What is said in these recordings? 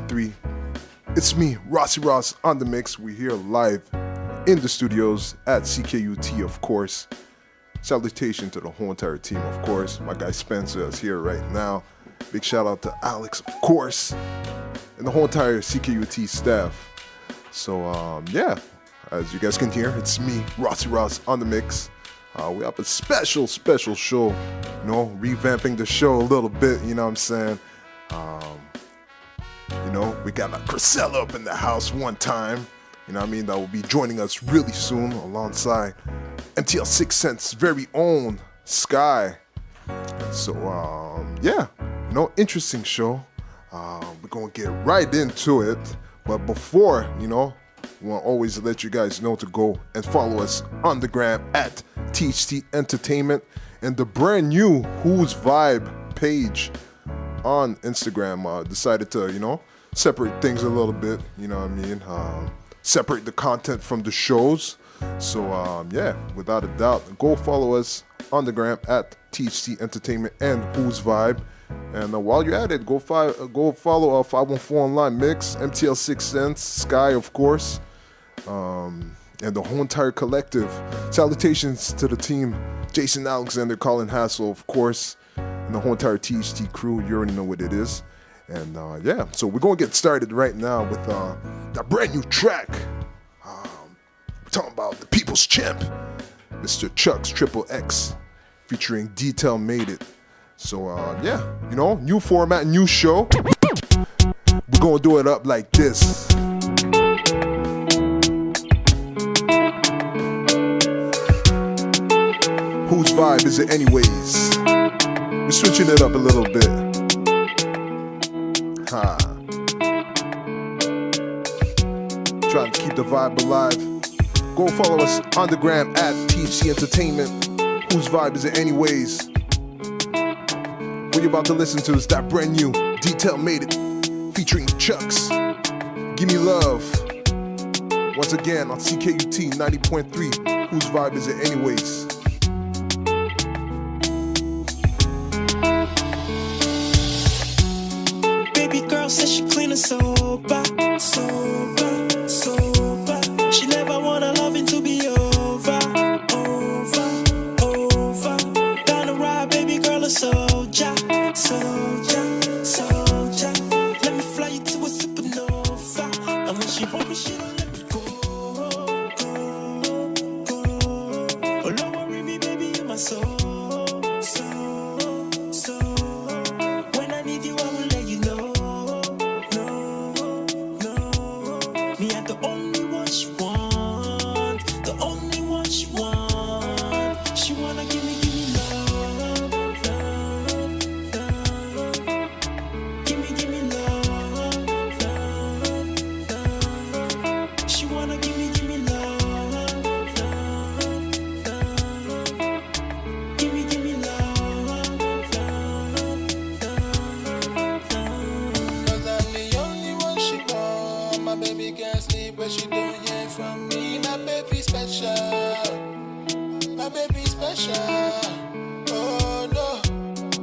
90.3. It's me, Rossy Ross, on the mix. We're here live in the studios at CKUT, of course. Salutation to the whole entire team, of course. My guy Spencer is here right now. Big shout out to Alex, of course, and the whole entire CKUT staff. So, yeah, as you guys can hear, it's me, Rossy Ross, on the mix. We have a special show, revamping the show a little bit, you know what I'm saying? We got Christcella up in the house one time, that will be joining us really soon alongside MTL 6 Cent's very own Sky. So, interesting show. We're going to get right into it, but before, we want to always let you guys know to go and follow us on the gram at THT Entertainment and the brand new Who's Vibe page on Instagram. Decided to, separate things a little bit, separate the content from the shows. So, without a doubt, go follow us on the gram at THT Entertainment and Who's Vibe. And while you're at it, go follow our 514 Online Mix, MTL 6 Cents, Sky, of course, and the whole entire collective. Salutations to the team, Jason Alexander, Colin Hassel, of course, and the whole entire THT crew. You already know what it is. And so we're going to get started right now with that brand new track. We're talking about the People's Champ, Mr. Chuck's Triple X, featuring Detail Made It. So, new format, new show. We're going to do it up like this. Whose vibe is it anyways? We're switching it up a little bit. Trying to keep the vibe alive. Go follow us on the gram at THC Entertainment. Whose vibe is it anyways? What you're about to listen to is that brand new Detail Made It featuring Chucks. Give Me Love. Once again on CKUT 90.3. Whose vibe is it anyways? Baby girl says she clean and sober. She never want her loving to be over. Down the ride, baby girl a soldier. Let me fly you to a supernova. And when she home, she don't let me go. Oh, don't worry me, baby, in my soul. When I need you, I will let you know. Me, I'm the only one she want. The only one she want. She wanna give me love. Give me love. She wanna give me love. Give me love. Cause I'm the only one she want. My baby can't sleep but she don't hear from me. My baby special. My baby special. Oh no.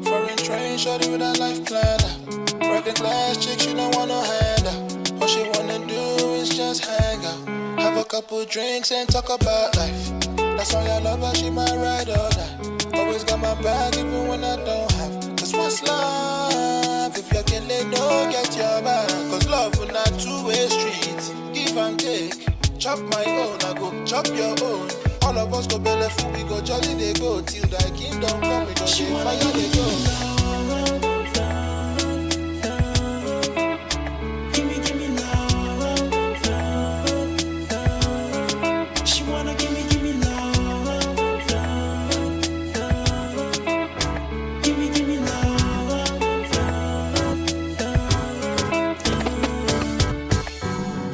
Foreign train, shorty with a life planner. Working class chick, she don't want no hand. All she wanna do is just hang out. Have a couple drinks and talk about life. That's why I love her, she my ride or die. Always got my back even when I don't have. Cause what's love? If you're killing, don't get your back. Cause love will not two-way street. Give and take. Chop my own, I go chop your own. All of us go belly full, we go jolly they go. Till thy kingdom come, we go She fire wanna they give go. me love. Give me love. She wanna give me love. Give me love.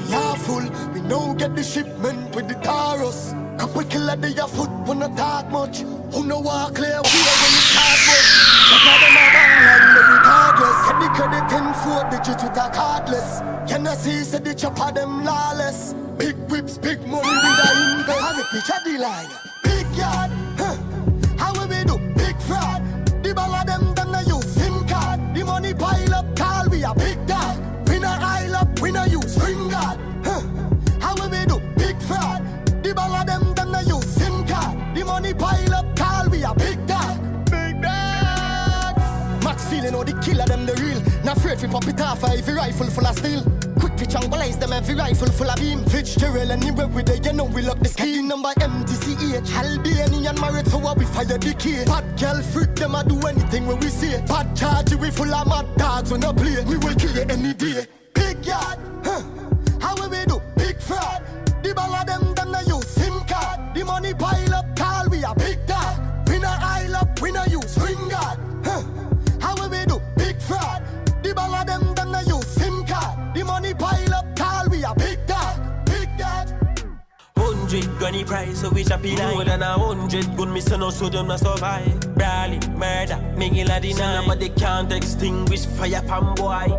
Yeah, full. We don't get the shipment with the Taurus. Couple killer day your foot when not talk much. Who know walk clear way when you talk much. Check out them a bang like the regardless. Get the credit in 4 digits with a cardless. Can I see say the chopper them lawless. Big whips, big money with a invest. Have a picture the line. Big yard, how will we do? Big fraud. The ball of them done a use SIM card. The money pile up, call we a big dog. We not island. fi pop it off, every rifle full of steel. Quick fi tranquilize them, every rifle full of beam. Fitzgerald anywhere we there, you know we lock the scheme. Number MTCH, Albanian married so we fire the key. Bad girl freak them, I do anything when we see it. Bad charge, we full of mad dogs when I play. We will kill you any day. Big yard, how will we do? Big fraud. The ball of them done a use SIM card. The money pile up, call we a big dog. We no aisle up, we no use ring guard. How will we do? Big fraud. The ball of them done a use SIM card. The money pile up, call we a big dog. Big dog. 100 gunny price, so we chop it more than 100 gun, me son, so them not survive. Brawly, murder, making la deny, but they can't extinguish fire pan boy.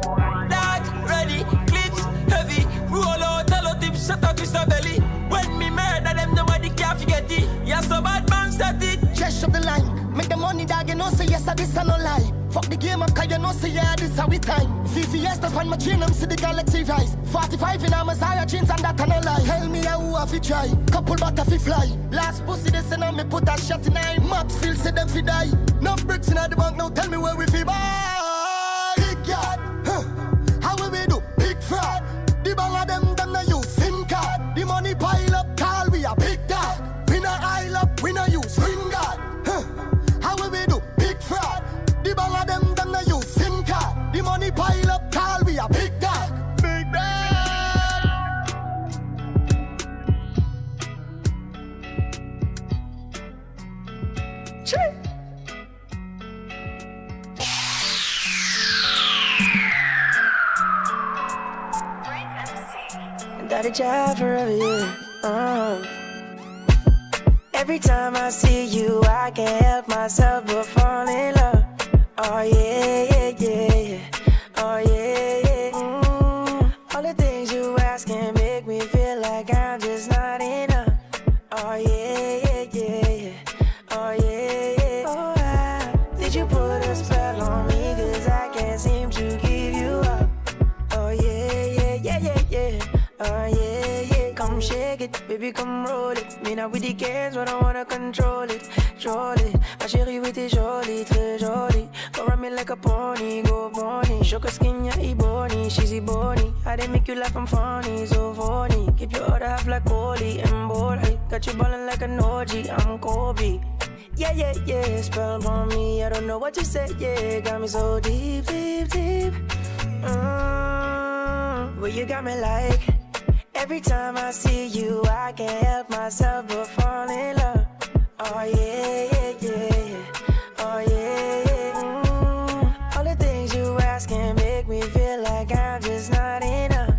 That ready, clips heavy, roll out, tell tips, shut out his belly. When me murder them, nobody can forget it. Yeah, so bad man set it. Chest up the line, make the money dog, you know say yes, this a no lie. Fuck the game up, cause you know say yeah, this how we time. VVS, that's when my chain, I'm see the galaxy rise. 45 in Amazon, jeans and that a no lie. Tell me how I fi try, couple butter fi fly. Last pussy this and me put a shot in eye. Maps feel say them fi die. No bricks in the bank, now tell me where we fi buy. Big yard, how will we do? Big fraud. The ball of them done a use SIM card. The money pile up, call we a big dog. We no aisle up, we no use ring guard. How will we do? Big fraud. The ball of them done a use SIM card. The money pile up, call we a big dog. Big dog. Chee. Got a job forever, yeah. Every time I see you, I can't help myself but fall in love. Oh yeah, yeah, yeah, yeah. Oh yeah, yeah. All the things you ask can make me feel like I'm just not enough. Oh yeah, yeah, yeah, yeah. Oh yeah, yeah. Oh, did you put a spell on me? 'Cause I can't seem to give you up. Oh yeah, yeah, yeah, yeah, yeah. Oh yeah, yeah, come shake it, baby, come roll it. Me not with the games, but I wanna control it, control it. Ma chérie, oui, t'es jolie, très jolie. Go ride me like a pony, go pony. Show her skin, yeah, ebony, she's ebony. I didn't make you laugh, I'm funny, so funny. Keep your other half like Oli and Bolly. Got you ballin' like an OG, I'm Kobe. Yeah, yeah, yeah, spell on me, I don't know what you say, yeah. Got me so deep, deep, deep. Well, you got me like. Every time I see you, I can't help myself but fall in love. Oh yeah, yeah, yeah, yeah. Oh yeah, yeah. All the things you ask can make me feel like I'm just not enough.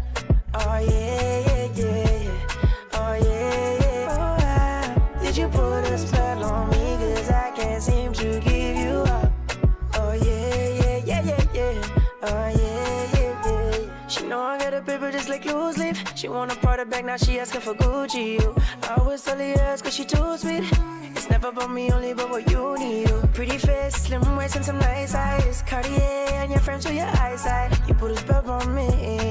Oh yeah, yeah, yeah, yeah. Oh yeah, yeah. Oh, did you put a spell on me? 'Cause I can't seem to give you up. Oh yeah, yeah, yeah, yeah, yeah. Oh yeah, yeah, yeah. She know I got a paper just like loose leaf. She want a part of back, now she asking for Gucci. I always tell her yes, 'cause she too sweet. It's never about me only, but what you need. Pretty face, slim waist, and some nice eyes. Cartier and your friends with your eyesight. You put a spell on me.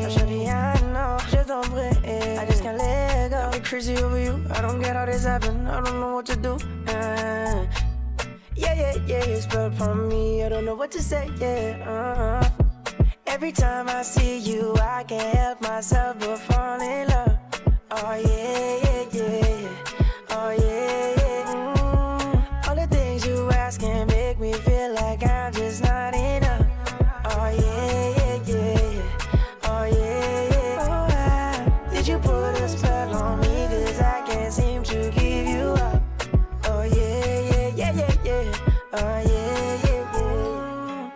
Shawty, I know, je t'en prie. I just can't let go. I'm crazy over you. I don't get how this happen. I don't know what to do. Yeah, yeah, yeah, you spell on me. I don't know what to say. Yeah. Every time I see you, I can't help myself but fall in love. Oh yeah, yeah, yeah, yeah. Oh yeah, yeah. All the things you ask can make me feel like I'm just not enough. Oh yeah, yeah, yeah, yeah. Oh yeah, yeah. Oh, did you put a spell on me? 'Cause I can't seem to give you up. Oh yeah, yeah, yeah, yeah, yeah. Oh yeah, yeah, yeah.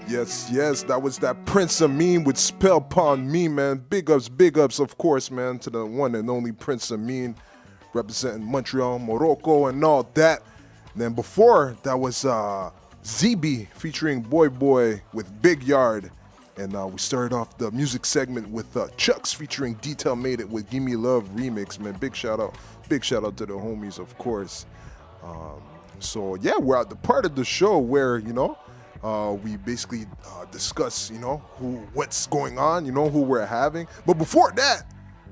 Yes, yes, that was that Prince Amin with Spell Upon Me, man. Big ups, of course, man, to the one and only Prince Amin, representing Montreal, Morocco, and all that. And then before, that was ZB featuring Boy Boy with Big Yard. And we started off the music segment with Chucks featuring Detail Made It with Gimme Love remix, man. Big shout out to the homies, of course. So yeah, we're at the part of the show where, you know, we basically discuss, you know, what's going on, you know, who we're having. But before that,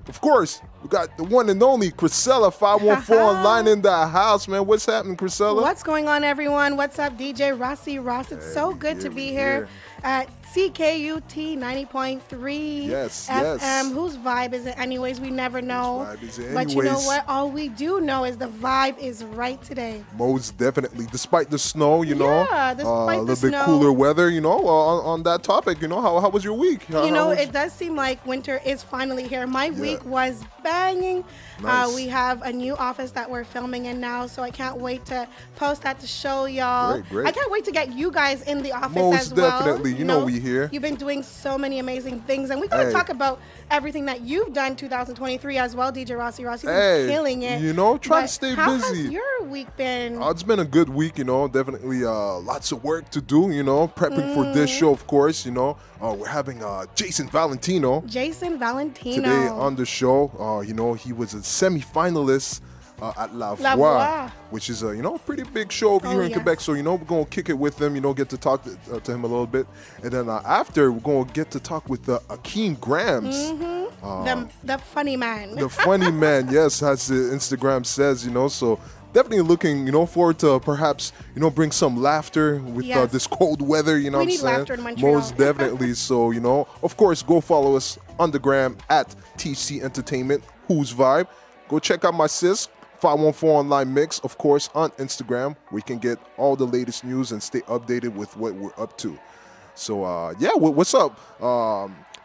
of course, we got the one and only Christcella 514 online in the house, man. What's happening, Christcella? What's going on, everyone? What's up, DJ Rossy Ross? It's so good to be here at CKUT 90.3 Yes, FM. yes. Whose vibe is it? Anyways, we never know. Whose vibe is it But you know anyways? what? All we do know is the vibe is right today. Most definitely. Despite the snow, you know, Yeah, despite a the little bit snow. cooler weather, you know, on that topic, you know, how was your week? You know, it does seem like winter is finally here. My week was banging. Nice. We have a new office that we're filming in now, so I can't wait to post that to show y'all. Great, great. I can't wait to get you guys in the office Most as well. definitely. You know we here. You've been doing so many amazing things, and we're going to Hey. talk about everything that you've done 2023 as well, DJ Rossy Ross. You've Hey, been killing it. you know, try to But stay how busy. has your week been? It's been a good week, you know, definitely lots of work to do, you know, prepping for this show, of course, you know. We're having Jason Valentino Jason Valentino. today on the show. You know, he was a semi-finalist at La La Voix, Voix. which is a, you know, pretty big show over here in yes. Quebec. So, you know, we're going to kick it with him, you know, get to talk to him a little bit. And then after, we're going to get to talk with Akeem Gramz. The funny man. The funny man, yes, as the Instagram says, you know, so definitely looking, you know, forward to perhaps, you know, bring some laughter with Yes. this cold weather, you know We what I'm need saying? laughter in Montreal. Most definitely. So, you know, of course, go follow us on the gram at TC Entertainment, Whose Vibe. Go check out my sis, 514 Online Mix, of course, on Instagram, where you can get all the latest news and stay updated with what we're up to. So, yeah, what's up?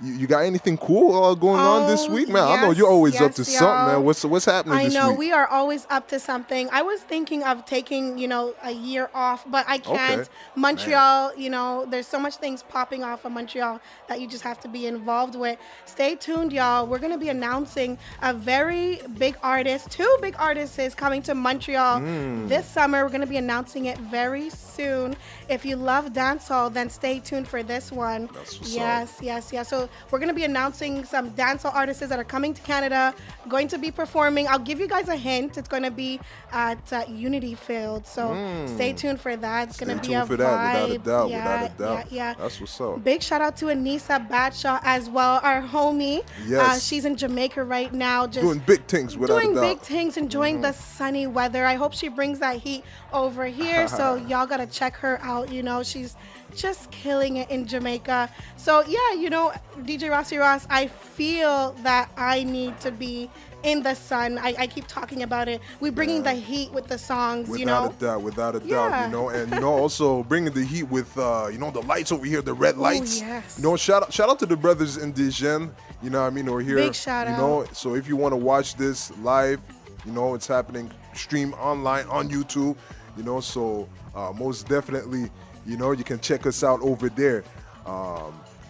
You got anything cool going on this week, man? I know yes, you're always up to yes, something, man. y'all. What's happening I this know week? we are always up to something. I was thinking of taking, you know, a year off, but I can't. Okay. Montreal, you know, there's so much things popping off of Montreal that you just have to be involved with. Stay tuned, y'all. We're going to be announcing a very big artist, two big artists is coming to Montreal this summer. We're going to be announcing it very soon. If you love dancehall, then stay tuned for this one. That's what's Yes. So we're going to be announcing some dancehall artists that are coming to Canada, going to be performing. I'll give you guys a hint. It's going to be at Unity Field. So stay tuned for that. It's going to be a tuned for vibe. that, without a doubt, Yeah, without a doubt. Yeah. That's what's up. Big shout out to Anissa Batshaw as well, our homie. Yes. She's in Jamaica right now. Just Doing big things, without doing a big doubt. things, enjoying the sunny weather. I hope she brings that heat over here. So y'all gotta check her out. You know, she's just killing it in Jamaica. So yeah, you know, DJ Rossy Ross, I feel that I need to be in the sun. I keep talking about it. We're bringing the heat with the songs, you know. Without a doubt, Yeah. you know, and you know, also bringing the heat with you know, the lights over here, the red lights. yes. You know, shout out to the brothers in Dijon, you know what I mean, over here. Big shout you know, so if you want to watch this live, you know, it's happening stream online on YouTube, you know, so most definitely, you know, you can check us out over there.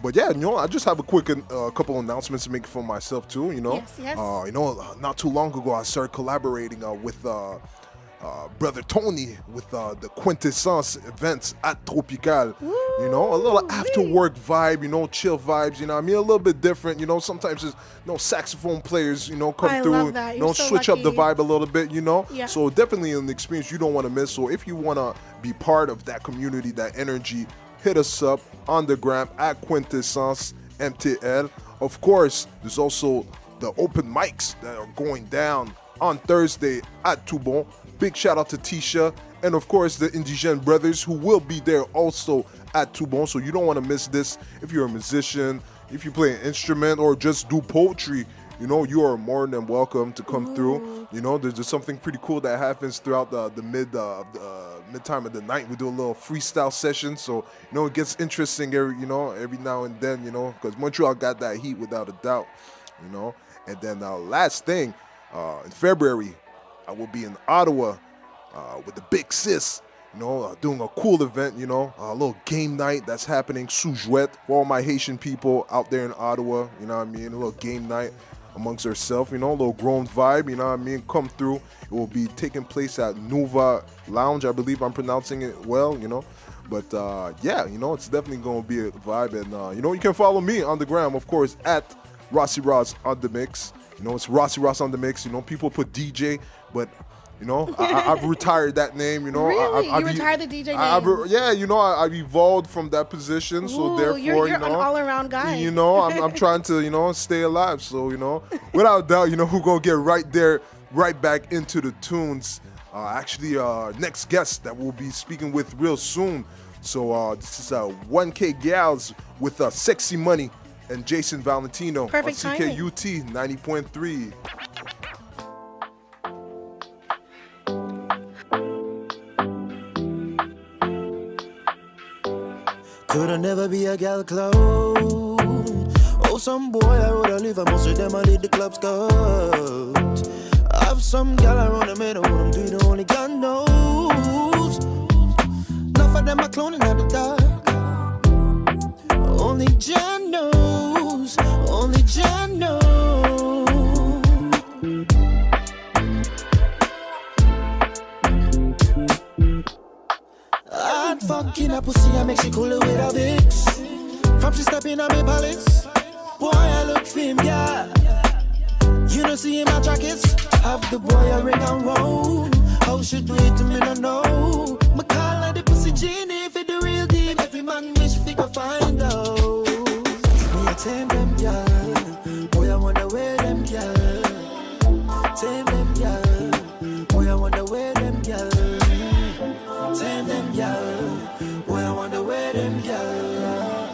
But yeah, you know, I just have a quick couple announcements to make for myself too. You know, Yes. you know, not too long ago I started collaborating with brother Tony with the Quintessence events at Tropical. You know, a little after work vibe. You know, chill vibes. You know, what I mean, a little bit different. You know, sometimes there's saxophone players. You know, come I through. love that. You know, You're so switch up the lucky. vibe a little bit. You know, Yeah. so definitely an experience you don't want to miss. So if you want to be part of that community, that energy, hit us up on the gram at Quintessence MTL. Of course, there's also the open mics that are going down on Thursday at Toubon. Big shout out to Tisha and of course the Indigene brothers who will be there also at Toubon. So you don't want to miss this. If you're a musician, if you play an instrument or just do poetry, you know, you are more than welcome to come through. You know, there's just something pretty cool that happens throughout the mid time of the night. We do a little freestyle session, so you know it gets interesting every now and then. You know, because Montreal got that heat without a doubt. You know, and then last thing, in February, I will be in Ottawa with the Big Sis. You know, doing a cool event. You know, a little game night that's happening sous jouet for all my Haitian people out there in Ottawa. You know what I mean? A little game night amongst ourselves, you know, a little grown vibe, you know what I mean? Come through. It will be taking place at Nova Lounge, I believe I'm pronouncing it well, you know. But yeah, you know, it's definitely going to be a vibe. And, you know, you can follow me on the gram, of course, at Rossy Ross on the mix. You know, it's Rossy Ross on the mix. You know, people put DJ, but You know, I've retired that name. You know, Really? I've You retired the DJ name? yeah, you know, I've evolved from that position. So Ooh, therefore, you're you know, an all-around guy. You know, I'm trying to, you know, stay alive. So, you know, without doubt, you know, we're gonna get right there, right back into the tunes. Actually, next guest that we'll be speaking with real soon. So this is 1K Gals with Sexy Money and Jason Valentino Perfect on timing. CKUT 90.3. Could I never be a gal clone? Oh, some boy I woulda live, and most of them I lead the clubs cut. Have some gal around the middle, what I'm doing, only God knows. Enough of them are cloning at the dark. Only Jah knows, only Jah knows. Hard fucking a pussy, I make she cool with a Vicks. From she step in on me palace, boy I look for him, yeah. You don't see him my jackets, have the boy a ring and roll. How she do it to me, no know. My call like the pussy genie, if it the real deal, every man wish we could find out. Me a tame them, girl, boy I wonder where them, girl. Tame them, girl, boy I wonder where them, girl. Tame them, girl, boy I wonder where them, girl.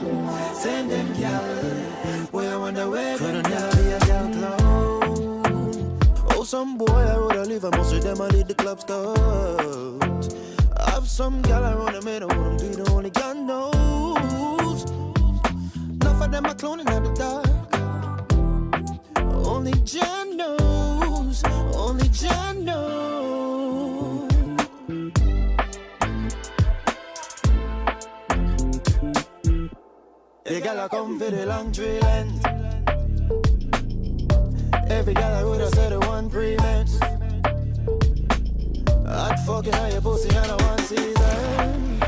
Tame them, girl, boy I wonder where them, girl. Be a girl clown. Oh, some boy I woulda live, and most of them I lead the clubs cut. Have some gal around the middle, what I'm doing, only God knows. Enough of them are cloning at the dark. Only Jah knows, only Jah knows. The gal a come for the long tree length. Every gal I woulda said the one pre-meant. Hot fucking on your pussy and I want season.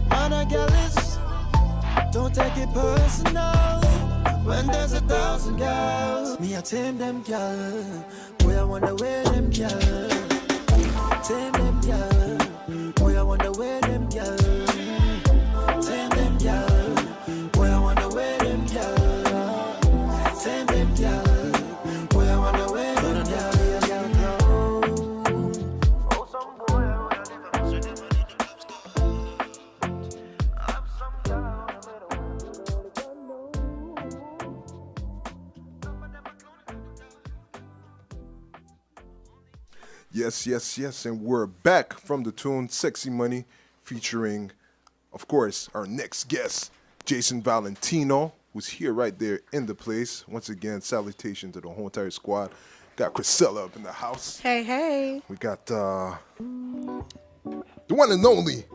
Man a gal is, don't take it personal. When there's 1,000 gals, me I tame them gal. Boy I wonder where them gal. Tame them gal. Boy I wonder where them gal. Tame them gal. Boy I wonder where them gal. Tame them gal. Boy I wonder where them gal. Oh, some boy I wanna live a most of them I need the clubs go. Have some gal around the middle. Yes, yes, yes, and we're back from the tune Sexy Money featuring, of course, our next guest, Jason Valentino, who's here right there in the place. Once again, salutation to the whole entire squad. Got Christcella up in the house. Hey, hey. We got the one and only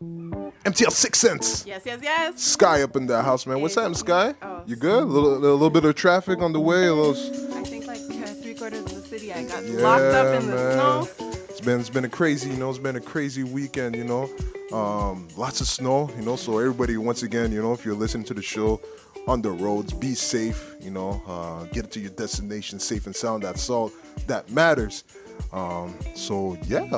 MTL 6 Cents. Yes, yes, yes. Sky up in the house, man. What's happening, Sky? Oh. You good? A little bit of traffic on the way. A little. I think like 3/4 of the city I got locked up in the snow. It's been a crazy, you know, it's been a crazy weekend, you know. Lots of snow, you know, so everybody, once again, you know, if you're listening to the show on the roads, be safe, you know, get to your destination safe and sound. That's all that matters. So yeah,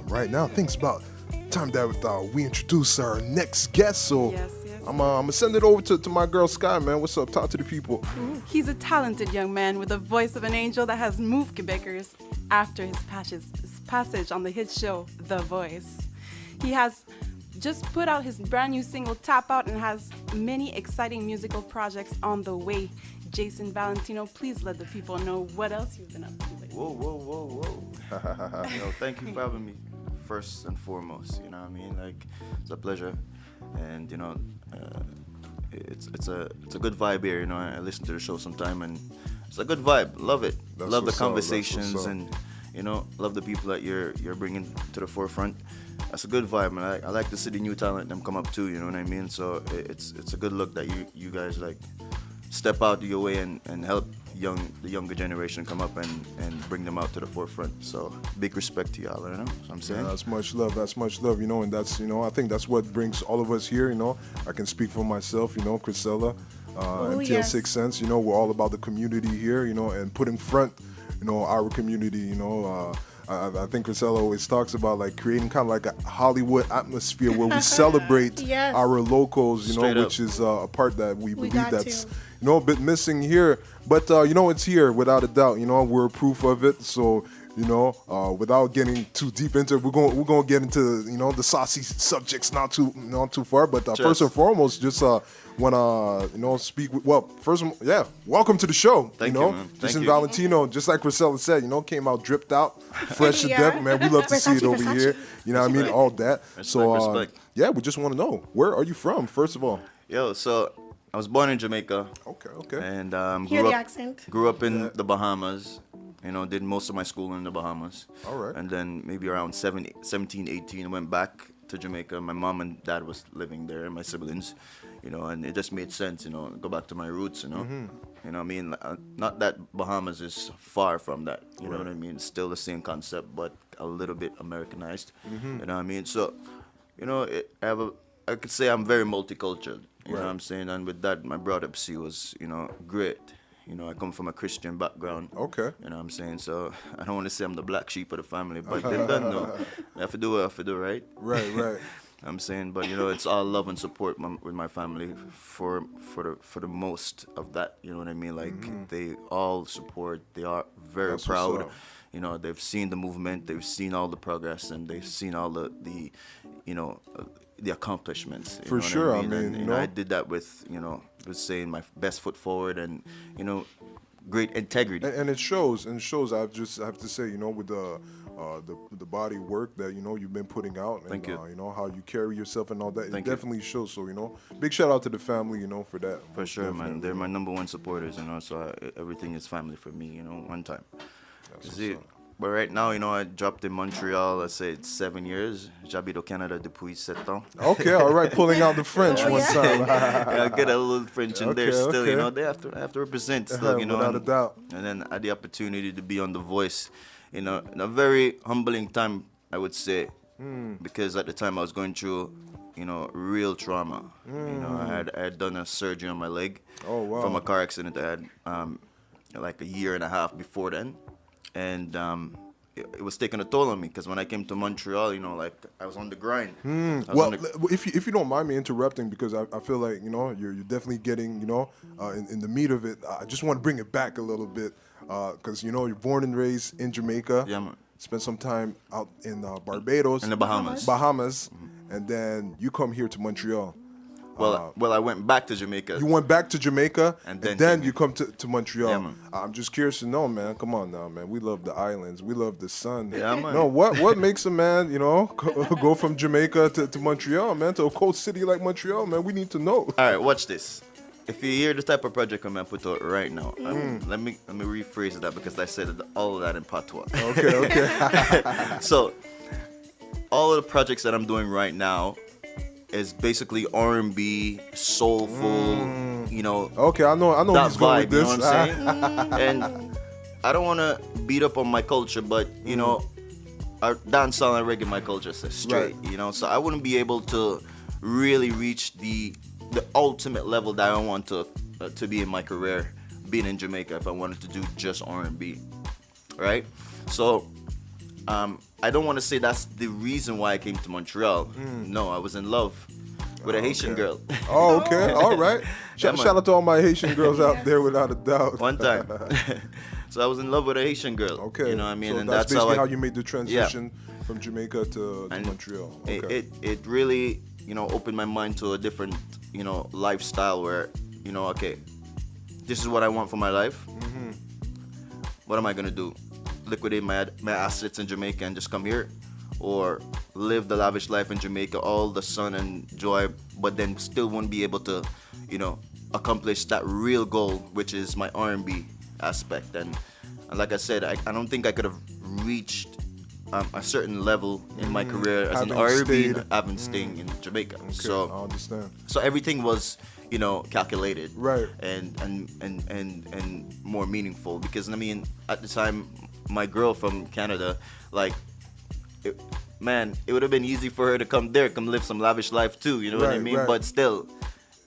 right now, things about time that we introduce our next guest. So Yes, yes. I'm gonna send it over to my girl Sky, man. What's up? Talk to the people. He's a talented young man with the voice of an angel that has moved Quebecers after his passage on the hit show The Voice. He has just put out his brand new single Tap Out and has many exciting musical projects on the way. Jason Valentino, please let the people know what else you've been up to lately. Whoa. Thank you for having me, first and foremost. You know what I mean? Like, it's a pleasure. And, you know, it's a good vibe here. You know, I listen to the show sometime and it's a good vibe. Love it. That's love the what's up, conversations that's what's up. and, you know, love the people that you're bringing to the forefront. That's a good vibe, and I like to see the new talent them come up too. You know what I mean? So it's a good look that you guys like step out of your way and help the younger generation come up and bring them out to the forefront. So big respect to y'all. You know what I'm saying? Yeah, that's much love, you know, and that's, you know, I think that's what brings all of us here, you know. I can speak for myself, you know, Christcella, MTL yes. 6 Cents, you know, we're all about the community here, you know, and putting front, our community. I think Christcella always talks about like creating kind of like a Hollywood atmosphere where we celebrate Yes. our locals, Straight up. which is a part that we believe got that's to. a bit missing here. But it's here without a doubt. We're proof of it. So without getting too deep into it, we're going to get into the saucy subjects not too far. But first and foremost, just want to speak. First, welcome to the show. Thank you, man. Just Thank in you. Valentino, just like Christcella said, came out dripped out, fresh to Yeah. death, man. We love to see it over Versace. here. You know what I mean? All that. So, Respect. yeah, we just want to know, where are you from, first of all? Yo, so I was born in Jamaica. Okay. And Hear grew the up accent. grew up in the Bahamas. Did most of my school in the Bahamas. All right. And then maybe around 17, 18, went back to Jamaica. My mom and dad was living there, and my siblings. And it just made sense, go back to my roots, Mm-hmm. You know what I mean? Not that Bahamas is far from that, you know what I mean? It's still the same concept, but a little bit Americanized, Mm-hmm. you know what I mean? So, I could say I'm very multicultural, you know what I'm saying? And with that, my brought up was, great. I come from a Christian background. Okay. You know what I'm saying? So I don't want to say I'm the black sheep of the family, but they don't know. I have to do what I have to do, right? Right. I'm saying, but it's all love and support with my family for the most of that. You know what I mean? Like they all support. They are very That's what's proud. up. They've seen the movement. They've seen all the progress, and they've seen all the accomplishments. You For know what sure, I I mean? mean, And I did that with with saying my best foot forward, and great integrity. And it shows. I have to say, with the body work that you've been putting out, and Thank you. How you carry yourself and all that, Thank it you. definitely shows. So big shout out to the family, for that. For Most sure, man. definitely. They're my number one supporters, so everything is family for me, one time. That's See, what's up. but right now, I dropped in Montreal, let's say it's 7 years. J'habite au Canada depuis 7 ans. Okay, all right, pulling out the French one time. I get a little French in there Okay, still, okay. they have to represent still, Without a doubt. And then I had the opportunity to be on The Voice, in a very humbling time, I would say, because at the time I was going through, real trauma. I had done a surgery on my leg Oh, wow. from a car accident I had like a year and a half before then. And it was taking a toll on me because when I came to Montreal, I was on the grind. I was Well, on the- if you don't mind me interrupting, because I feel like you're definitely getting in the meat of it. I just want to bring it back a little bit because you're born and raised in Jamaica. Yeah, man. Spent some time out in Barbados, In the Bahamas. and then you come here to Montreal. Well, I went back to Jamaica. You went back to Jamaica, And and then then came you come to Montreal. Yeah, man. I'm just curious to know, man. Come on now, man. We love the islands. We love the sun. Yeah, man. No, what makes a man, go from Jamaica to Montreal, man, to a cold city like Montreal, man? We need to know. All right, watch this. If you hear the type of project I'm gonna put out right now, let me rephrase that because I said all of that in patois. Okay. So, all of the projects that I'm doing right now is basically R&B, soulful, Okay, I know that he's going vibe. with You this. know what I'm saying? And I don't want to beat up on my culture, but our dancehall and reggae, my culture is straight. Right. So I wouldn't be able to really reach the ultimate level that I want to be in my career, being in Jamaica, if I wanted to do just R&B, right? So I don't want to say that's the reason why I came to Montreal. No, I was in love with a Haitian Okay. girl. Oh, okay. All right. Yeah, man. Shout out to all my Haitian girls out there, without a doubt. One time. So I was in love with a Haitian girl. Okay. You know what I mean? So And that's that's basically how how you made the transition from Jamaica to And Montreal. Okay. It really, opened my mind to a different, lifestyle where, okay, this is what I want for my life. Mm-hmm. What am I gonna do? Liquidate my assets in Jamaica and just come here, or live the lavish life in Jamaica, all the sun and joy, but then still won't be able to, accomplish that real goal, which is my R&B aspect. And like I said, I don't think I could have reached a certain level in my career as an Having R&B stayed. having staying in Jamaica. Okay, I So understand. everything was, calculated, Right. and more meaningful, because at the time, my girl from Canada, it would have been easy for her to come live some lavish life too. You know what I Right, mean? right. But still,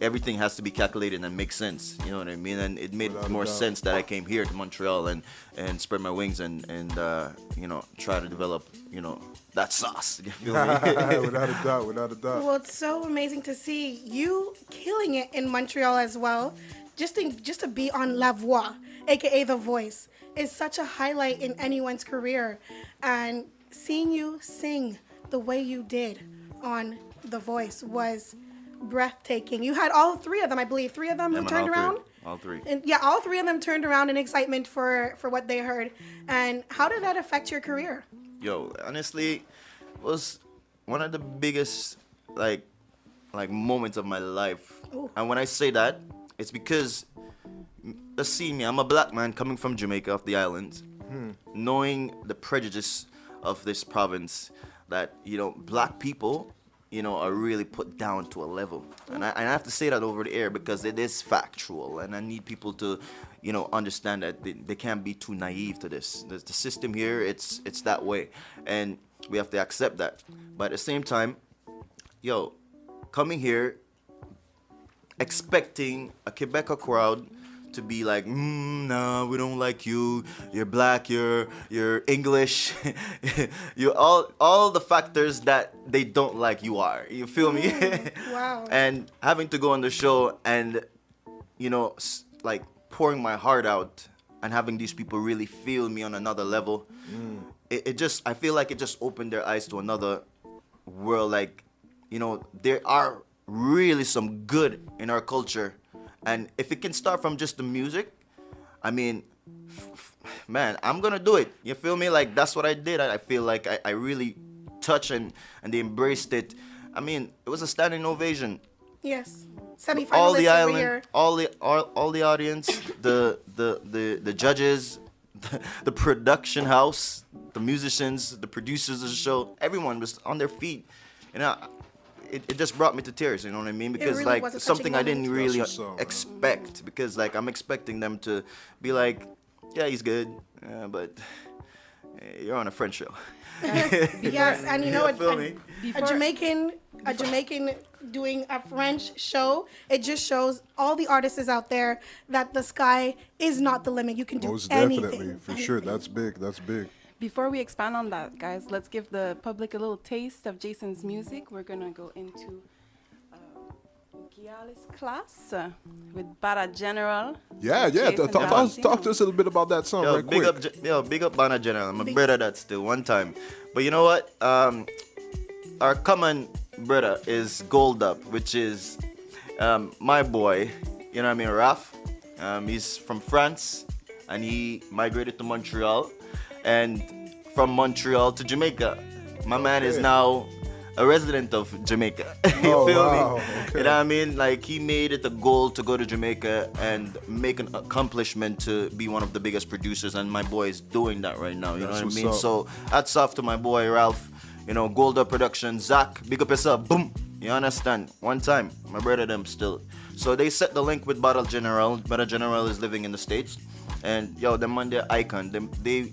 everything has to be calculated and make sense. You know what I mean? And it made more sense that I came here to Montreal and spread my wings and you know, try to develop, you know, that sauce. You feel me? Without a doubt, without a doubt. Well, it's so amazing to see you killing it in Montreal as well. Just to be on La Voix, aka The Voice, is such a highlight in anyone's career. And seeing you sing the way you did on The Voice was breathtaking. You had all three of them, I believe, three of them who turned around. All three. And yeah, all three of them turned around in excitement for what they heard. And how did that affect your career? Yo, honestly, it was one of the biggest like moments of my life. Ooh. And when I say that, it's because, let's see me, I'm a black man coming from Jamaica, off the island, knowing the prejudice of this province, that, you know, black people, you know, are really put down to a level. And I have to say that over the air because it is factual, and I need people to, you know, understand that they can't be too naive to this. The system here, it's that way, and we have to accept that. But at the same time, yo, coming here, expecting a Quebec crowd to be like, nah, we don't like you. You're black. You're English. You all the factors that they don't like you are. You feel me? Wow. And having to go on the show and, you know, like pouring my heart out and having these people really feel me on another level. It just, I feel like it just opened their eyes to another world. Like, you know, there are really some good in our culture, and if it can start from just the music, I mean, man, I'm gonna do it. You feel me? Like, that's what I did. I feel like I really touched and they embraced it. I mean, it was a standing ovation. Yes. Semi-finalists All the every island, year. all the audience, the judges, the production house, the musicians, the producers of the show, everyone was on their feet. You know, it just brought me to tears, you know what I mean? Because, really like, was a something I touching didn't really That's what's up, man. expect. Because, like, I'm expecting them to be like, yeah, he's good, but you're on a French show. Yes, and you know You feel me? a Jamaican doing a French show, it just shows all the artists out there that the sky is not the limit. You can do Most anything. definitely, for sure. That's big. That's big. Before we expand on that, guys, let's give the public a little taste of Jason's music. We're going to go into Giala's class with Bada General. Yeah. Jason Talk to us a little bit about that song Yo, right quick. big up Bana General. I'm a brother that still one time. But you know what? Our common brother is Gold Up, which is my boy, you know what I mean, Raf. He's from France, and he migrated to Montreal. And from Montreal to Jamaica. My man is now a resident of Jamaica. You Oh, feel wow. me? Okay. You know what I mean? Like, he made it a goal to go to Jamaica and make an accomplishment to be one of the biggest producers, and my boy is doing that right now. You That's know what I what's mean? up. So hats off to my boy Ralph. You know, Gold Up Production, Zach, big up yourself, boom. You understand? One time, my brother them still. So they set the link with Battle General. Battle General is living in the States. And yo, them man, they're icon.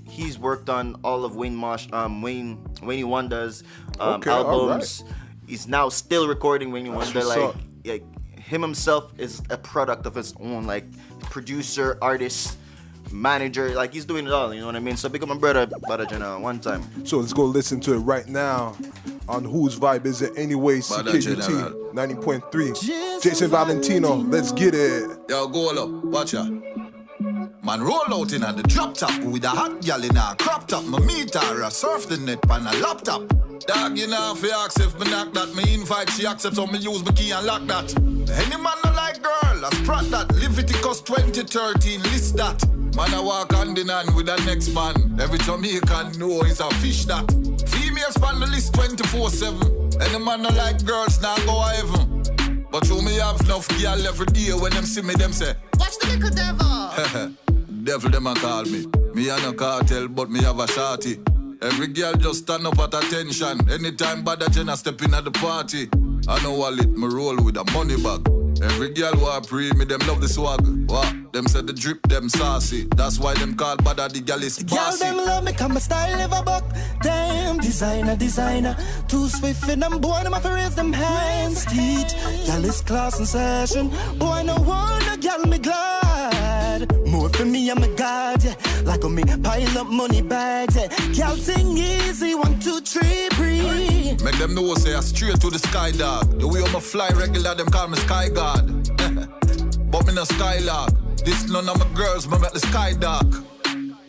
He's worked on all of Wayne Wonder's Okay, albums. He's now still recording Wayne Wonder. what's up. Like him himself is a product of his own, like producer, artist, manager. Like, he's doing it all. You know what I mean? So big up my brother, Bada General, one time. So let's go listen to it right now on Whose Vibe Is It Anyway, Bada General. CKUT 90.3. Jason Valentino, let's get it. Yo, go up, watch out. Man roll out in at the drop top with a hot gal in a crop top. My meter a surf the net on a laptop. Dog, you know, if you ask if me knock that, me invite, she accepts, so me use my key and lock that. Any man no like girl, I sprat that. Leviticus 2013, list that. Man I walk hand in hand with the next man. Every Jamaican know is a fish that. Females span the list 24/7. Any man no like girls, now go heaven. But you me have enough girl every day when them see me, them say, watch the little devil. Devil them a call me. Me a no cartel, but me have a shorty. Every girl just stand up at attention. Anytime Bada Jenna step in at the party. I know wallet, me roll with a money bag. Every girl want pre me, them love the swag. What? Them said the drip, them saucy. That's why them call bada the gal is bossy. Girl, them love me, come my style never buck. Damn, designer. Too swift and I'm born, I'm have to raise them hands. Teach, gal is class and session. Boy, no one, gal me glad. More for me, I'm a god, yeah. Like on me, pile up money bags, yeah. Gal sing easy, 1, 2, 3, breathe. Make them know say I straight to the sky, dog. The way I'm a fly regular, them call me sky god. But me no skylark. This none of my girls, me make the sky dark.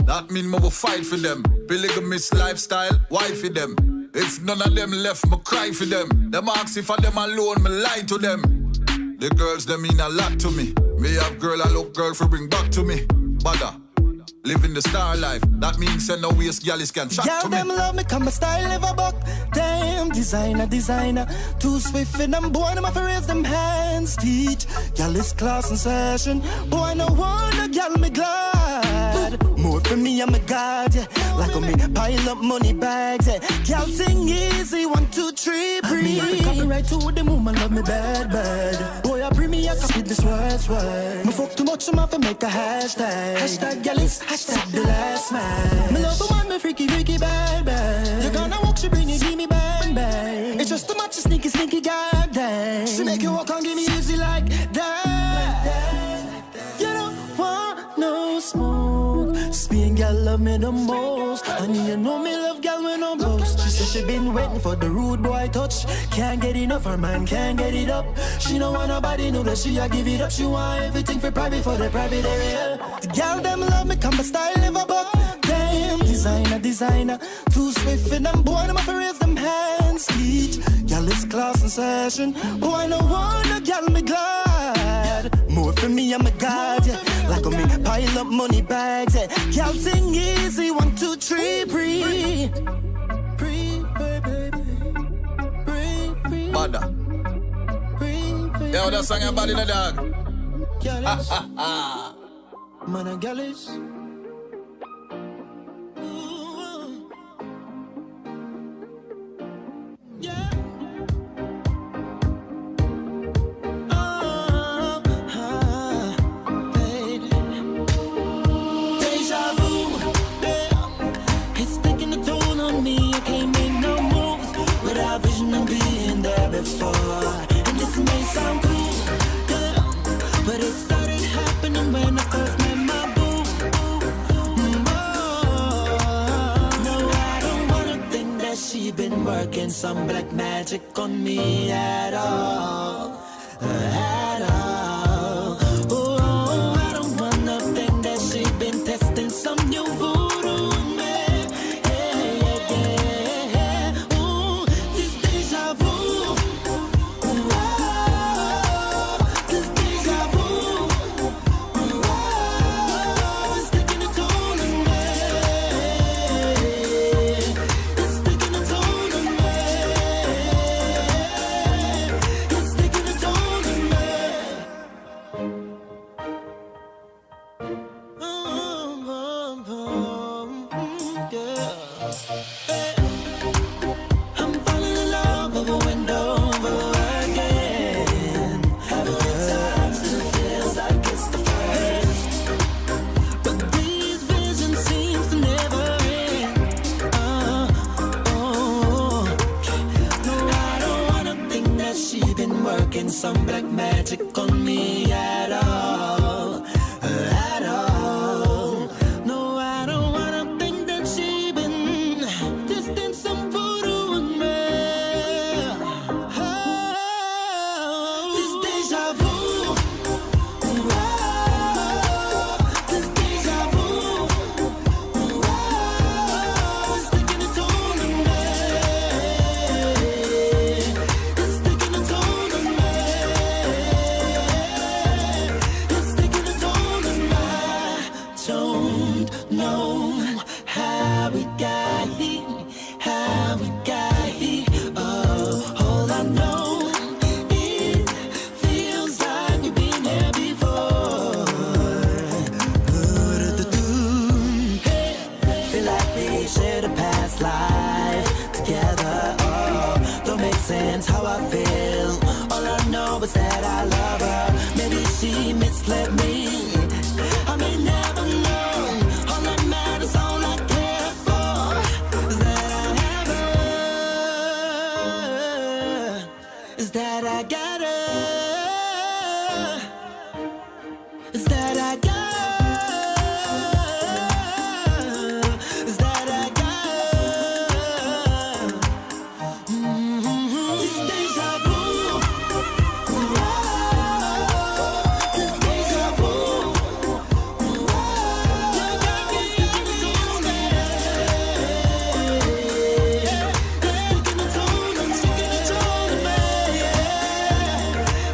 That mean me will fight for them. Polygamous lifestyle, why for them? If none of them left, me cry for them. Them ask if I them alone, me lie to them. The girls, them mean a lot to me. Me have girl, I look girl for bring back to me. Bada, living the star life. That means send no waste gals can chat Girl, to me. them love me, come my style never buck. Damn, designer. Too swift and I'm born, I'm have to raise them hands. Teach, gal is class and session. Boy, no one, gal me glad. More for me, I'm a god, yeah. Like on me, pile up money bags, yeah. Gal sing easy, 1, 2, 3, breathe. Me have to copyright to the woman love me bad. Boy, I bring me, I copy this word. Me fuck too much, I'm have to make a hashtag. Hashtag gal is, hashtag the last man. Me love the one, me freaky, bad. You gonna walk, she bring you, give me bang. It's just too much, sneaky, goddamn. She make you walk on, give me easy like that. You don't want no smoke. Spain gal love me the most. And you know me love gal when I'm boast. She said she been waiting for the rude boy touch. Can't get enough, her man can't get it up. She don't want nobody know that she a give it up. She want everything for private, for the private area. The gal them love me, come my style never buck. Damn, designer. Too swift and I'm born, I'm have to raise them hands. Teach, gal is class and session. Boy, no one, gal me glad. More for me, I'm a god, yeah. Like on me, pile up money bags, yeah. Gal sing easy, 1, 2, 3, breathe. Bada. Yo, that song about the dog. Man, a gal is. Yeah. Baby. Deja vu, yeah. It's taking a toll on me. I can't make no moves without vision of being there before. And this may sound cool, yeah, but it started happening when I first met my boo. No, I don't wanna think that she been working some black magic on me at all. At all. Oh, I don't wanna think that she been testing some new voodoo on me. Yeah. Ooh, this deja vu. Ooh, this deja vu. Ooh, it's taking a toll on me. It's taking a toll on me. It's taking a toll on me. Yeah. Hey. I'm falling in love over and over again. Every time still feels like it's the first. But these visions seems to never end. No, I don't wanna think that she been working some black magic on me at all. At all. No, I don't wanna think that she been testing some voodoo on me. Oh, this deja vu. This deja vu. It's taking a toll on me. It's taking a toll on me. It's taking a toll on me. Don't know how we got here. Oh, all I know, it feels that I love her. Maybe she misled me. I may never know. All that matters, all I care for is that I have her. Is that I got her. Is that I got her. Is that I got her. It's deja vu. It's deja vu. You got me sticking the tone, I'm sticking the tone, man.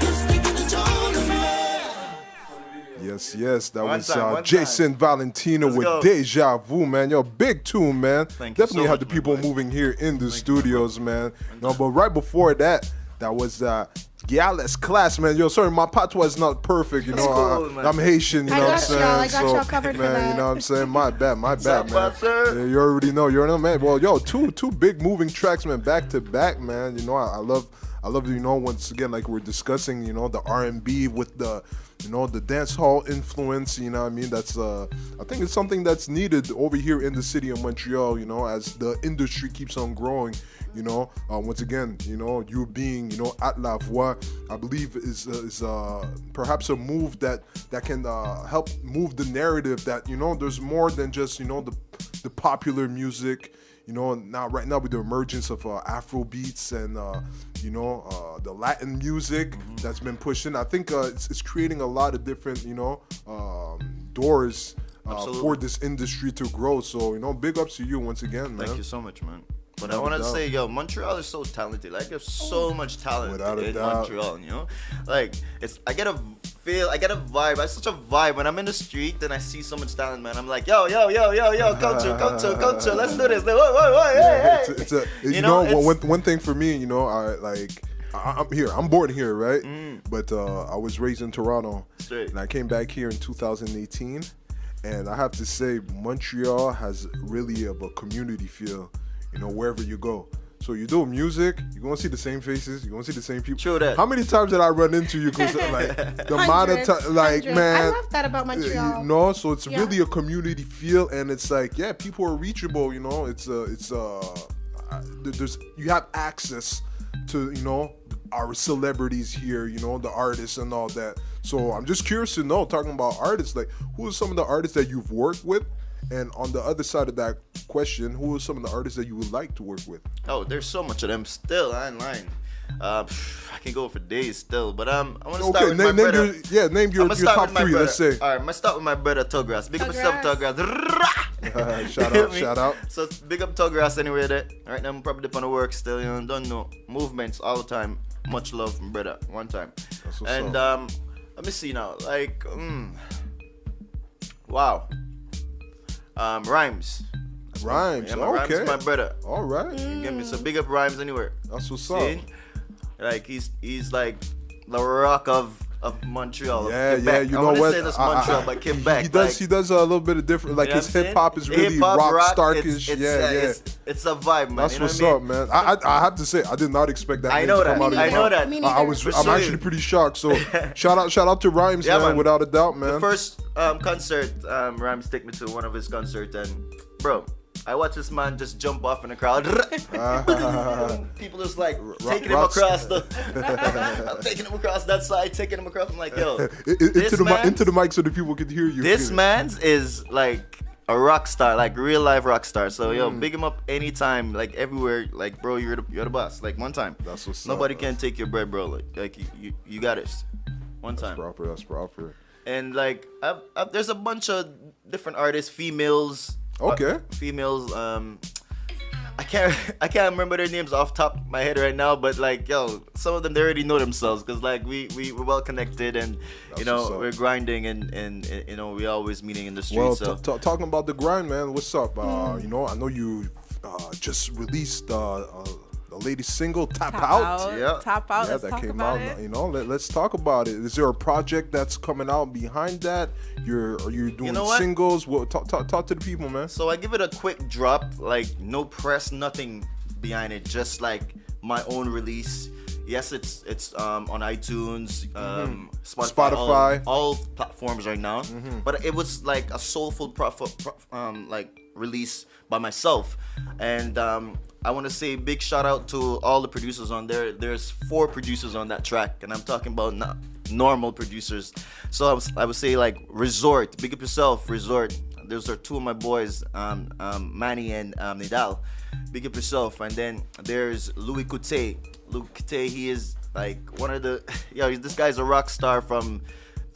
You're sticking the tone, man. Yes, that One was time. Jason Valentino Let's with go. Deja Vu, man. Yo, big tune, man. Thank you Definitely so had the much, my people boy. moving here in the studios, man. No, but right before that, that was Gallus Class, man. Yo, sorry, my patois is not perfect, you know. cool, man. I'm Haitian, you I know what I'm got saying? y'all. I got y'all covered for man, that. you know what I'm saying? My bad, up, man. Pastor? Yeah, you already know, man. Well, yo, two big moving tracks, man, back to back, man. You know, I love, you know, once again, like we're discussing, you know, the R&B with the, you know, the dance hall influence, you know what I mean? That's, I think it's something that's needed over here in the city of Montreal, you know, as the industry keeps on growing, you know. Once again, you know, you being, you know, at La Voix, I believe is perhaps a move that can help move the narrative that, you know, there's more than just, you know, the popular music. You know, right now with the emergence of Afro beats and you know, the Latin music that's been pushing, I think it's creating a lot of different, you know, doors for this industry to grow. So, you know, big ups to you once again, man. Thank you so much, man. But Without I want a to doubt. say, yo, Montreal is so talented. Like, there's so much talent Without a in doubt. Montreal, you know? Like, I get a vibe. I have such a vibe. When I'm in the street and I see so much talent, man, I'm like, yo, culture, let's do this. Whoa, hey. It's a you You know, know, one thing for me, you know, I'm born here, right? But I was raised in Toronto, Straight. and I came back here in 2018, and I have to say Montreal has really of a community feel, you know, wherever you go. So you do music, you're gonna see the same faces, you're gonna see the same people. True that. How many times did I run into you? Cause like the amount of Hundreds, time, like hundreds. man, I love that about Montreal. You know, so it's Yeah. really a community feel, and it's like, yeah, people are reachable. You know, there's you have access to, you know, our celebrities here, you know, the artists and all that. So I'm just curious to know, talking about artists, like who are some of the artists that you've worked with? And on the other side of that question, who are some of the artists that you would like to work with? Oh, there's so much of them still. I ain't lying. I can go for days still, but I want to start with my brother. Name your I'ma start top with my three. brother. Let's say. All right, I'm gonna start with my brother Tuggrass. Big up yourself, Tuggrass. Shout out. So big up Tuggrass anyway. There. Right now I'm probably dip on the work still. You know, don't know movements all the time. Much love, from brother. One time. That's what's And up. let me see now. Like, wow. Rhymes. Rhymes. Yeah, Rhymes Okay. is my brother. All right. You get me? So big up Rhymes anywhere. That's what's See? up. Like he's like the rock of Montreal. Yeah, of Quebec. yeah. You I know wanna what? say this Montreal, but Quebec. He does a little bit of different. Like You know his what I'm hip hop is saying? really Hip-hop, rock starkish. Yeah. It's a vibe, man. That's you know what's what I up, mean? man. I have to say, I did not expect that. I name know to that. come out of I your know mouth. that. Me I'm neither. actually pretty shocked. So shout out to Rhymes, Yeah, man, man. without a doubt, man. The first concert, Rhymes took me to one of his concerts, and bro, I watched this man just jump off in the crowd. People just like taking him rocks. across I'm taking him across that side, taking him across. I'm like, yo, Into the mic so the people can hear you. This man's is like a rock star, like real life rock star. So yo, big him up anytime, like everywhere. Like bro, you're the boss. Like one time, That's what's up. nobody can take your bread, bro. Like you got it. One time. That's proper. And like there's a bunch of different artists, females. Okay. Females. I can't remember their names off top of my head right now, but like yo, some of them they already know themselves because like we're well connected and you know what's up. we're grinding and you know we always meeting in the street. Well, So talking about the grind, man. What's up? You know, I know you just released the latest single, Tap Out. Yeah. Tap out. Yeah, Let's that talk came about out. it. You know, let's talk about it. Is there a project that's coming out behind that? Are you doing know what? singles? Well, talk to the people, man. So I give it a quick drop, like no press, nothing behind it, just like my own release. Yes, it's on iTunes, Spotify. all platforms right now. But it was like a soulful like release by myself, and I want to say big shout out to all the producers on there. There's 4 producers on that track, and I'm talking about not normal producers. So I would say like Resort, big up yourself, Resort. Those are 2 of my boys, Manny and Nidal. Big up yourself. And then there's Louis Couté. Louis Couté, he is like one of the this guy's a rock star from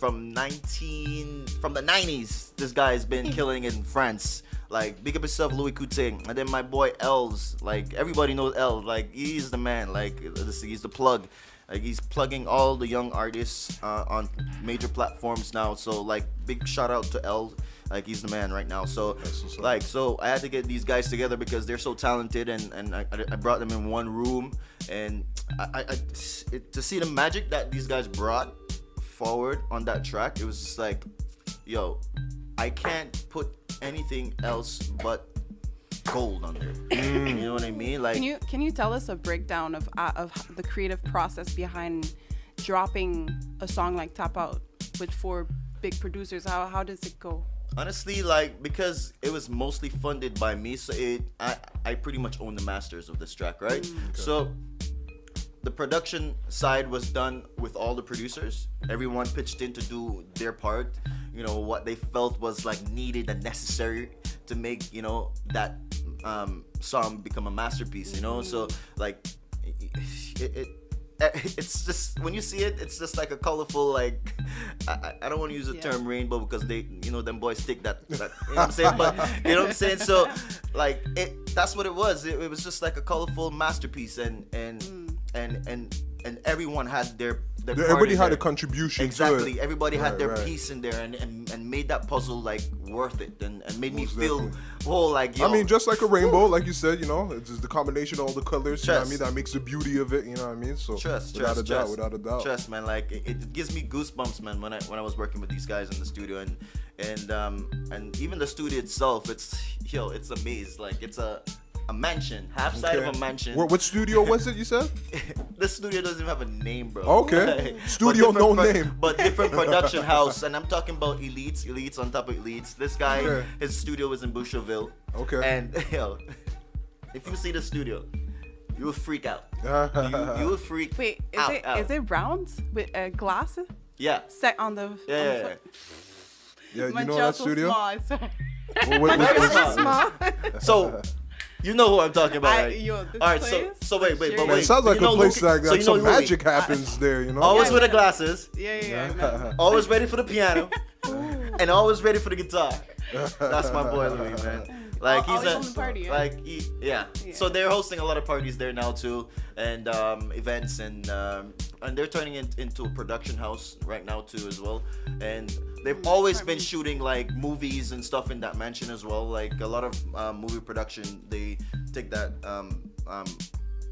the 90s. This guy's been killing in France. Like, big up yourself, Louis Couté. And then my boy Els, like everybody knows Els, like he's the man, like he's the plug. Like he's plugging all the young artists on major platforms now. So like big shout out to Els. Like he's the man right now. So like I had to get these guys together because they're so talented, and I brought them in one room, and to see the magic that these guys brought forward on that track, it was just like, yo, I can't put anything else but gold on there. You know what I mean? Like, can you tell us a breakdown of the creative process behind dropping a song like Tap Out with 4 big producers? How does it go? Honestly, like, because it was mostly funded by me, so I pretty much own the masters of this track, right? Okay. So the production side was done with all the producers. Everyone pitched in to do their part, you know, what they felt was like needed and necessary to make, you know, that song become a masterpiece, you know? So like it's just, when you see it, it's just like a colorful, like, I don't want to use the term rainbow because they, you know, them boys stick that, you know what I'm saying? But you know what I'm saying? So like that's what it was. It was just like a colorful masterpiece, and everyone had their everybody had a contribution. Exactly. To it. Everybody had their piece in there, and made that puzzle like worth it, and made me feel whole, like, yo. I mean, just like a rainbow, like you said, you know, it's just the combination of all the colors. You know what I mean? That makes the beauty of it. You know what I mean? So without a doubt. Trust, man. Like it gives me goosebumps, man, when I was working with these guys in the studio, and even the studio itself. It's a maze. Like it's a mansion, half side of a mansion. What studio was it, you said? The studio doesn't even have a name, bro. Okay. Studio no name. But different production house. And I'm talking about Elites on top of Elites. This guy, his studio was in Boucherville. Okay. And, if you see the studio, you will freak out. You will freak out. Wait, is it round with glass? Yeah. Set on the... Yeah. You know that studio? Small, small. So... You know who I'm talking about, right? All right, so wait. It sounds like a place like that. Some magic happens there, you know? Always with the glasses. Yeah. Always ready for the piano. And always ready for the guitar. That's my boy Louis, man. Like he's on the party, yeah? So they're hosting a lot of parties there now too, and events, and they're turning it into a production house right now too as well. And they've always been shooting like movies and stuff in that mansion as well. Like a lot of movie production, they take that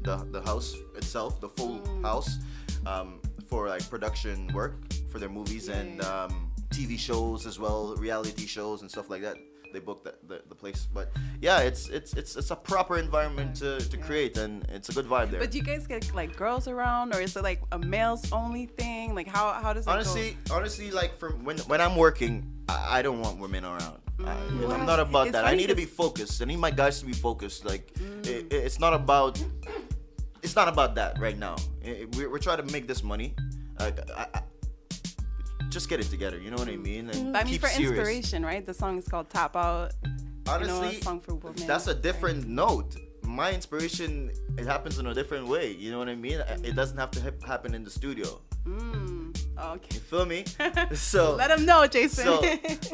the house itself, the full house, for like production work for their movies and TV shows as well, reality shows and stuff like that. They booked the place, but yeah, it's a proper environment to create, and it's a good vibe there. But do you guys get like girls around, or is it like a males only thing? Like how does it go? Honestly, like from when I'm working, I don't want women around. I'm not about that. I need to be focused. I need my guys to be focused. Like it's not about that right now. We're trying to make this money. Just get it together, you know what I mean? And I mean, keep for serious. Inspiration, right? The song is called Tap Out. Honestly, a song for women. That's a different note. My inspiration, it happens in a different way. You know what I mean? It doesn't have to happen in the studio. Okay. You feel me? So let them know, Jason. So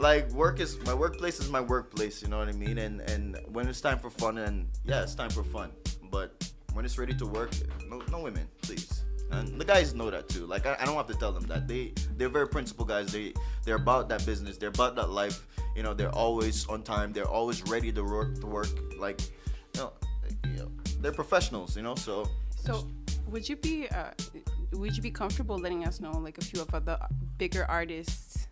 like my workplace is my workplace. You know what I mean? And when it's time for fun, and yeah, it's time for fun. But when it's ready to work, no women, please. And the guys know that too. Like I don't have to tell them that. They're very principled guys. They're about that business. They're about that life. You know, they're always on time. They're always ready to work. Like, you know, they're professionals. You know, so. Would you be comfortable letting us know like a few of the bigger artists,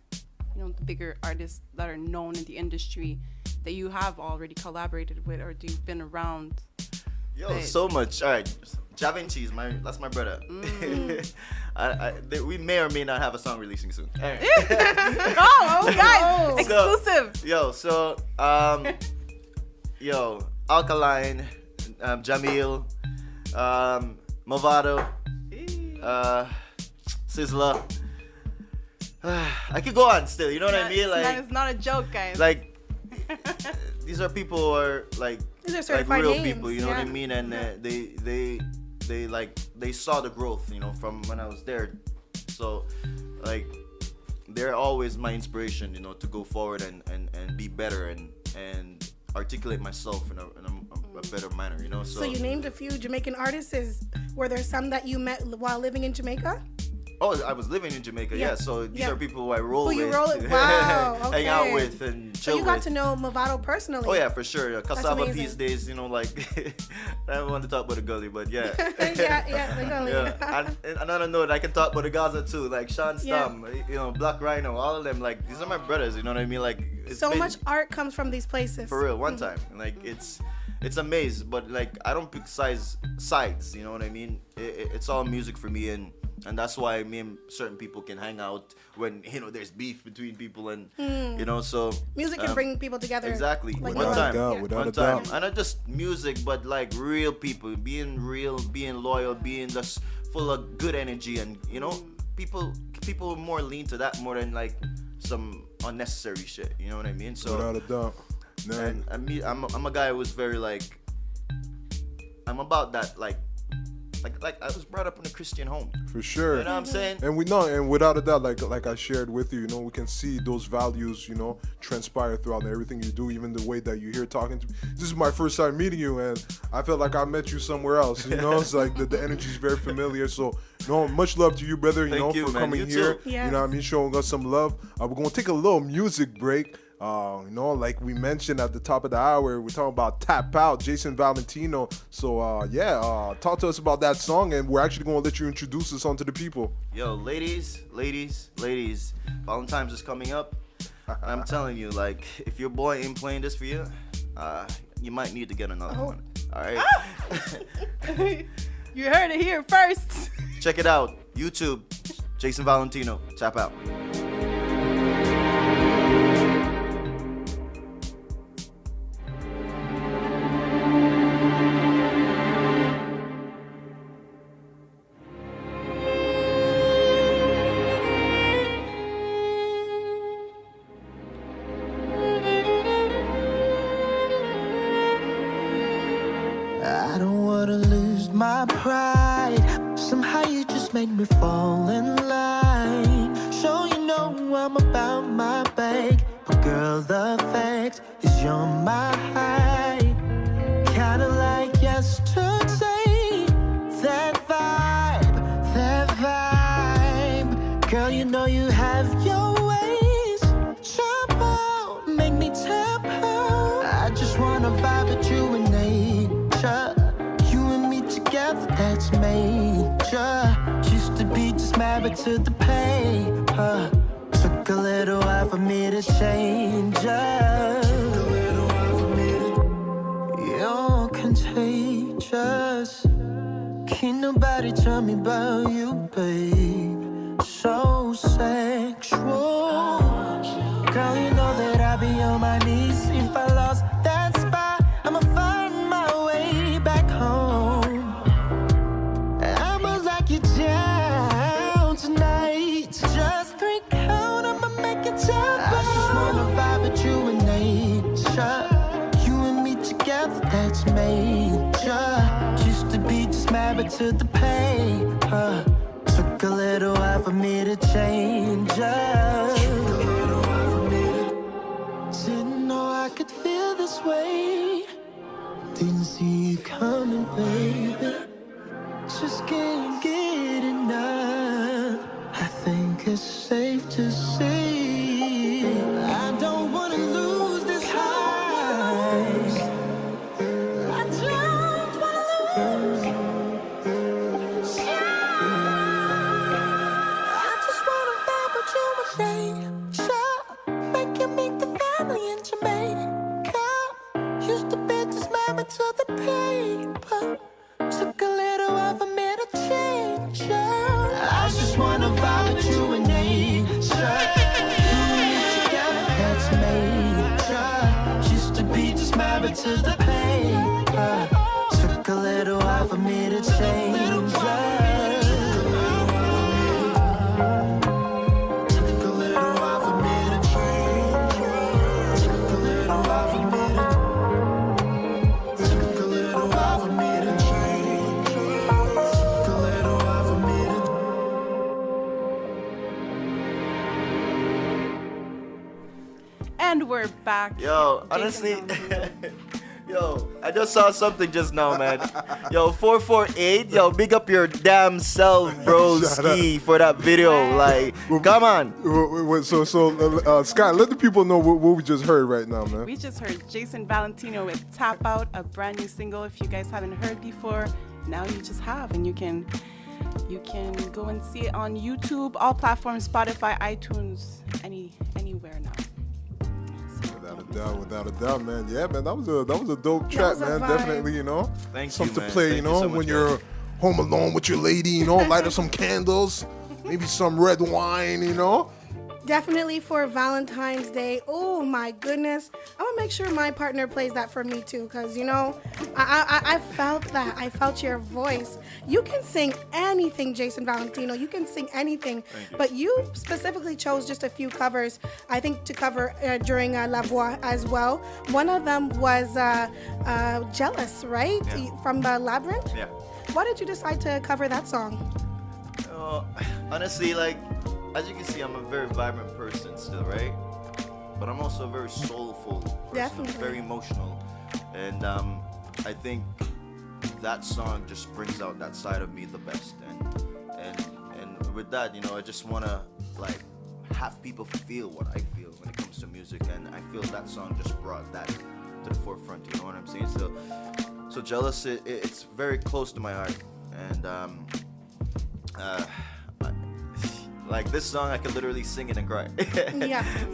you know, the bigger artists that are known in the industry that you have already collaborated with, or you've been around? So much. All right. Javinci that's my brother. We may or may not have a song releasing soon. Anyway. Guys, exclusive. Alkaline, Jamil, Movado, Sizzla. I could go on still, you know what I mean? It's not a joke, guys. Like, these are people who are like real names. People, you know what I mean? And they saw the growth, you know, from when I was there. So, like, they're always my inspiration, you know, to go forward and be better and articulate myself in a better manner, you know. So you named a few Jamaican artists. Were there some that you met while living in Jamaica? Oh, I was living in Jamaica, yeah. So these are people who I roll with. Wow, okay. Hang out with and chill with. So you got to know Movado personally? Oh, yeah, for sure. Cassava these days, you know, like, I don't want to talk about the gully, but yeah. yeah, the gully. Yeah. And another note, I can talk about the Gaza too, like Sean Stam, you know, Black Rhino, all of them. Like, these are my brothers, you know what I mean? Like, so much art comes from these places. For real, one time. Like, it's a maze, but like, I don't pick sides, you know what I mean? It's all music for me, and that's why me and certain people can hang out when, you know, there's beef between people, and you know, so music can bring people together. Exactly. Like one time. Without a doubt. And not just music, but like real people, being real, being loyal, being just full of good energy, and you know, people more lean to that more than like some unnecessary shit. You know what I mean? So without a doubt. And I'm a guy who was very like, I'm about that like I was brought up in a Christian home. For sure. You know what I'm saying? And we know, and without a doubt, like I shared with you, you know, we can see those values, you know, transpire throughout everything you do, even the way that you're here talking to me. This is my first time meeting you, and I felt like I met you somewhere else, you know? It's like the energy is very familiar. So, you know, much love to you, brother, you know, for coming here. Yes. You know what I mean? Showing us some love. We're going to take a little music break. You know, like we mentioned at the top of the hour, we're talking about Tap Out, Jason Valentino. So, talk to us about that song, and we're actually going to let you introduce us onto the people. Yo, ladies, Valentine's is coming up. I'm telling you, like, if your boy ain't playing this for you, you might need to get another one. All right? You heard it here first. Check it out. YouTube, Jason Valentino, Tap Out. I don't wanna lose my pride. Somehow you just made me fall in line. Sure, you know I'm about my bag, but girl, the fact is you're my height. Kinda like yesterday. That vibe. Girl, you know you have your ways. Jump out, make me tap out. I just wanna vibe with you and nature. You and me together, that's major. Used to be just married to the paper. Took a little while for me to change up. You're contagious. Can't nobody tell me about you, babe. So sexual. Girl, you know that I'd be on my knees if I lost that spot. I'ma find my way back home. I'ma lock you down tonight. Just 3 count, I'ma make it tap. I just wanna vibe with you and nature. You and me together, that's major. Used to be just married to the paper. Took a little while for me to change up. Didn't know I could feel this way. Didn't see you coming, baby. Just can't get enough. I think it's safe to say I don't wanna lose this high. I don't wanna lose. I just wanna vibe with you and nature. Make you meet the family in Jamaica. Used to be just married to the paper. Took a little while is the paper. Took a little while for me to change her. And we're back. Yo, honestly, yo, I just saw something just now, man. Yo, 448, yo, big up your damn self, bro, Ski, for that video. Like, come on. So, Scott, let the people know what we just heard right now, man. We just heard Jason Valentino with Tap Out, a brand new single. If you guys haven't heard before, now you just have, and you can go and see it on YouTube, all platforms, Spotify, iTunes, anywhere now. Without a doubt, man. Yeah, man, that was a dope track, man. Definitely, you know. Something to play, you know, so when you're home alone with your lady, you know, light up some candles, maybe some red wine, you know. Definitely for Valentine's Day. Oh my goodness. I'm gonna make sure my partner plays that for me too, because you know, I felt that. I felt your voice. You can sing anything, Jason Valentino. You can sing anything. But you specifically chose just a few covers, I think, to cover during La Voix as well. One of them was Jealous, right? Yeah. From the Labyrinth? Yeah. Why did you decide to cover that song? Honestly, like, as you can see, I'm a very vibrant person still, right? But I'm also a very soulful person. Definitely. Very emotional. And I think that song just brings out that side of me the best. And with that, you know, I just want to, like, have people feel what I feel when it comes to music. And I feel that song just brought that to the forefront, you know what I'm saying? So Jealous, it's very close to my heart. And like this song, I could literally sing it and cry.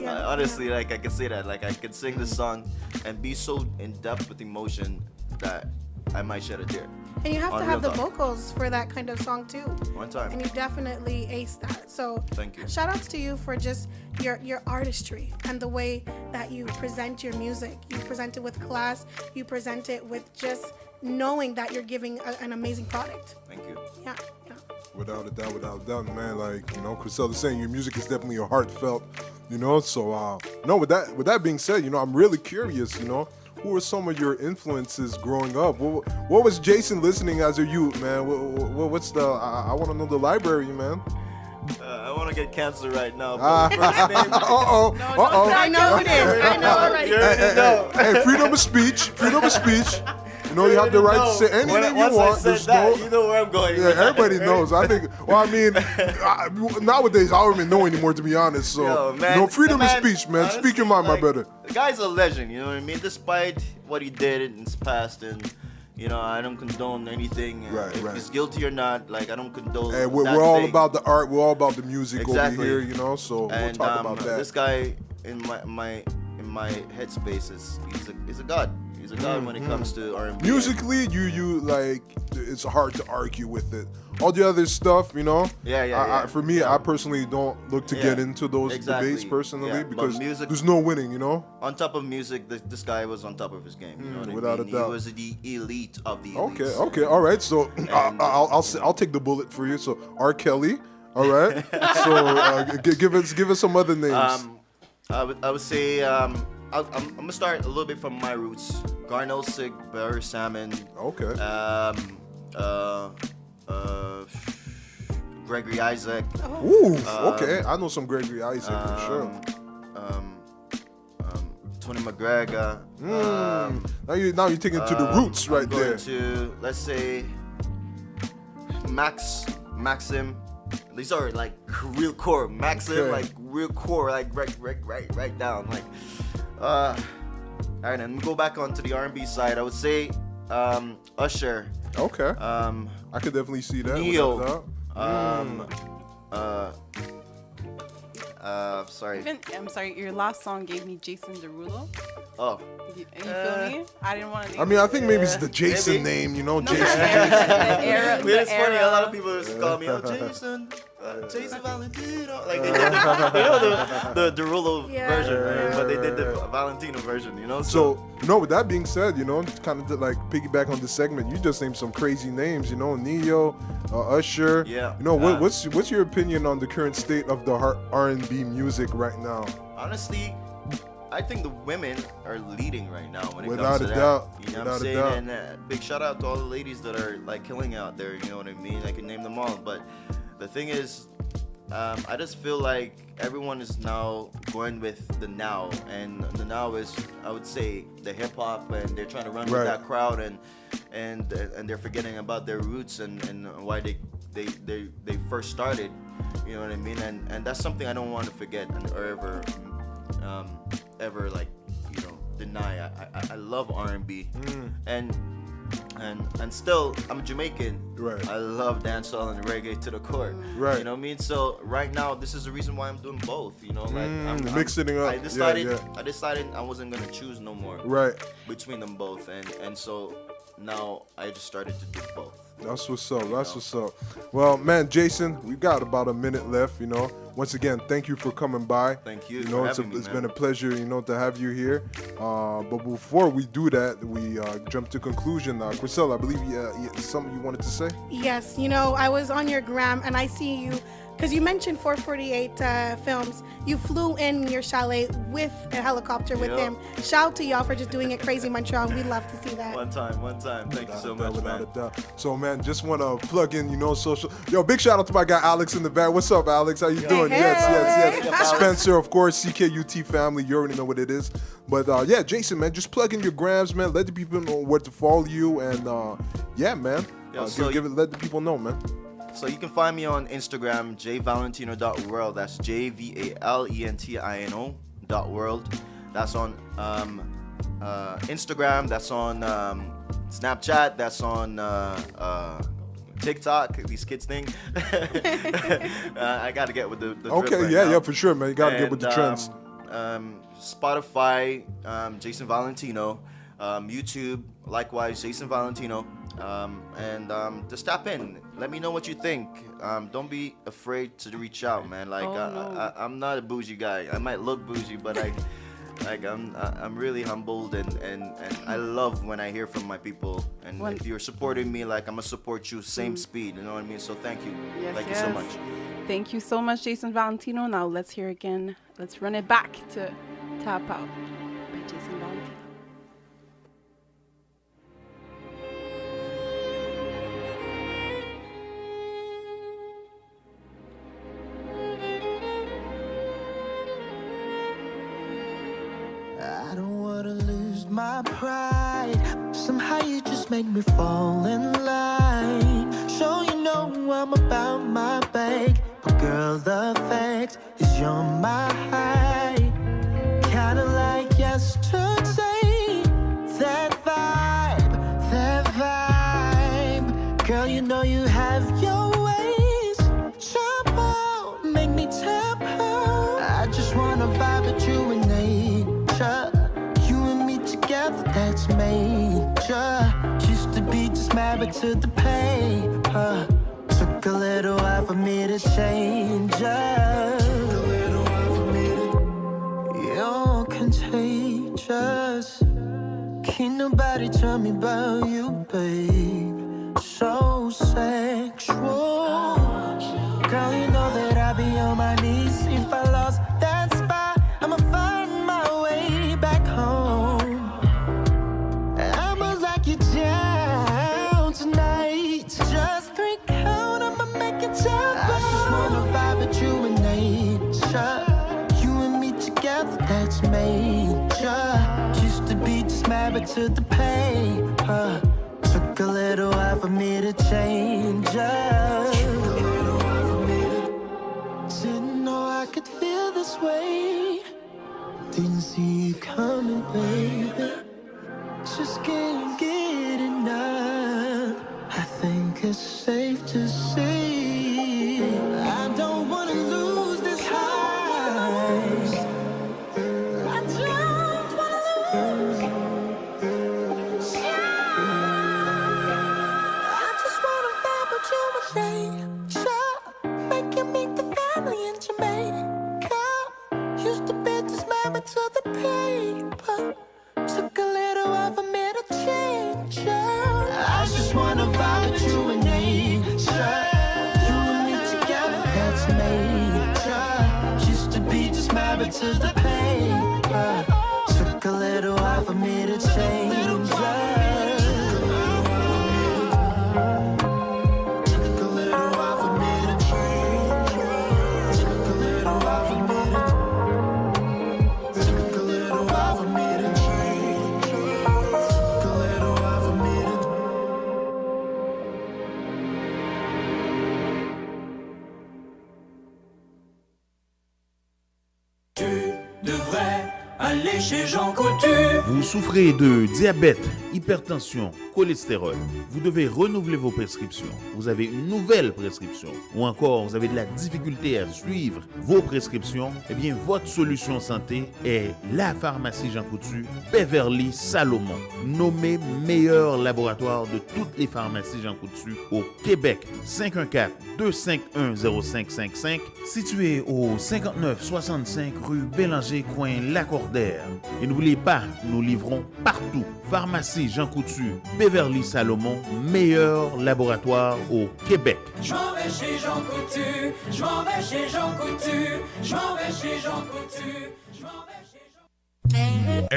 Honestly, like I could say that. Like I could sing this song and be so in depth with emotion that I might shed a tear. And you have to have the vocals for that kind of song too. One time. And you definitely aced that. So thank you. Shout outs to you for just your artistry and the way that you present your music. You present it with class. You present it with just knowing that you're giving an amazing product. Thank you. Yeah. Without a doubt, man. Like, you know, Christcella saying your music is definitely a heartfelt, you know. So, no, with that being said, you know, I'm really curious, you know, who were some of your influences growing up? What was Jason listening as a youth, man? What's the? I want to know the library, man. I want to get cancer right now. First name. I know it is. I know it right. Hey, freedom of speech. You know, you have the right to say anything you want. You know where I'm going. Yeah, everybody knows. I think. Well, I mean, nowadays I don't even know anymore, to be honest. So, yo, man, you know, freedom of speech, man. Honestly, speak your mind, like, my brother. The guy's a legend. You know what I mean? Despite what he did in his past, and you know, I don't condone anything. If he's guilty or not, like I don't condone. And we're all about the art. We're all about the music over here. You know, so we'll talk about that. This guy in my headspace he's a god. He's a god when it comes to R&B. Musically, you like, it's hard to argue with it. All the other stuff, you know. For me, I personally don't look to get into those debates personally because there's no winning, you know. On top of music, this guy was on top of his game. You know what without I mean? a doubt. He was the elite of the elites. Okay, all right. So I'll take the bullet for you. So R. Kelly, all right. So give us some other names. I would say I'm gonna start a little bit from my roots. Garnell Sig, Barry Salmon. Okay. Gregory Isaac. Ooh, okay. I know some Gregory Isaac for sure. Tony McGregor. Now you're taking to the roots right there. To, let's say, Maxim. These are like real core. Maxim, like real core, like right down. Like, all right, and we go back onto the R&B side. I would say, Usher. Okay. I could definitely see that. Neo. Sorry. I'm sorry. Your last song gave me Jason Derulo. Oh. You feel me? I didn't want to. I mean, I think maybe it's the Jason Maybe. name, you know, No, Jason. the era. But it's the funny, a era. lot of people just call me, Jason Valentino. Like they did the Rulo Yeah. version, right? Yeah. But they did the Valentino version, you know? So, with that being said, kind of like piggyback on this segment, you just named some crazy names, Neo, Usher. Yeah. What's your opinion on the current state of the R&B music right now? honestly, I think the women are leading right now when it Without comes to a that. doubt. You know what I'm saying? And big shout out to all the ladies that are like killing out there. You know what I mean? I can name them all. But the thing is, I just feel like everyone is now going with the now, and the now is, I would say, the hip hop, and they're trying to run with that crowd, and they're forgetting about their roots and why they first started. You know what I mean? And that's something I don't want to forget or ever like, deny. I love R&B, and still I'm Jamaican. Right. I love dancehall and reggae to the core. Right. You know what I mean? So right now, this is the reason why I'm doing both. You know, like I'm mixing it up. I decided Yeah. I wasn't gonna choose no more. Right. Between them both, and so now I just started to do both. That's what's up. That's what's up. Well, man, Jason, we got about a minute left. Once again, thank you for coming by. Thank you for having me, it's man. been a pleasure, to have you here. But before we do that, we jump to conclusion. Christcella, I believe something you wanted to say. Yes, I was on your gram and I see you, because you mentioned 448 Films. You flew in your chalet with a helicopter with him. Shout out to y'all for just doing it crazy, Montreal. We love to see that. One time. Thank you so much, man. Without a doubt. So, man, just want to plug in, social. Yo, big shout out to my guy Alex in the back. What's up, Alex? How you doing? Hey. Yes. Spencer, of course, CKUT family. You already know what it is. But yeah, Jason, man, just plug in your Gramz, man. Let the people know where to follow you, and yeah, man, let the people know, man. So you can find me on Instagram, jvalentino.world. That's JVALENTINO.world. That's on Instagram. That's on Snapchat. That's on TikTok. These kids think. I gotta get with the okay, drip right yeah, now. yeah, for sure, man. You gotta get with the trends. Spotify, Jason Valentino. YouTube, likewise, Jason Valentino. And just tap in. Let me know what you think. Don't be afraid to reach out, man. Like I'm not a bougie guy. I might look bougie, but I'm really humbled, and I love when I hear from my people. And if you're supporting me, like I'm gonna support you, same speed. You know what I mean? So thank you. Yes, Thank you so much. Thank you so much, Jason Valentino. Now let's hear again. Let's run it back to Tap Out by Jason Valentino. I don't wanna lose my pride. Somehow you just make me fall in line. Sure, you know I'm about my bag, but girl, the fact is you're my high. Kinda like yesterday. That vibe. Girl, you know you have your ways. Jump out, make me tap out. I just wanna vibe with you and nature. You and me together, that's major. Used to be just married to the paper. Took a little while for me to change up. You're contagious. Can't nobody tell me about you, babe. So sexual. Girl, you know that I'd be on my knees if I lost that spot. I'ma find my way back home. I'ma lock you down tonight. Just 3 count, I'ma make it tap. I just wanna vibe with you and nature. You and me together, that's major. Used to be just married to the paper. Took a little while for me to change up. Didn't know I could feel this way. Didn't see you coming, baby. Just can't get enough. I think it's safe to say I don't wanna lose this high. I don't wanna lose. married to the paper. Took a little while for me to change. I just wanna vibe with you and nature. You and me together, that's major. Used to be just married to the paper. Took a little while for me to change. Chez Jean Coutu. Vous souffrez de diabète, hypertension, cholestérol. Vous devez renouveler vos prescriptions. Vous avez une nouvelle prescription. Ou encore, vous avez de la difficulté à suivre vos prescriptions. Eh bien, votre solution santé est la pharmacie Jean Coutu, Beverly Salomon. Nommé meilleur laboratoire de toutes les pharmacies Jean Coutu au Québec. 514-251-0555. Situé au 5965 rue Bélanger, coin Lacordaire. Et n'oubliez pas, nous livrons partout. Pharmacie Jean Coutu, Beverly Salomon, meilleur laboratoire au Québec. Je m'en vais chez Jean Coutu, je m'en vais chez Jean Coutu, je m'en vais chez Jean Coutu, je m'en vais chez Jean Coutu.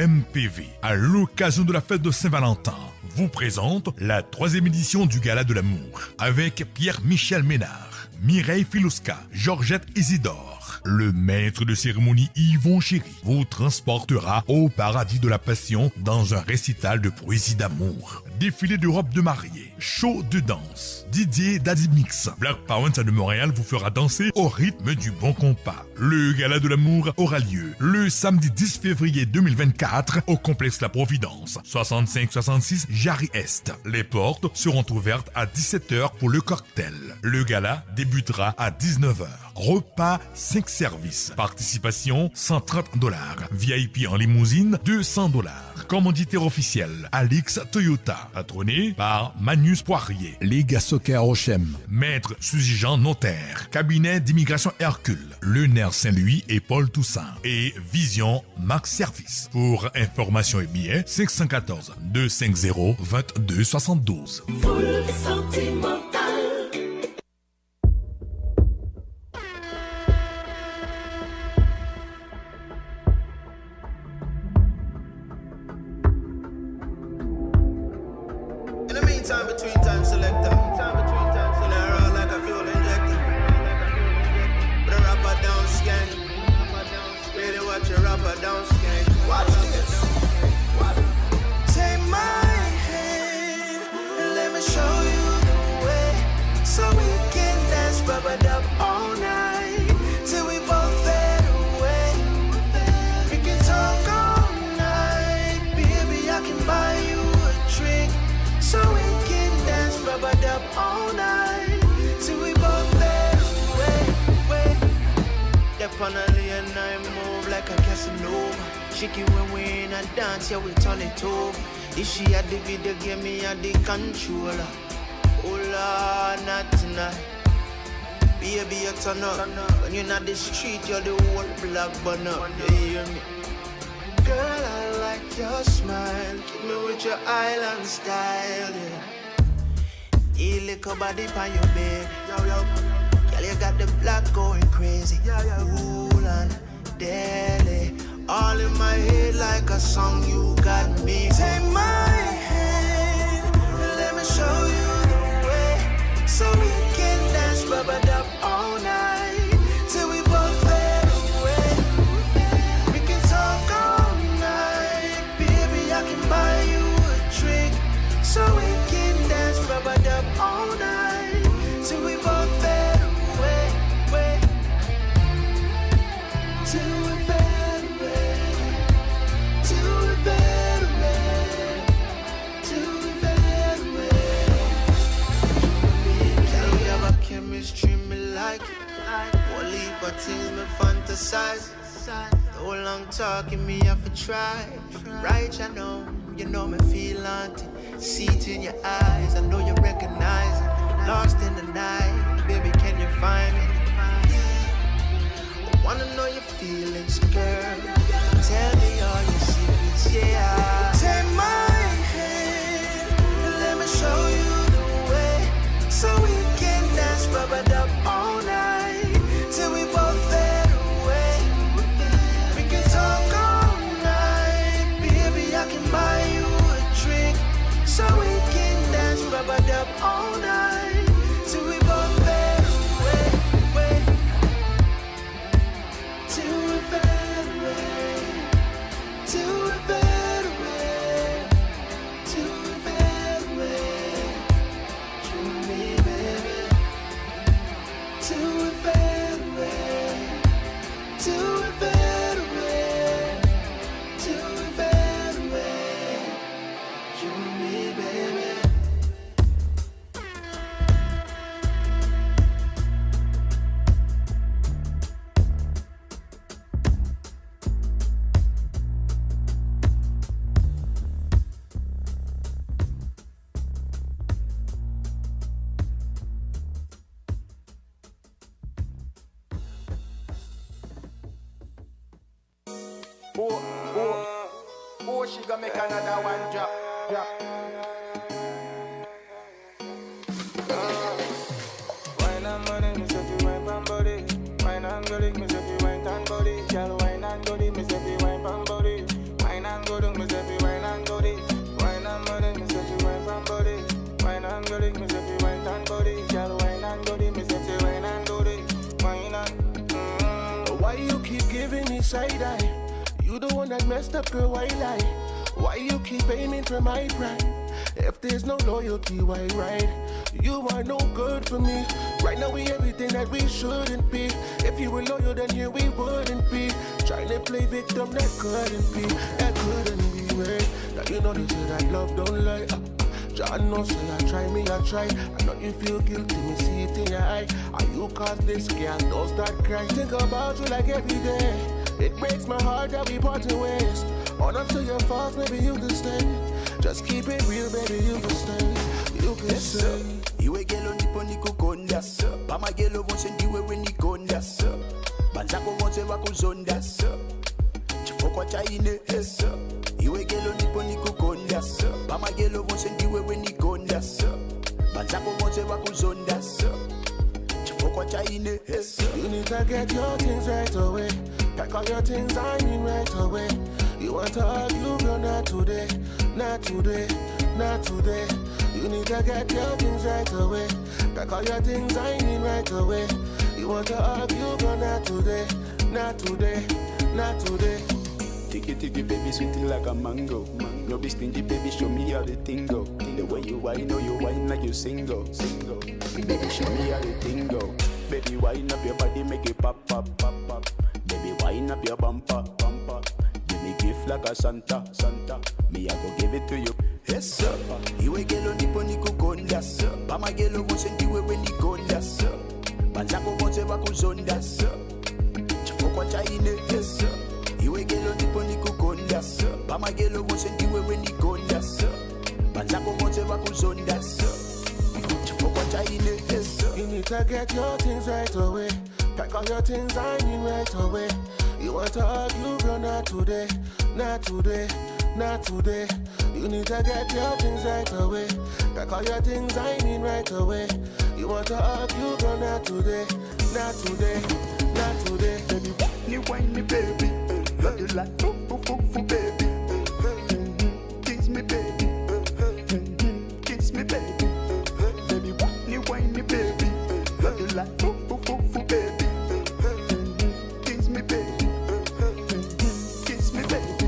MPV, à l'occasion de la fête de Saint-Valentin, vous présente la 3e édition du Gala de l'amour avec Pierre-Michel Ménard, Mireille Filouska, Georgette Isidore. Le maître de cérémonie Yvon Chéry vous transportera au paradis de la passion dans un récital de poésie d'amour. Défilé de robes de mariée, show de danse, Didier Daddy Mix, Black Power de Montréal vous fera danser au rythme du bon compas. Le Gala de l'amour aura lieu le samedi 10 février 2024 au complexe La Providence, 65-66 Jarry-Est. Les portes seront ouvertes à 17h pour le cocktail. Le gala débutera à 19h. Repas 5 services. Participation $130. VIP en limousine $200. Commanditaire officiel Alix Toyota. Patronné par Manus Poirier. Ligue Soccer Ochem. Maître Suzy-Jean Notaire. Cabinet d'immigration Hercule. Le Nerf Saint-Louis et Paul Toussaint. Et Vision Max Service. Pour information et billets, 514-250-2272. Full sentimental. Between time selector, roll like a fuel injector. But a rapper down skank. Really watch a rapper down skank. Watch this. Take my hand and let me show you the way, so we can dance rubbered up all night till we both fade away. We can talk all night, baby. I can buy you a drink, so we can dance rubbered up all night till we both fade away. Step on a lane and I move like a Casanova. Chicky when we in a dance, yeah we turn it over. If she had the video game, me had the controller. Oh Lord, not tonight. Baby, you turn up. When you're not the street, you're the whole block burn up. You hear me? Girl, I like your smile. Keep me with your island style, yeah. You lick a body on your baby. Girl, you got the block going crazy. Cool and deadly. All in my head like a song, you got me. Take my hand and let me show you the way, so we can dance rubbered up all night till we both fade away. We can talk all night, baby. I can buy you a drink, so we can dance rubbered up all night till we both fade away. Till we fade away. Till we fade away. Till we fade away. Girl, we have a chemistry, me like it. One leap of things me fantasize. The whole long talking, me have to try. Right, you know me feel haunted. See it in your eyes, I know you recognize it. Lost in the night, baby, can you find me? I wanna know your feelings, girl. yeah. Take my hand and let me show you the way, so we can dance, rub it up all night till we both fade away. We can talk all night, baby. I can buy you a drink, so we can dance, rub it up all night till we both fade away. Till we fade away. Till we fade away. Till we fade away. You and me, baby. Till we fade away. Till we fade away. Till we fade away. You and me, baby. Oh, she gonna make another one drop. Wine and money, me say fi wine pan body. Wine and go lick, me say fi wine tan body. Girl, wine and go lick, me say fi wine pan body. Wine and go down, me say fi wine and go lick. Wine and money, me say fi wine pan body. Wine and go lick, me say fi wine tan body. Girl, wine and go lick, me say fi wine and go lick. Wine and. Why you keep giving me side eye? You the one that messed up your white lie. Why you keep aiming for my pride? If there's no loyalty, why right? You are no good for me. Right now we everything that we shouldn't be. If you were loyal, then here we wouldn't be. Trying to play victim, that couldn't be. That couldn't be right. Now you know they say that love don't lie. John no say I try, me I try. I know you feel guilty, me see it in your eye. Are you cause this girl don't start crying? Think about you like every day. It breaks my heart that we parting ways. On up to your faults, maybe you can stay. Just keep it real, baby, you can stay. You can stay. Iwe gelo nipo niko konda. Pama gelo vonse ndiwe we nikonda. Banzako vonse wako zonda. Chifokwa cha ine. Iwe gelo nipo niko konda. Pama gelo vonse ndiwe we nikonda. Banzako vonse wako zonda. Chifokwa cha ine. You need to get your things right away. Pack all your things, I mean right away. You want to argue, girl, not today. Not today, not today. You need to get your things right away. Pack all your things, I mean right away. You want to argue, girl, not today. Not today, not today. Tiki tiki baby, sweeting like a mango. No be stingy baby, show me how the thing go. The way you whine, oh you whine like you single. Baby, show me how the thing go. Baby, wind up your body, make it pop, pop, pop, pop. Baby, wind up your bumper, bumper. Give me gift like a Santa, Santa. Me, I go give it to you. Yes, sir. Iwe gelo nipo niko konda. Pama gelo vonse ndiwe we nikonda. Banzako vonse wako zonda. Chifokwa cha ine. Yes, sir. Iwe gelo nipo niko konda. Pama gelo vonse ndiwe we nikonda. Banzako vonse wako zonda. Chifokwa cha ine. Yes, sir. You need to get your things right away. Pack all your things, I mean right away. You want to argue, girl, not today. Not today, not today. You need to get your things right away. Pack all your things, I mean right away. You want to argue, girl, not today. Not today, not today. Baby, you whine me, baby. Love you like foo, baby. Kiss me, baby. Kiss me, baby. Baby, you whine me, baby. Love you like foo, baby. Kiss me, baby. Kiss me, baby.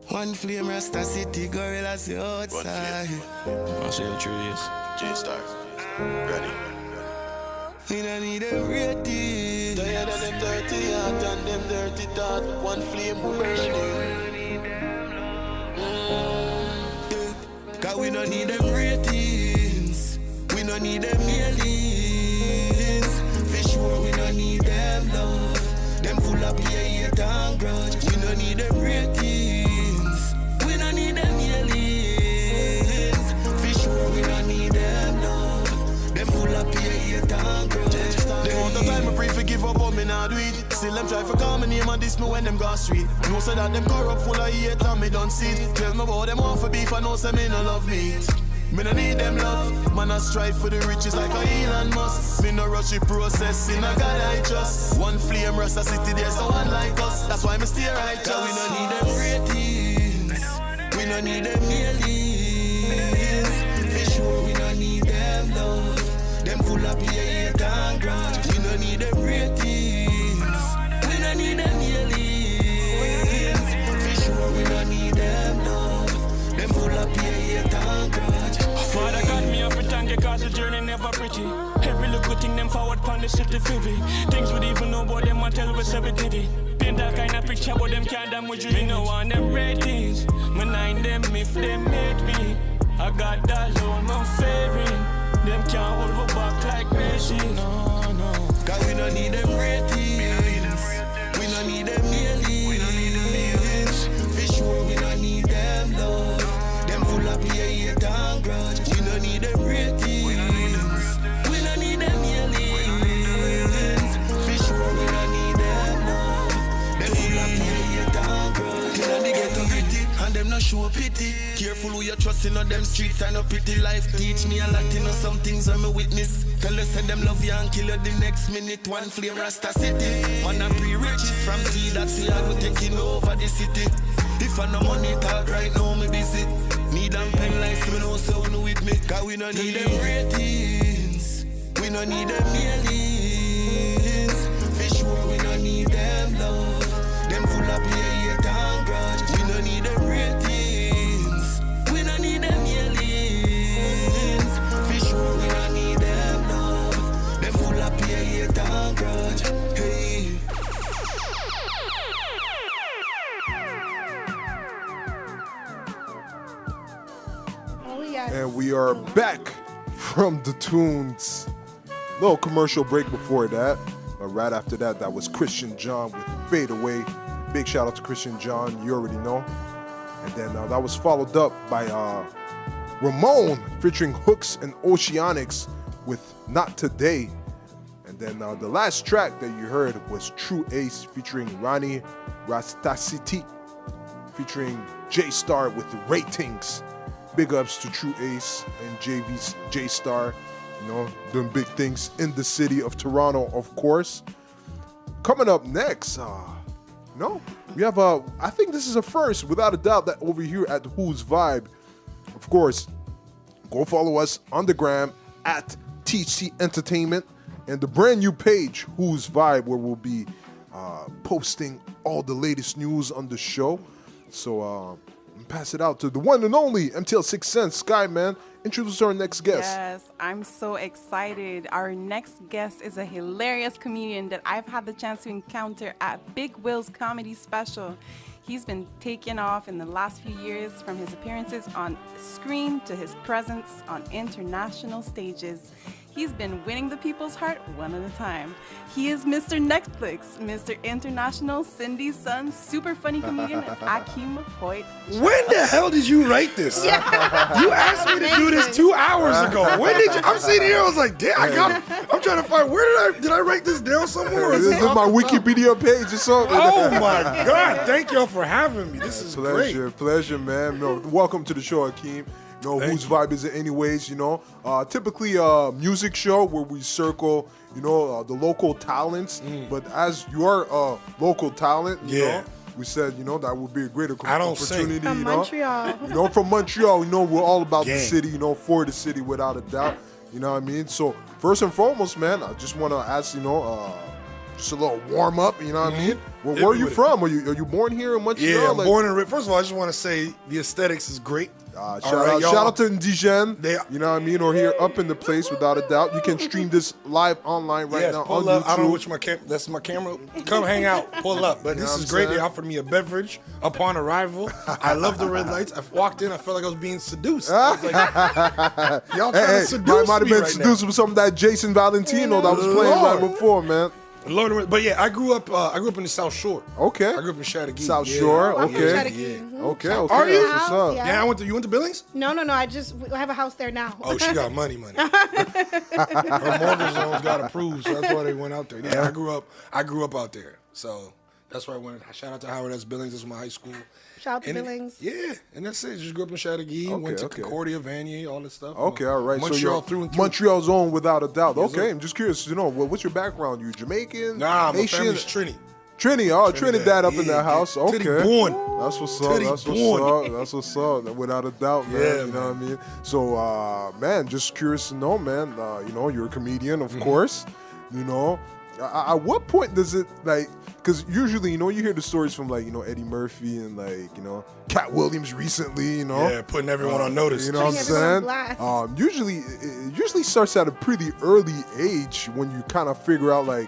One flame, Rasta City, gorillas the outside. I'll see your trees. J-Star. Ready. We don't need a rating. Tired of them dirty heart and them dirty thought. One flame will burn you. Cause we don't need them ratings. We don't need them mailings. For sure we don't need them love. Them full of hate and grudge. We don't need them ratings. We don't need them mailings. For sure try for call my name and diss me when them gone street. No say that them corrupt full of hate and me don't see it. Tell me about them off for beef and no say me no love meat. Me no need them love, man I strive for the riches like a Elon Musk. Me no rush the process, in a God I trust. One flame Rasta City, there's no one like us. That's why me stay righteous. Cause we no need them ratings, we no need them millions. For sure we no need them love, them full of hate and grudge. We no need them ratings, we no need them millions. For sure we no need them love, them full of hate and grudge. Father God, me up with thank you cause the journey never pretty. Every little thing them forward pon the city vivid. Things we even know about them and tell us every did it. Paint that kind of picture but them can't damn with you. Me no want them ratings, me nine them if them made me. I got that low, my favorite. Them can't hold me back like Messi. No, no. Cause we don't need them ratings, we don't need them millions. For sure we don't need them love, them full of hate and grudge. We don't need them ratings, we don't need them millions. For sure we don't need them love, them full of hate and grudge. We don't get too gritty and them not show pity. Careful who you trust in on them streets, I no pity. Life teach me a lot, you know some things I'm a witness. Tell us say them love you and kill you the next minute. One flame Rasta City, man I pre-riches from tea that we are go taking over the city. If I no money talk right now, me busy. Need them pen lights, me know so no with me. Cause we no need them ratings, we no need them millions. For sure we no need them love, them full of hate and grudge. We no need them ratings, we no need them millions. For sure we no need them love, them full of hate and grudge. Hey. And we are back from the tunes. Little commercial break before that. But right after that, that was Christian John with Fade Away. Big shout out to Christian John, you already know. And then that was followed up by Ramon featuring Hooks and Oceanics with Not Today. And then the last track that you heard was True Ace featuring Rani Rastasiti featuring J-Star with Ratings. Big ups to True Ace and JV's J-Star, you know, doing big things in the city of Toronto, of course. Coming up next, we have I think this is a first, without a doubt, that over here at Who's Vibe. Of course, go follow us on the gram at TC Entertainment and the brand new page, Who's Vibe, where we'll be posting all the latest news on the show. So, pass it out to the one and only MTL 6 Cents Sky, man. Introduce our next guest. Yes, I'm so excited. Our next guest is a hilarious comedian that I've had the chance to encounter at Big Will's comedy special. He's been taking off in the last few years, from his appearances on screen to his presence on international stages. He's been winning the people's heart one at a time. He is Mr. Netflix, Mr. International, Cindy's son, super funny comedian, Akeem Hoyt. When the hell did you write this? You asked me to do this 2 hours ago. When did you? I'm sitting here, I was like, damn, I'm trying to find, where did I write this down somewhere? This is my Wikipedia page or something. Oh my God, thank y'all for having me. This is great. Pleasure, man. No, welcome to the show, Akeem. Whose vibe is it anyways, typically a music show where we circle, the local talents. But as you are a local talent, we said, that would be a great opportunity. From Montreal. From Montreal, we're all about the city, for the city without a doubt. You know what I mean? So first and foremost, man, I just want to ask, just a little warm up, you know what I mean? Well, where are you from? Are you born here in Montreal? Yeah, I'm born in. First of all, I just want to say the aesthetics is great. Shout out to Indigen, you know what I mean, or here up in the place without a doubt. You can stream this live online right now on YouTube. I don't know which that's my camera. Come hang out, pull up. But this is great. They offered me a beverage upon arrival. I love the red lights. I walked in, I felt like I was being seduced. I was like, y'all trying to seduce me. Might have been seduced with some of that Jason Valentino that was playing right before, man. Lord, but yeah, I grew up in the South Shore. Okay. I grew up in Chattagee. South Shore. I'm from Okay. Chattagee. Okay. Are you? That's what's up. Yeah. You went to Billings? No. I have a house there now. Oh, she got money. Her mortgage loans got approved, so that's why they went out there. Yeah, I grew up out there, so that's why I went. Shout out to Howard S. Billings. This was my high school. Shout out to Billings. Yeah, and that's it. Just grew up in Chattagee. Went to Concordia, Vanier, all that stuff. Okay, all right. Montreal so through and through. Montreal's own without a doubt. Yes, Okay, sir. I'm just curious. What's your background? You Jamaican? Nah, my Haitian? family's Trini. Trinidad up in yeah, that house. yeah. Okay. Titty born. That's what's up. Titty That's born. what's up. That's what's up. Without a doubt, man. Yeah, you know what I mean? So, man, just curious to know, man. You're a comedian, of course. At what point does it, because usually, you hear the stories from, Eddie Murphy and, Cat Williams recently, Yeah, putting everyone on notice. You know what I'm saying? It usually starts at a pretty early age when you kind of figure out,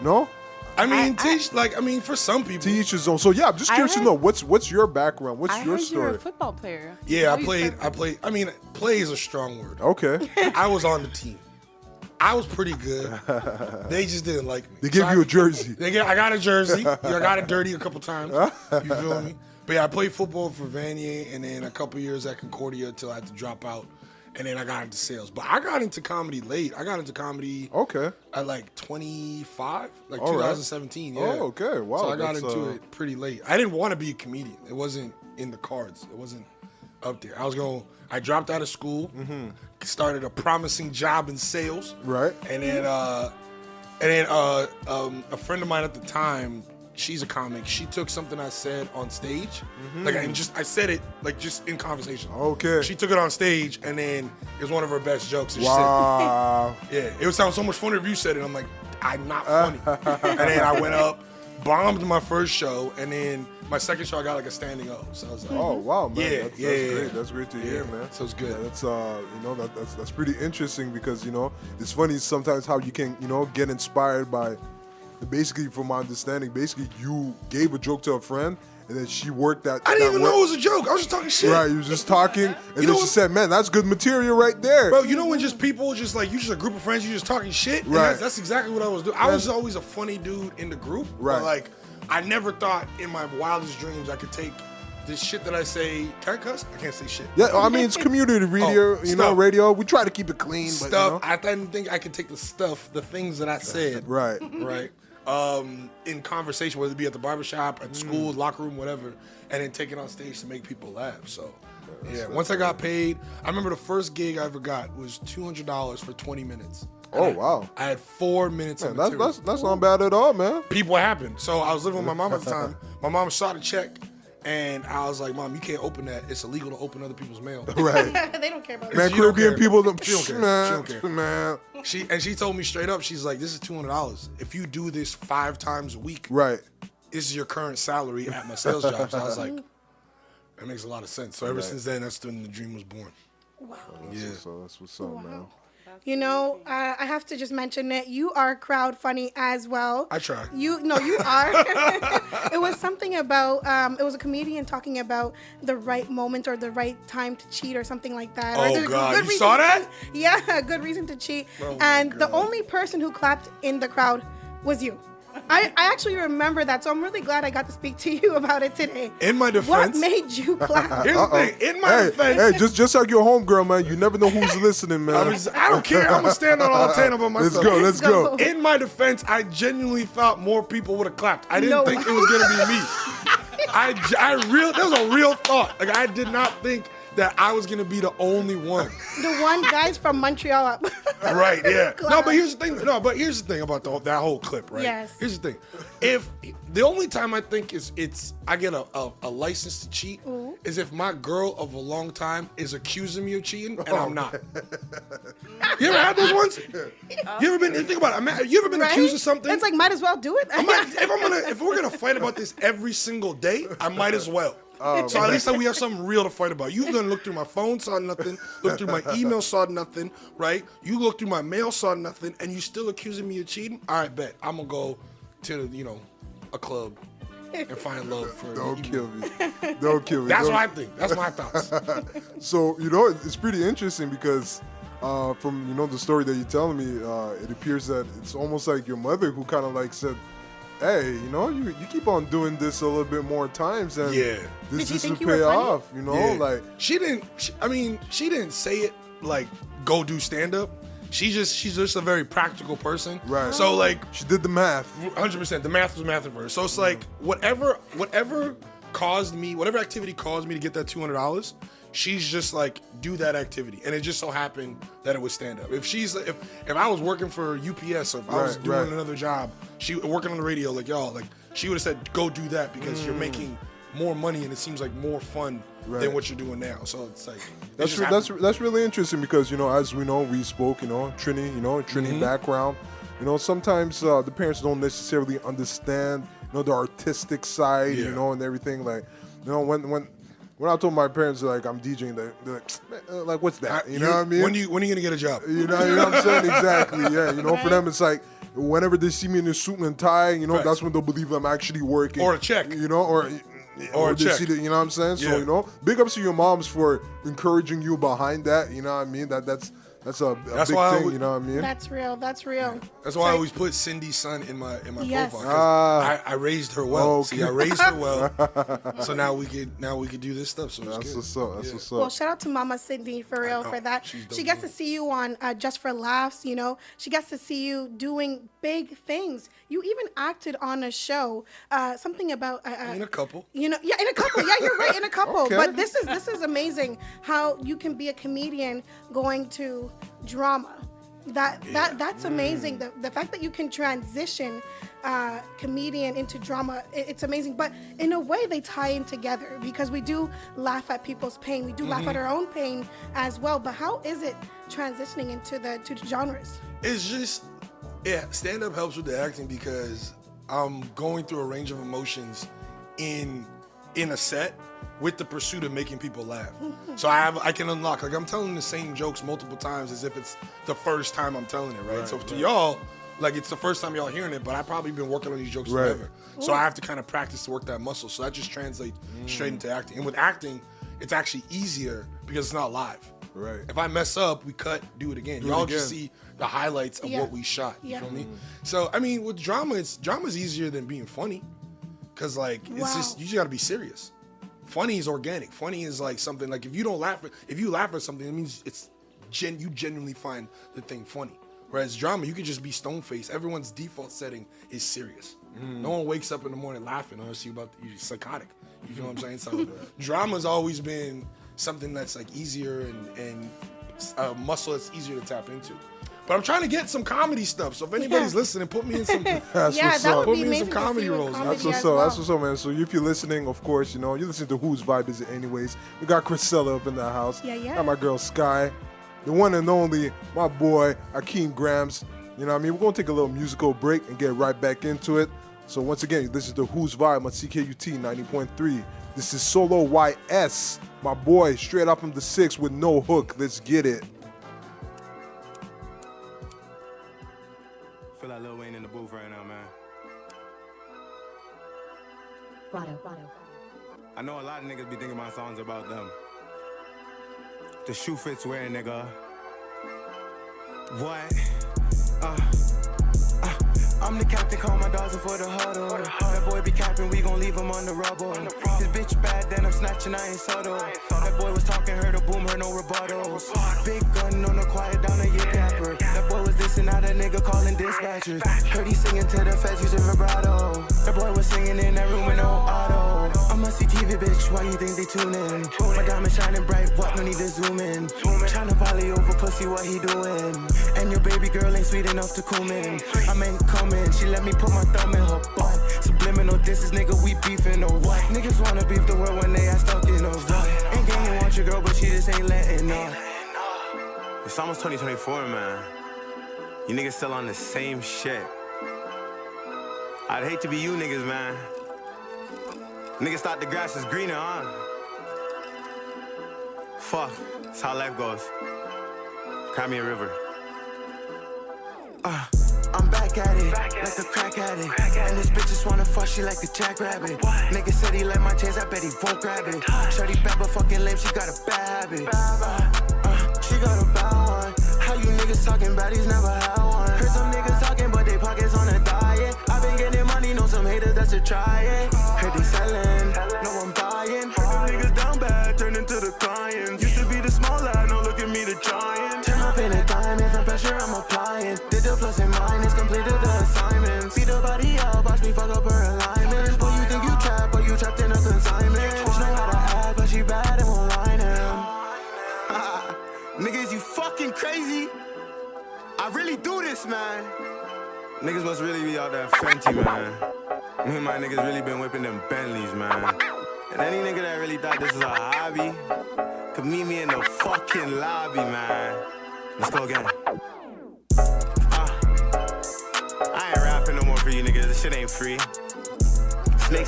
no? I mean, for some people. To each his own. So, yeah, I'm just curious to know, what's your background? What's your story? You're a football player. Yeah, I played. I mean, play is a strong word. Okay. I was on the team. I was pretty good. They just didn't like me. They give you a jersey. I got a jersey. I got it dirty a couple times. You feel me? But yeah, I played football for Vanier and then a couple years at Concordia until I had to drop out. And then I got into sales. But I got into comedy late. I got into comedy at 25, 2017. Yeah. Oh, okay. Wow. So I got into it pretty late. I didn't want to be a comedian. It wasn't in the cards. It wasn't up there. I dropped out of school, started a promising job in sales. Right. And then a friend of mine at the time, she's a comic. She took something I said on stage, I said it just in conversation. Okay. She took it on stage, and then it was one of her best jokes. And Wow. She said, it would sound so much funnier if you said it. I'm like, I'm not funny. And then I went up, bombed my first show, and then my second show I got a standing O. So I was like, oh wow, man, yeah, that's yeah, great. That's great to hear, man. So it's good. Yeah, that's pretty interesting because it's funny sometimes how you can get inspired by. Basically, from my understanding, you gave a joke to a friend, and then she worked that. I didn't even know it was a joke. I was just talking shit. Right, you were just talking, and then she said, "Man, that's good material right there." Bro, when just people you just a group of friends, you just talking shit. Right. And that's exactly what I was doing. I was always a funny dude in the group. Right. But I never thought in my wildest dreams I could take this shit that I say. Can I cuss? I can't say shit. Yeah, I mean it's community radio. Radio. We try to keep it clean. Stuff. I didn't think I could take the things that I said. Right. Right. In conversation, whether it be at the barbershop, at school, locker room, whatever, and then take it on stage to make people laugh. So, once I got paid, I remember the first gig I ever got was $200 for 20 minutes. Oh, wow. I had 4 minutes of material. That's not bad at all, man. People happened. So I was living with my mom at the time. My mom shot a check. And I was like, Mom, you can't open that. It's illegal to open other people's mail. Right. They don't care about that. Man, Caribbean people, she don't care. Man, She don't care. Man. She told me straight up, she's like, this is $200. If you do this 5 times a week, right, this is your current salary at my sales job. So I was like, that makes a lot of sense. So ever since then, that's when the dream was born. Wow. That's what's up, man. I have to just mention that you are crowd funny as well. I try. You are. It was something about, it was a comedian talking about the right moment or the right time to cheat or something like that. Oh, God. You saw that? Yeah, a good reason to cheat. Oh, and the only person who clapped in the crowd was you. I actually remember that, so I'm really glad I got to speak to you about it today. In my defense, what made you clap? Here's the thing. In my defense, just like your homegirl, man. You never know who's listening, man. I don't care. I'm gonna stand on all 10 of them myself. Let's go. In my defense, I genuinely thought more people would have clapped. I didn't think it was gonna be me. That was a real thought. I did not think that I was gonna be the only one. The one guy's from Montreal up. Right, yeah. No, but here's the thing about that whole clip, right? Yes. Here's the thing. If the only time I think I get a license to cheat is if my girl of a long time is accusing me of cheating and I'm not. You ever had those ones? You ever been? Think about it. You ever been accused of something? It's like might as well do it. If we're gonna fight about this every single day, I might as well. So at least we have something real to fight about. You've done look through my phone, saw nothing. Look through my email, saw nothing. Right? You look through my mail, saw nothing, and you still accusing me of cheating. All right, bet I'm gonna go to a club and find love for. Don't kill me. Don't kill me. That's what I think. That's my thoughts. So it's pretty interesting because from the story that you're telling me, it appears that it's almost like your mother who kind of like said, "Hey, you keep on doing this a little bit more times, and this will pay off." Like she didn't say it like go do stand up. She's just a very practical person. Right. So like she did the math. 100%. The math was math for her. So it's like whatever activity caused me to get that $200, she's just like, do that activity. And it just so happened that it was stand up. If I was working for UPS or if I was doing another job, she working on the radio, like y'all, like she would have said, go do that because you're making more money and it seems like more fun than what you're doing now. So it's like that's really interesting because as we know, we spoke Trini background. Sometimes the parents don't necessarily understand the artistic side and everything. Like when I told my parents like I'm DJing, they're like what's that? You know what I mean? When are you gonna get a job? You know what I'm saying? Exactly. Yeah. For them it's like whenever they see me in a suit and tie, that's when they'll believe I'm actually working. Or a check. Or a check. See you know what I'm saying? So, big ups to your moms for encouraging you behind that. You know what I mean? That's a big thing, you know what I mean? That's real. That's why I always put Cindy's son in my profile. I raised her well. Okay. See, I raised her well. So now we could do this stuff. So that's what's up. That's what's up. Well, shout out to Mama Cindy for real for that. She gets to see you on Just for Laughs. She gets to see you doing big things. You even acted on a show, something about in a couple. In a couple. Yeah, you're right, in a couple. Okay. But this is amazing how you can be a comedian going to drama. That's amazing. The fact that you can transition comedian into drama, it's amazing. But in a way, they tie in together because we do laugh at people's pain. We do laugh at our own pain as well. But how is it transitioning into the two genres? It's just, stand-up helps with the acting because I'm going through a range of emotions in a set with the pursuit of making people laugh. So I can unlock, like I'm telling the same jokes multiple times as if it's the first time I'm telling it, right? So to y'all, like it's the first time y'all hearing it, but I've probably been working on these jokes forever. So I have to kind of practice to work that muscle. So that just translates straight into acting. And with acting, it's actually easier because it's not live. Right. If I mess up, we cut, do it again. Y'all just see the highlights of what we shot. You feel me? So I mean, with drama's easier than being funny, because like it's just you just gotta be serious. Funny is organic. Funny is like something like if you laugh at something, it means you genuinely find the thing funny. Whereas drama, you could just be stone faced. Everyone's default setting is serious. No one wakes up in the morning laughing unless you're psychotic. You feel what I'm saying? So drama's always been something that's like easier and a muscle that's easier to tap into. But I'm trying to get some comedy stuff. So if anybody's listening, put me in some. Put me in some comedy roles. That's what's up. That's what's up, man. So if you're listening, of course, you're listening to Whose Vibe Is It Anyways. We got Christcella up in the house. Got my girl Sky, the one and only, my boy Akeem Gramz. You know what I mean? We're gonna take a little musical break and get right back into it. So once again, this is the Whose Vibe on CKUT 90.3. This is Solo YS, my boy, straight up from the 6 with no hook. Let's get it. Feel like Lil Wayne in the booth right now, man. I know a lot of niggas be thinking my songs about them. The shoe fits wearing, nigga. What? I'm the captain, call my dogs in for the huddle. That boy be capping, we gon' leave him on the rubble. This bitch bad, then I'm snatching, I ain't subtle. That boy was talking, heard a boom, heard no rebuttals. Big gun on the quiet, down a year capper. That boy was dissing out a nigga calling dispatchers. Heard he singing to the feds using vibrato. That boy was singing in that room with no auto. I'm a CTV bitch, why you think they tune in? My diamond shining bright, what, no need to zoom in. Tryna volley over pussy, what he doing? And your baby girl ain't sweet enough to cool in. I ain't coming. She let me put my thumb in her butt. Subliminal, this is nigga, we beefing or what? Niggas wanna beef the world when they ass stuck in a rut. Ain't gang, you want your girl, but she just ain't letting up. It's almost 2024, man. You niggas still on the same shit. I'd hate to be you niggas, man. Niggas thought the grass was greener, huh? Fuck, that's how life goes. Cry me a river. I'm back at it, like a crack addict. And this bitch just wanna fuck, she like a jackrabbit. Nigga said he like my chance, I bet he won't grab it. Shorty bad but fucking lame, she got a bad habit. She got a bad one. niggas talking baddies never had one. Heard some niggas talking, but they pockets on a diet. I've been getting money, know some haters that's to try it. Heard they selling, no one buying. Heard them niggas down bad, turn into the clients. Used to be the small lad, now look at me the giant. Turn up in a diamond, from pressure I'm applying. Did the plus and minus, completed the assignments. Beat the body up, watch me fuck up her alignment. Boy, you think you trap, but you trapped in a consignment. Bitch know how to act, but she bad and won't line him. Niggas, you fucking crazy. I really do this, man. Niggas must really be out there Fenty, man. Me and my niggas really been whipping them Bentleys, man. And any nigga that really thought this was a hobby could meet me in the fucking lobby, man. Let's go again. I ain't rapping no more for you niggas. This shit ain't free.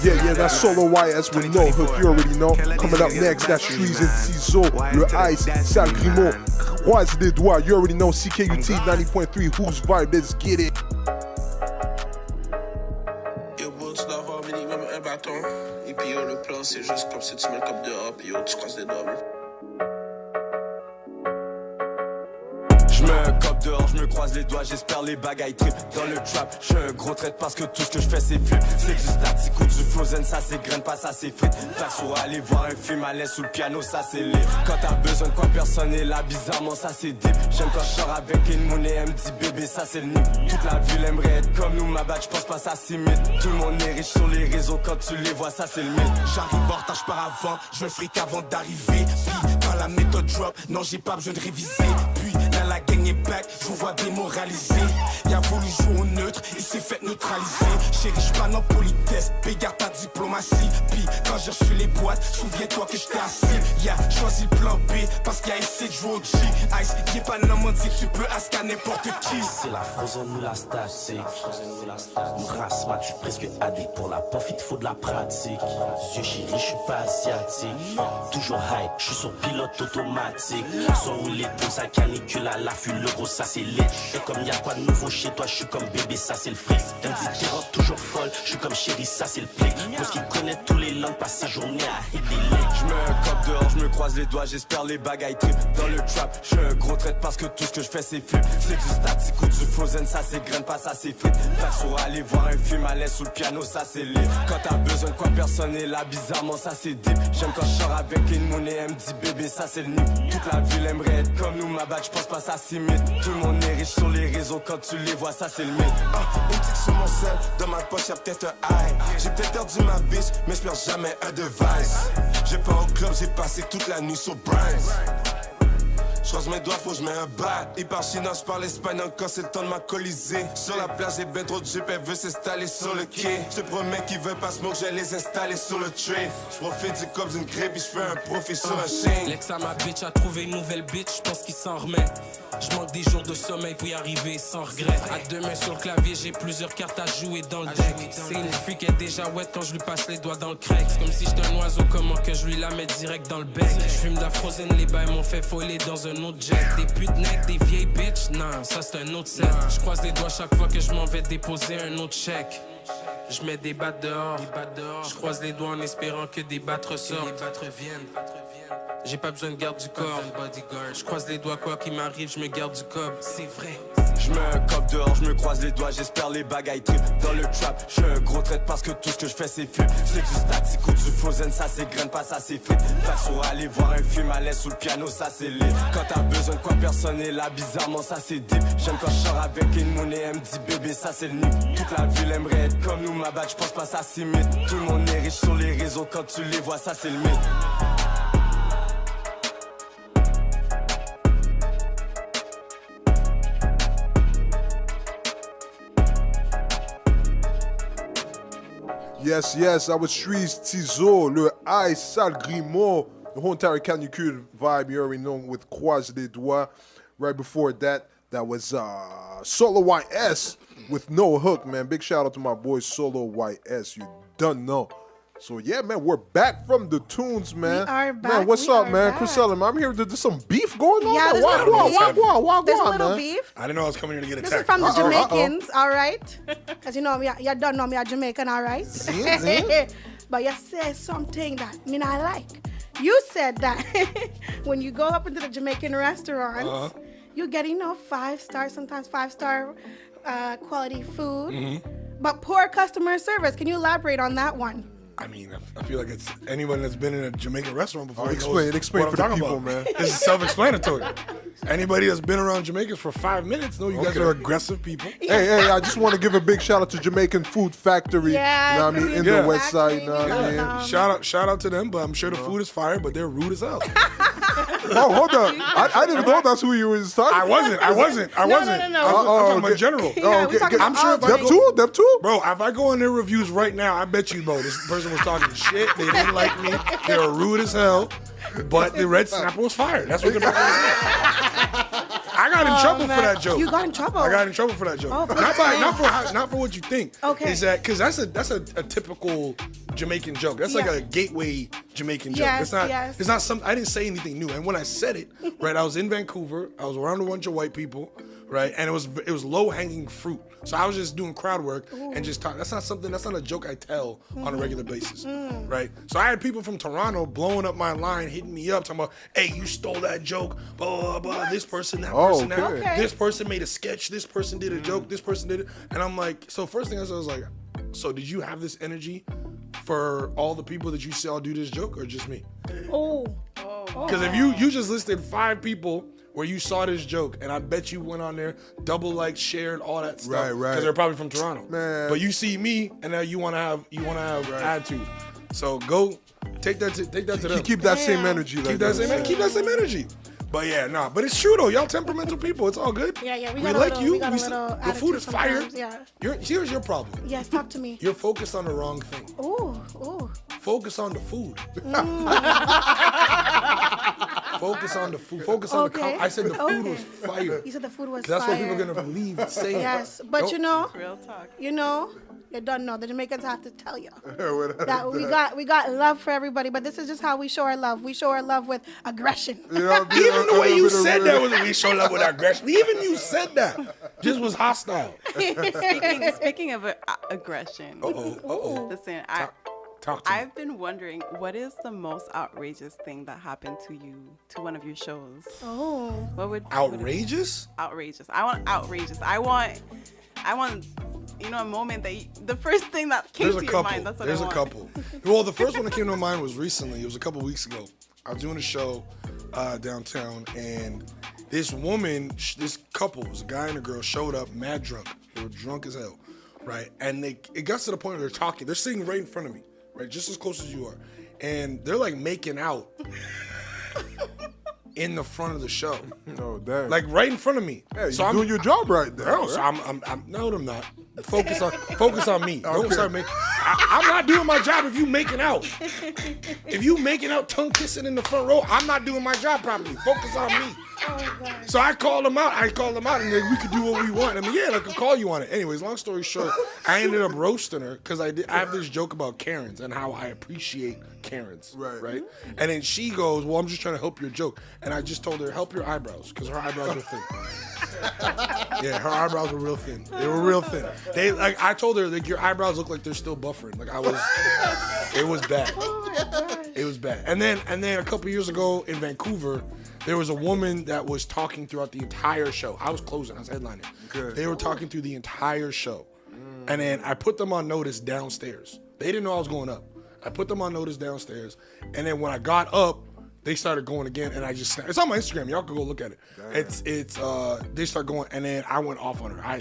Yeah, that's Solo YS with No Hook, you already know. Coming up next, that's Trees and Ciseaux, Le Ice, Sale Grimaud, Croise des Doigts, you already know. CKUT 90.3, whose vibe, let's get it. Yo, bon, tu dois avoir minimum un bâton. Et puis yo, le plan, c'est juste comme si tu mets le cop dehors, puis yo, tu croises les doigts. J'mets un cop dehors, j'me croise les doigts, j'espère les bagailles trip. Dans le trap, j'suis un gros trait parce que tout ce que j'fais c'est flip. C'est du statique ou du frozen, ça c'est graine, pas ça c'est frites. Perso, aller voir un film à l'aise sous le piano, ça c'est lit. Quand t'as besoin de quoi, personne est là, bizarrement ça c'est deep. J'aime quand j'sors avec une monnaie, elle me dit bébé, ça c'est le nid. Toute la ville aimerait être comme nous, ma bad, j'pense pas ça s'imite. Tout le monde est riche sur les réseaux, quand tu les vois, ça c'est le mythe. J'arrive en retard, j'pars avant, j'me fric avant d'arriver. Puis quand la méthode drop, non j'ai pas besoin de réviser. Puis là la gang est back, je vous vois démoralisé. Y'a voulu jouer au neutre, il s'est fait neutraliser. Chérie, j'pas en politesse, bégare ta diplomatie. Puis quand j'ai reçu les boîtes, souviens-toi que j'étais assis. Y'a choisi le plan B, parce qu'il a essayé de jouer au G. Ice, y'a pas de nom, dit que tu peux asker n'importe qui. C'est la frozen ou la statique. Nous rasmatique, presque addict pour la puff, il te faut de la pratique. Yeux chéri, j'suis pas asiatique. Toujours high, j'suis sur pilote automatique. Sans rouler pour sa canicule à l'affût, le gros ça c'est lit. Et comme y'a quoi de nouveau chez toi, j'suis comme bébé, ça c'est le fric. Elle me dit t'es rock toujours folle, j'suis comme chéri, ça c'est le plic. Parce qu'il connaît tous les langues, passe ses journées à hit des lits. J'mets un cop dehors, j'me croise les doigts, j'espère les bagailles trip. Dans le trap, j'suis un gros trait parce que tout ce que j'fais c'est flip. C'est du statique ou du frozen, ça c'est graine, pas ça c'est frites. Perso, aller voir un film à l'aise sous le piano, ça c'est lit. Quand t'as besoin de quoi, personne est là, bizarrement ça c'est deep. J'aime quand j'sors avec une monnaie, elle me dit bébé, ça c'est le nid. Toute la ville aimerait être comme nous, ma bad, j'pense pas ça s'imite. Tout le monde est riche sur les réseaux, quand tu les vois, ça c'est le mythe. Une petite sur mon sel, dans ma poche y'a peut-être un high. J'ai peut-être perdu ma bitch, mais j'perds jamais un device. J'ai pas au club, j'ai passé toute la nuit sur Bryce. J'croise mes doigts, faut que j'mets un bat. Il parle chinois, j'parle espagnol quand c'est le temps de m'alcooliser. Sur la plage, j'ai ben trop de jeep, elle veut s'installer sur le quai. J'te promets qu'ils veulent pas smoke, j'ai les installer sur le tray. J'profite du cop d'une grippe, et j'fais un profit sur un chain. L'ex à ma bitch a trouvé une nouvelle bitch, j'pense qu'il s'en remet. J'manque des jours de sommeil pour y arriver sans regret. À deux mains sur le clavier, j'ai plusieurs cartes à jouer dans le deck. C'est une freak, elle est déjà wet quand je lui passe les doigts dans le crack. C'est comme si j'étais un oiseau, comment que je lui la mets direct dans le bec. J'fume de la frozen, les bails m'ont fait foiler dans un autre jet. Des putes necks, des vieilles bitches, non, ça c'est un autre set. J'croise les doigts chaque fois que je m'en vais déposer un autre chèque. Je mets des battes dehors, je croise les doigts en espérant que des battes ressortent. J'ai pas besoin de garde du corps, je croise les doigts quoi qu'il m'arrive, je me garde du cob, c'est vrai. J'mets un cop dehors, j'me croise les doigts, j'espère les bagailles trip. Dans le trap, j'suis un gros trait parce que tout ce que j'fais c'est flip. C'est du statique ou du frozen, ça c'est graine, pas ça c'est frites. Perso, aller voir un film à l'aise sous le piano, ça c'est lit. Quand t'as besoin de quoi, personne est là, bizarrement ça c'est deep. J'aime quand j'sors avec une monnaie, elle me dit bébé, ça c'est le nid. Toute la ville aimerait être comme nous, ma bad, j'pense pas ça s'imite. Tout le monde est riche sur les réseaux, quand tu les vois, ça c'est le mythe. Yes, I was Trees, Ciseaux, Le Ice, Sale Grimaud, the whole entire canicule vibe, you already know, with Croise des Doigts. Right before that, that was Solo YS with No Hook, man. Big shout out to my boy Solo YS, you done know. So yeah, man, we're back from the tunes, man. We are back. Man, what's up, man? Christcella, man, I'm here. There's some beef going on. Yeah, man. there's a little man. beef. I didn't know I was coming here to get This attacked. is from the Jamaicans, all right? Because you know, you don't know me, I'm Jamaican, all right? But you said something that me not like. You said that when you go up into the Jamaican restaurants, you get 5-star, sometimes 5-star quality food, Mm-hmm. but poor customer service. Can you elaborate on that one? I mean, I feel like it's anyone that's been in a Jamaican restaurant before. Explain what for I'm the talking people, about. man. This is self-explanatory. Anybody that's been around Jamaicans for 5 minutes know you guys Okay. are aggressive people. Hey, I just want to give a big shout out to Jamaican Food Factory. Yeah, you know what I mean, in Yeah. the West Side. You know what I mean? Shout out to them, but I'm sure the food is fire, but they're rude as hell. Oh, hold on. I didn't know that's who you was talking. I wasn't. No. I'm talking about general. I'm sure them too. Bro, if I go on their reviews right now, I bet you, bro, this person was talking shit. They didn't like me. They were rude as hell. But the red snapper was fired. That's what the person said. I got in trouble for that joke. You got in trouble? I got in trouble for that joke. Oh, not for what you think. Okay. Is that because that's a typical Jamaican joke. That's like Yeah. a gateway Jamaican joke. Yes, It's not. yes. It's not some. I didn't say anything new. And when I said it, right, I was in Vancouver. I was around a bunch of white people, right, and it was low hanging fruit. So I was just doing crowd work and just talk. That's not a joke I tell on a regular basis, right? So I had people from Toronto blowing up my line, hitting me up, talking about, "Hey, you stole that joke, blah blah blah. This person, that person, that. okay. This person made a sketch. This person did a joke. This person did it." And I'm like, so first thing I said was like, "So did you have this energy for all the people that you saw do this joke, or just me?" Because if you just listed 5 people where you saw this joke, and I bet you went on there, double liked, shared, all that stuff. Right. Because they're probably from Toronto. Man. But you see me, and now you wanna have attitude. So go take that to them. Keep that same energy. Keep that same energy. But yeah, nah. But it's true though. Y'all temperamental people. It's all good. Yeah. We got a like little, you. We got a We little the food is fire. sometimes, Yeah. Here's your problem. Yes, talk to me. You're focused on the wrong thing. Ooh. Focus on the food. Focus on the food. Focus on the. I said the food was fire. You said the food was That's fire. what people are gonna believe. Saying. Yes, but Nope. Real talk. You don't know. The Jamaicans have to tell you that we got love for everybody. But this is just how we show our love. We show our love with aggression. Even the way you said that was we show love with aggression. Even you said that just was hostile. Speaking of aggression, listen, Talk to me. I've been wondering, what is the most outrageous thing that happened to one of your shows? Oh, outrageous? Outrageous. I want outrageous. I want a moment that the first thing that came to your mind. That's what There's I want. a couple. Well, the first one that came to my mind was recently. It was a couple weeks ago. I was doing a show downtown, and this woman, this couple, it was a guy and a girl, showed up mad drunk. They were drunk as hell, right? And it got to the point where they're talking. They're sitting right in front of me, right, just as close as you are, and they're like making out in the front of the show. No, damn. Like right in front of me. Yeah, so you're I'm doing your job right there. No, right? so I'm no, I'm not. Focus on me. Don't Okay. start making. I'm not doing my job if you making out. If you making out, tongue kissing in the front row, I'm not doing my job properly. Focus on me. So I called them out. And then we could do what we want. I mean, yeah, I could call you on it. Anyways, long story short, I ended up roasting her because I have this joke about Karens and how I appreciate Karens. Right. And then she goes, "Well, I'm just trying to help your joke." And I just told her, "Help your eyebrows," because her eyebrows were thin. Yeah, her eyebrows were real thin. They were real thin. I told her, like, your eyebrows look like they're still buffering. Like it was bad. It was bad. And then a couple years ago in Vancouver, there was a woman that was talking throughout the entire show. I was closing. I was headlining. Okay. They were talking through the entire show. And then I put them on notice downstairs. They didn't know I was going up. I put them on notice downstairs. And then when I got up, they started going again, and I just snapped. It's on my Instagram. Y'all can go look at it. Damn. They start going, and then I went off on her.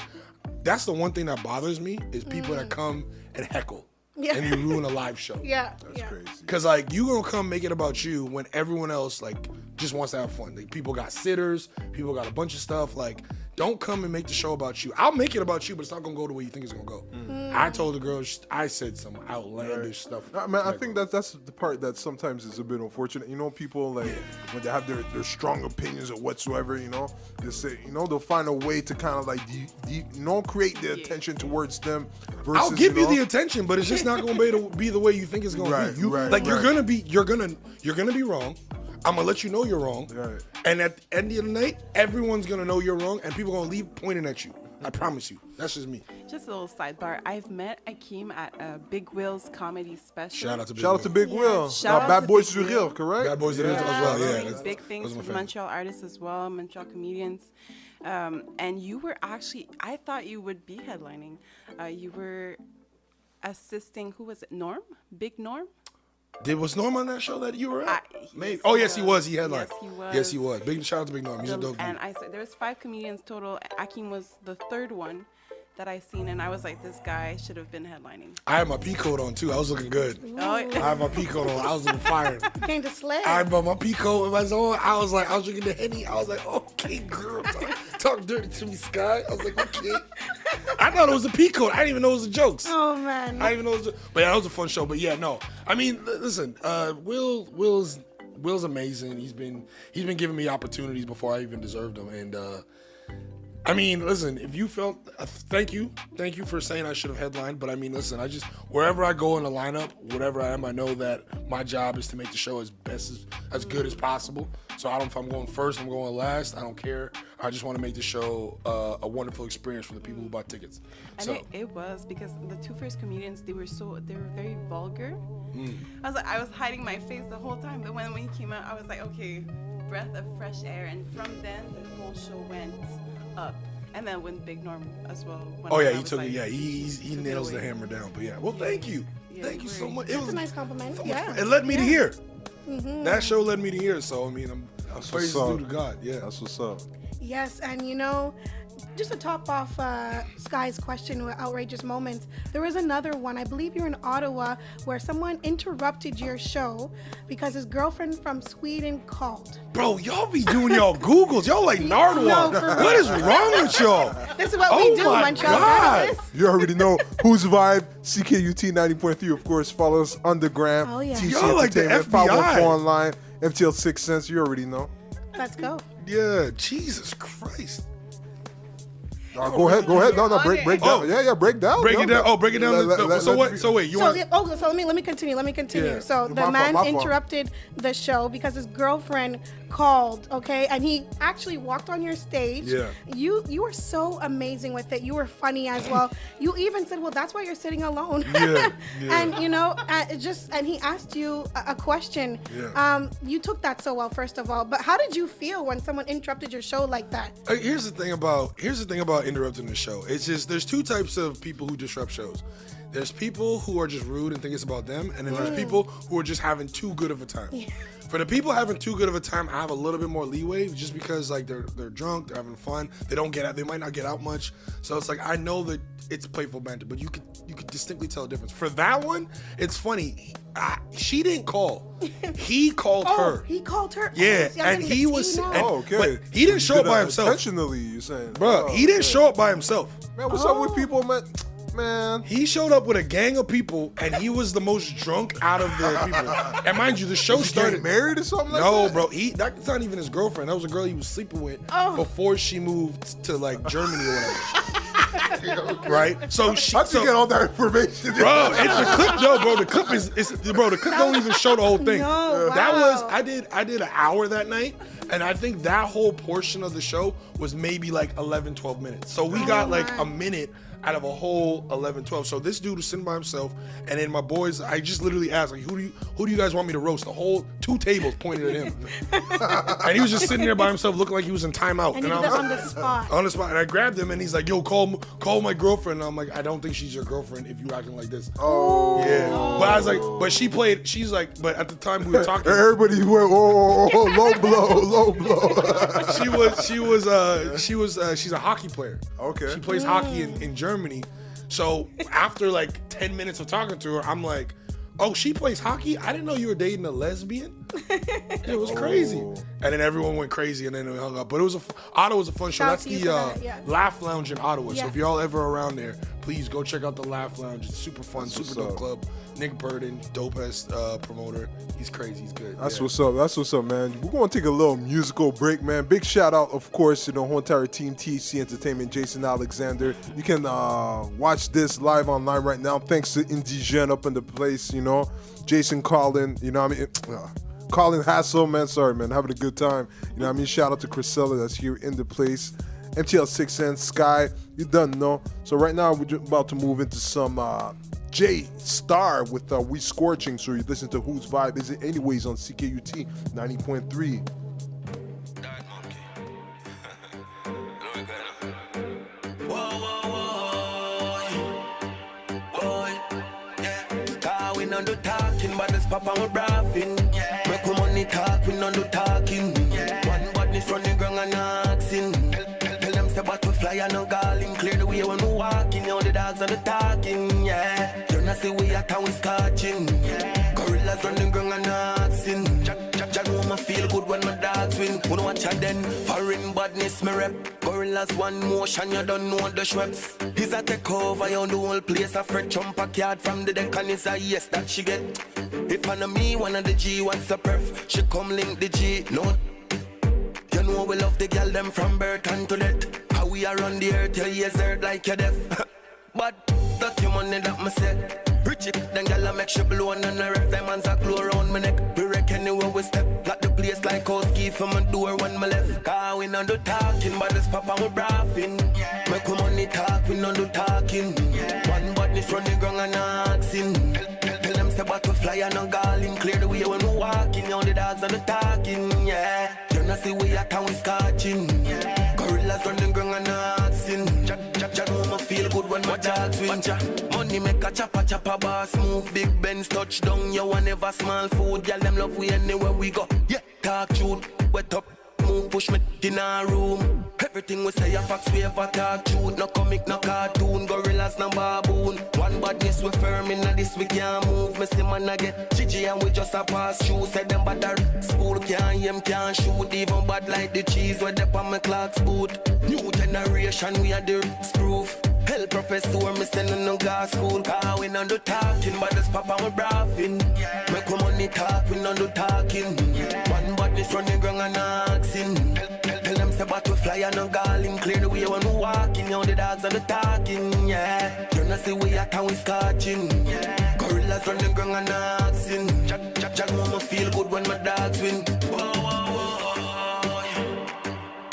That's the one thing that bothers me is people that come and heckle. Yeah. And you ruin a live show. Yeah. That's crazy. Because, like, you gonna come make it about you when everyone else, like, just wants to have fun. Like, people got sitters. People got a bunch of stuff. Like, don't come and make the show about you. I'll make it about you, but it's not gonna go the way you think it's gonna go. I told the girl, I said some outlandish stuff. I think that's the part that sometimes is a bit unfortunate. You know, people, like, when they have their strong opinions or whatsoever, you know, they say, you know, they'll find a way to kind of, like, create the attention towards them. Versus, I'll give you the attention, but it's just not going to be the way you think it's going to be. You're gonna be wrong. I'm gonna let you know you're wrong. Right. And at the end of the night, everyone's gonna know you're wrong, and people are gonna leave pointing at you. I promise you. That's just me. Just a little sidebar. I've met Akeem at Big Will's comedy special. Shout out to Big Shout out to Big Will. Shout out Bad to Boys Big du Rire, Will. correct? Bad Boys du Rire as well. Yeah, Doing big things those are for my Montreal artists as well, Montreal comedians. And you were actually, I thought you would be headlining. You were assisting, who was it, Norm? Big Norm? Was Norm on that show that you were at? Maybe. Yes, Oh, yes, he was. He headlined. Yes, he was. Yes, he was. Big shout out to Big Norm. He's a dope dude. And I said there was 5 comedians total. Akeem was the 3rd one that I seen, and I was like, this guy should have been headlining. I had my pea coat on too. I was looking good. Oh, I had my pea coat on. I was looking fire. Came to slay. I had my pea coat was on. I was drinking the Henny. I was like, okay, girl, talk dirty to me, Sky. I was like, okay. I thought it was a pea coat. I didn't even know it was the jokes. Oh man. I didn't even know it was. But yeah, that was a fun show. But yeah, no. I mean, listen, Will's amazing. He's been giving me opportunities before I even deserved them, and. I mean, listen, if you felt, thank you for saying I should have headlined, but I mean, listen, wherever I go in the lineup, whatever I am, I know that my job is to make the show as good as possible. So I don't, if I'm going first, I'm going last, I don't care. I just want to make the show a wonderful experience for the people who bought tickets. And it was, because the 2 first comedians, they were very vulgar. I was hiding my face the whole time, but when he came out, I was like, okay, breath of fresh air, and from then, the whole show went up. And then when Big Norm as well. Oh yeah, he took it. Yeah, he nails the hammer down. But yeah, well, thank you, thank you so much. It was a nice compliment. Yeah, it led me to here. Mm-hmm. That show led me to here. So I mean, I'm praise due to God. Yeah, that's what's up. Yes, and just to top off Sky's question with outrageous moments, there was another one. I believe you're in Ottawa where someone interrupted your show because his girlfriend from Sweden called. Bro, y'all be doing y'all Googles. Y'all like Nardwuar. What is wrong with y'all? This is what we do, Montreal. God. You already know whose vibe. CKUT 90.3, of course. Follow us on the gram. Oh, yeah. TC Y'all like the Entertainment, FBI. 514 online, FTL 6 cents. You already know. Let's go. Yeah, Jesus Christ. Go ahead. No, break down. Yeah, break down. Break it down. Oh, break it down. So wait. So let me continue. Yeah. So the man interrupted the show because his girlfriend called. Okay, and he actually walked on your stage. Yeah. You were so amazing with it. You were funny as well. You even said, "Well, that's why you're sitting alone." Yeah. And and he asked you a question. Yeah. You took that so well, first of all. But how did you feel when someone interrupted your show like that? Here's the thing about interrupting the show. It's just there's 2 types of people who disrupt shows. There's people who are just rude and think it's about them, and then there's people who are just having too good of a time. Yeah. For the people having too good of a time, I have a little bit more leeway just because like they're drunk, they're having fun, they might not get out much. So it's like I know that it's playful banter, but you could distinctly tell a difference. For that one, it's funny. She didn't call. He called her. He called her. Yeah, and he was. But he didn't show up by himself. Intentionally, you saying, bro? He didn't show up by himself. Man, what's up with people, man? He showed up with a gang of people, and he was the most drunk out of the people. And mind you, the show started. Married or something like that? No, bro. That's not even his girlfriend. That was a girl he was sleeping with before she moved to like Germany or whatever. Right? So how'd you get all that information? Bro, it's the clip though, bro. The clip the clip don't even show the whole thing. No, that was I did an hour that night, and I think that whole portion of the show was maybe like 11, 12 minutes. So we got like a minute out of a whole 11, 12. So this dude was sitting by himself, and then my boys, I just literally asked, like, who do you guys want me to roast? The whole 2 tables pointed at him. And he was just sitting there by himself looking like he was in timeout. And I was was on the spot. On the spot. And I grabbed him, and he's like, yo, call my girlfriend. And I'm like, I don't think she's your girlfriend if you acting like this. Oh. Yeah. But I was like, but she's like, but at the time we were talking. Everybody went, low blow. She's a hockey player. Okay. She plays hockey in Germany. So after like 10 minutes of talking to her, I'm like, oh, she plays hockey? I didn't know you were dating a lesbian. It was crazy. And then everyone went crazy, and then we hung up. But Ottawa was a fun show. That's the Laugh Lounge in Ottawa. Yeah. So if y'all ever around there, please go check out the Laugh Lounge. It's super fun, super dope club. Nick Burden, dope-ass promoter. He's crazy. He's good. That's what's up, man. We're going to take a little musical break, man. Big shout out, of course, to the whole entire team, TC Entertainment, Jason Alexander. You can watch this live online right now. Thanks to Indigène up in the place, Jason Colin, Colin Hassel, man. Sorry, man. Having a good time. Shout out to Christcella that's here in the place. MTL 6 Cents, Sky, you done know. So right now we're about to move into some J Star with We Scorching. So you listen to Whose Vibe Is It Anyways on CKUT 90.3. We don't do talking, but this papa we braffing. Make we money talk, we don't do talking. One badness from the ground and asking. Tell them say but we fly and no calling. Clear the way when we walking, all the dogs are the talking, yeah. You know see we at how we scotching. Gorillas run the ground and asking. Jack know me feel good when my dogs win. We don't watch out then, foreign badness me rep. Gorillas one motion, you don't know the Schweppes. He's a take over, you the whole place. A Fred jump a card from the deck and it's a yes that she get. If I know me, one of the G wants a perf. She come link the G, no. You know we love the girl them from birth and to death. How we are on the earth, your ears hurt like your death. But that's your money that me said. Rich it, then girl I make she blow and the ref diamonds a glue around my neck. We reckon anywhere we step. Lock the place like house key for my door when me left. Cause we don't do talking, but this papa we braffing. Make we money talk, we don't do talking. One badness from the ground and asking. Tell them say but we fly and no galling. Clear the way when we walking, all the dogs are the talking, yeah. You know see we at and we scotching. Gorillas run the ground and asking. Jack know me feel good when my dogs win. Money make a chopper boss move. Big Benz touchdown, you want never small food. Girl them love we anywhere we go. Yeah, talk truth, wet up, move, push me in our room. Everything we say a facts, we ever talk truth. No comic, no cartoon, gorillas, no baboon. One badness we firm in this we can't move. Me see man I get GG and we just a pass through. Say them bad school can't aim, can't shoot. Even bad like the cheese where they on my clocks boot. New generation we are the proof. Hell professor, me sending no gas school. Cause we don't do talking, but this papa we braffing. Make we money talk, we don't do talking. One badness from the ground and asking. Tell them say but we fly and no galling. Clear the way when we walking, all the dogs are the talking, yeah. You know see we at and we scotching. Gorillas run the ground and asking. Jack know me feel good when my dogs win. Whoa, whoa, whoa.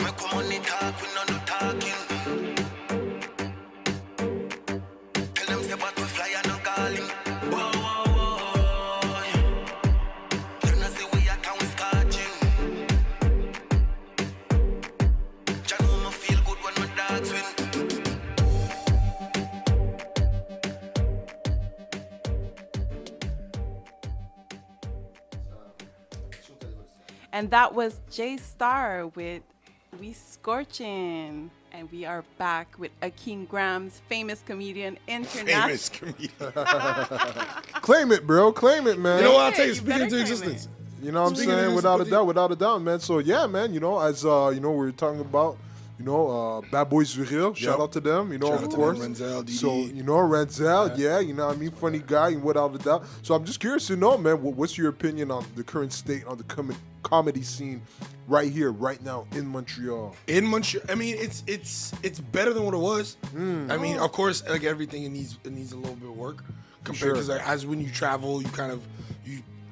Make we money talk, we don't do talking. And that was J Star with We Scorchin'. And we are back with Akeem Gramz, famous comedian, international. Famous comedian. Claim it, bro. Claim it, man. You know what? I'll take it. Speaking into existence. You know what I'm saying? Without a doubt, man. So, yeah, man, you know, as, you know, we were talking about, you know, Bad Boys Viril. Shout out to them, you know, Shout of out course. To them, Renzel, DD. So, you know, Renzel, yeah, you know what I mean? Funny guy, without a doubt. So I'm just curious to know, man, what's your opinion on the current state on the comedy scene right here, right now in Montreal? In Montreal, I mean, it's better than what it was. I mean, of course, like everything, it needs a little bit of work compared to like, as when you travel, you kind of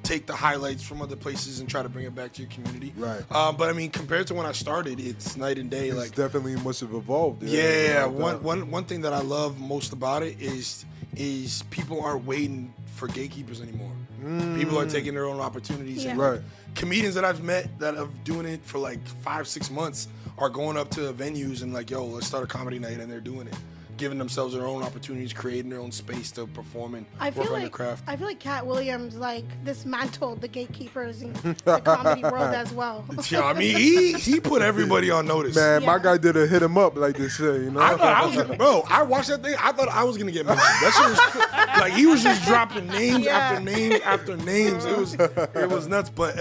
take the highlights from other places and try to bring it back to your community. Right. But I mean, compared to when I started, it's night and day. It's like definitely must have evolved. Yeah. One thing that I love most about it is people aren't waiting for gatekeepers anymore. People are taking their own opportunities. Yeah. And Right. comedians that I've met that are doing it for like 5-6 months are going up to venues and like, yo, let's start a comedy night, and they're doing it, giving themselves their own opportunities, creating their own space to perform and work on their craft. I feel like Cat Williams like dismantled the gatekeepers in the comedy world as well. Yeah, I mean, he put everybody on notice. Man, my guy did a hit him up, like they say, you know? I thought I was gonna, bro, I watched that thing. I thought I was gonna get mentioned. That shit was like, he was just dropping names after names after names. It was nuts. But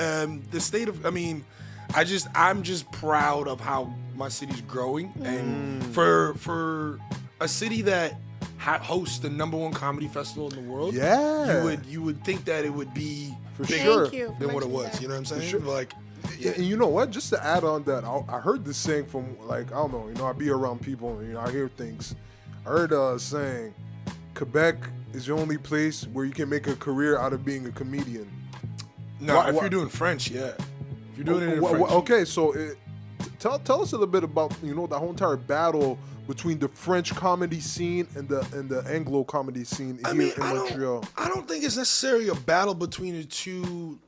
the state of, I mean, I'm just proud of how my city's growing, and for a city that hosts the #1 comedy festival in the world, you would think that it would be bigger than what it was. You know what I'm saying? Sure. Like, yeah. And you know what? Just to add on that, I heard this saying from, like, I don't know, you know, I be around people and, you know, I hear things. I heard a saying, Quebec is the only place where you can make a career out of being a comedian. No, if you're doing French, yeah. If you're doing it in French. Okay, so tell us a little bit about the whole entire battle between the French comedy scene and the Anglo comedy scene here in Montreal. I don't think it's necessarily a battle between the two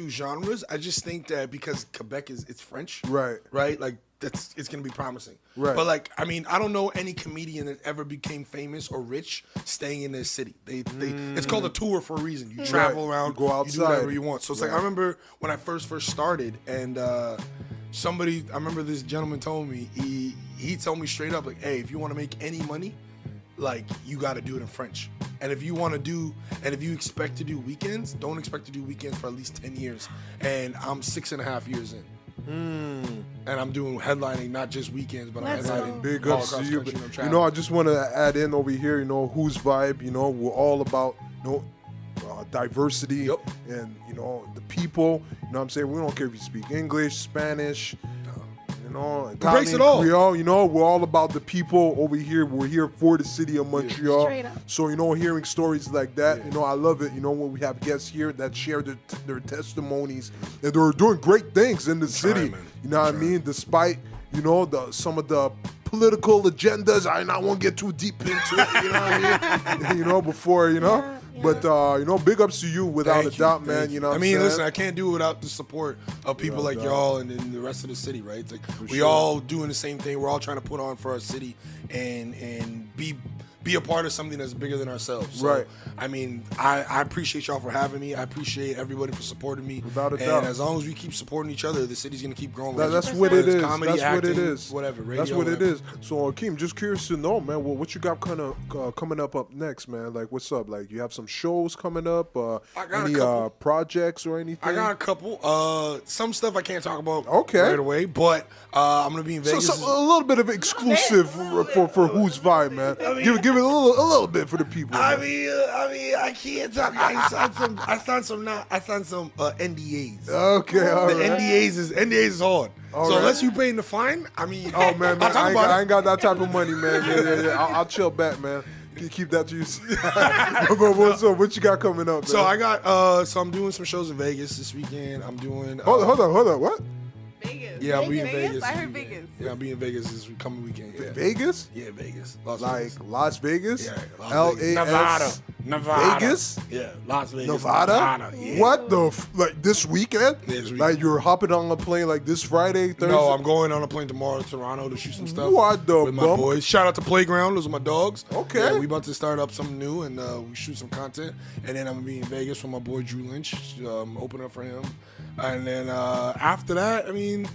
genres. I just think that because Quebec it's French, right? Like it's gonna be promising, right? But like, I mean, I don't know any comedian that ever became famous or rich staying in their city. It's called a tour for a reason. You travel around, you go outside, you do whatever you want. So it's like I remember when I first started, and I remember this gentleman told me he told me straight up, like, hey, if you want to make any money, like, you got to do it in French. And if you expect to do weekends, don't expect to do weekends for at least 10 years. And I'm 6.5 years in. And I'm doing headlining, not just weekends, but I'm headlining big all ups to across you. the country. I just want to add in over here, whose vibe, we're all about, diversity and, the people, what I'm saying? We don't care if you speak English, Spanish, Italian, breaks it all. Creole, we're all about the people over here. We're here for the city of Montreal. Straight up. So, hearing stories like that, I love it. When we have guests here that share their testimonies, and they're doing great things in the city. You know what I mean? Despite, some of the political agendas, I won't get too deep into it, you know what I mean? Before, But, big ups to you without a doubt, man. You know what I mean, I'm saying? listen, I can't do it without the support of people like y'all and the rest of the city, right? It's like we all doing the same thing. We're all trying to put on for our city and be a part of something that's bigger than ourselves. So, right. I mean, I appreciate y'all for having me. I appreciate everybody for supporting me. Without a and doubt. as long as we keep supporting each other, the city's going to keep growing. That's what it is. Comedy, That's acting, what it is. Whatever. Radio, That's what whatever. it is. So, Akeem, just curious to know, man, what you got kind of coming up next, man? Like, what's up? Like, you have some shows coming up? I got any a couple. Projects or anything? I got a couple. Some stuff I can't talk about right away, but I'm going to be in Vegas. So a little bit of exclusive for Who's Vibe, man. Give it a little bit for the people. I mean, I can't talk. I signed some NDAs. Okay, all the right. NDAs is hard. All so right. unless you paying the fine, I mean, Oh man, I'll talk I about ain't got that type of money, man. Yeah. I'll chill back, man. Keep that to yourself. But what's up? What you got coming up, man? So I got so I'm doing some shows in Vegas this weekend. I'm doing Hold on. What? Vegas. Yeah, I'll be in Vegas. I heard Vegas. Yeah, I'll be in Vegas this coming weekend. Yeah. Vegas? Yeah, Vegas. Las Vegas? Yeah, Las Nevada. Vegas? Yeah, Las Vegas. Nevada? Yeah. What the like this weekend? This weekend. Like you're hopping on a plane like this Friday, Thursday? No, I'm going on a plane tomorrow to Toronto to shoot some stuff. What the with my bump? boys. Shout out to Playground. Those are my dogs. Okay. Yeah, we about to start up something new and we shoot some content. And then I'm gonna be in Vegas with my boy Drew Lynch. Open up for him. And then after that, I mean,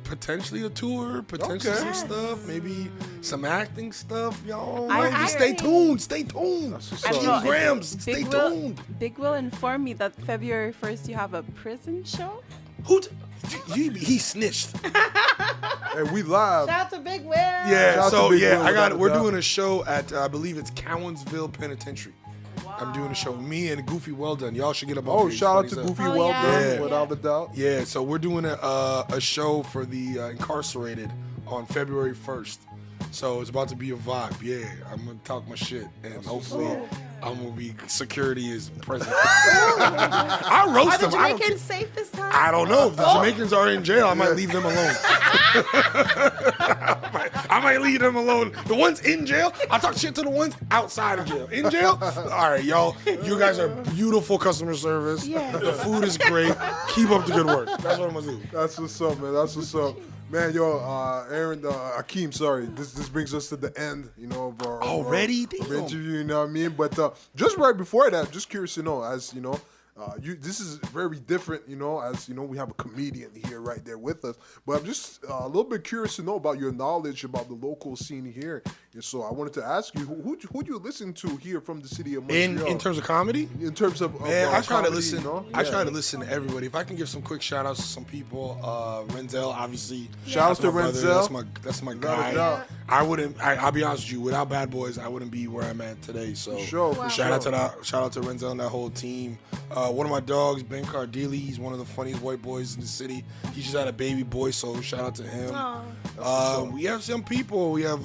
potentially a tour, potentially some stuff, maybe some acting stuff, y'all. Just stay tuned. Akeem Gramz, stay tuned. Big Will informed me that February 1st you have a prison show. He snitched. Hey, we live. Shout out to Big Will. Yeah, Shout out so to Big yeah, Will, we're doing a show at I believe it's Cowansville Penitentiary. I'm doing a show. Me and Goofy Well Done. Y'all should get up on Oh, page shout out to 27. Goofy Well Done, without a doubt. Yeah, so we're doing a show for the incarcerated on February 1st. So it's about to be a vibe. Yeah, I'm going to talk my shit. And hopefully I'm going to be, security is present. I roast them. Are the Jamaicans safe this time? I don't know. If the Jamaicans are in jail, I might leave them alone. I might leave them alone. The ones in jail, I'll talk shit to the ones outside of jail. In jail? All right, y'all. You guys are beautiful customer service. Yeah. The food is great. Keep up the good work. That's what I'm going to do. That's what's up, man. That's what's up. Man, Aaron, Akeem, sorry. This brings us to the end, of our Already? of our interview, you know what I mean? But just right before that, just curious to know, as you know, this is very different, as we have a comedian here right there with us. But I'm just a little bit curious to know about your knowledge about the local scene here. And so I wanted to ask you, who do you listen to here from the city of Montreal? In terms of comedy? In terms of Man, I try comedy, to listen. Yeah. I try to listen to everybody. If I can give some quick shout outs to some people, Renzel, obviously. Shout outs to Renzel. That's my Without a guy. doubt. I'll be honest with you, without Bad Boys, I wouldn't be where I'm at today. So shout out to Renzel and that whole team. One of my dogs, Ben Cardilli, he's one of the funniest white boys in the city. He just had a baby boy, so shout out to him. We have some people. We have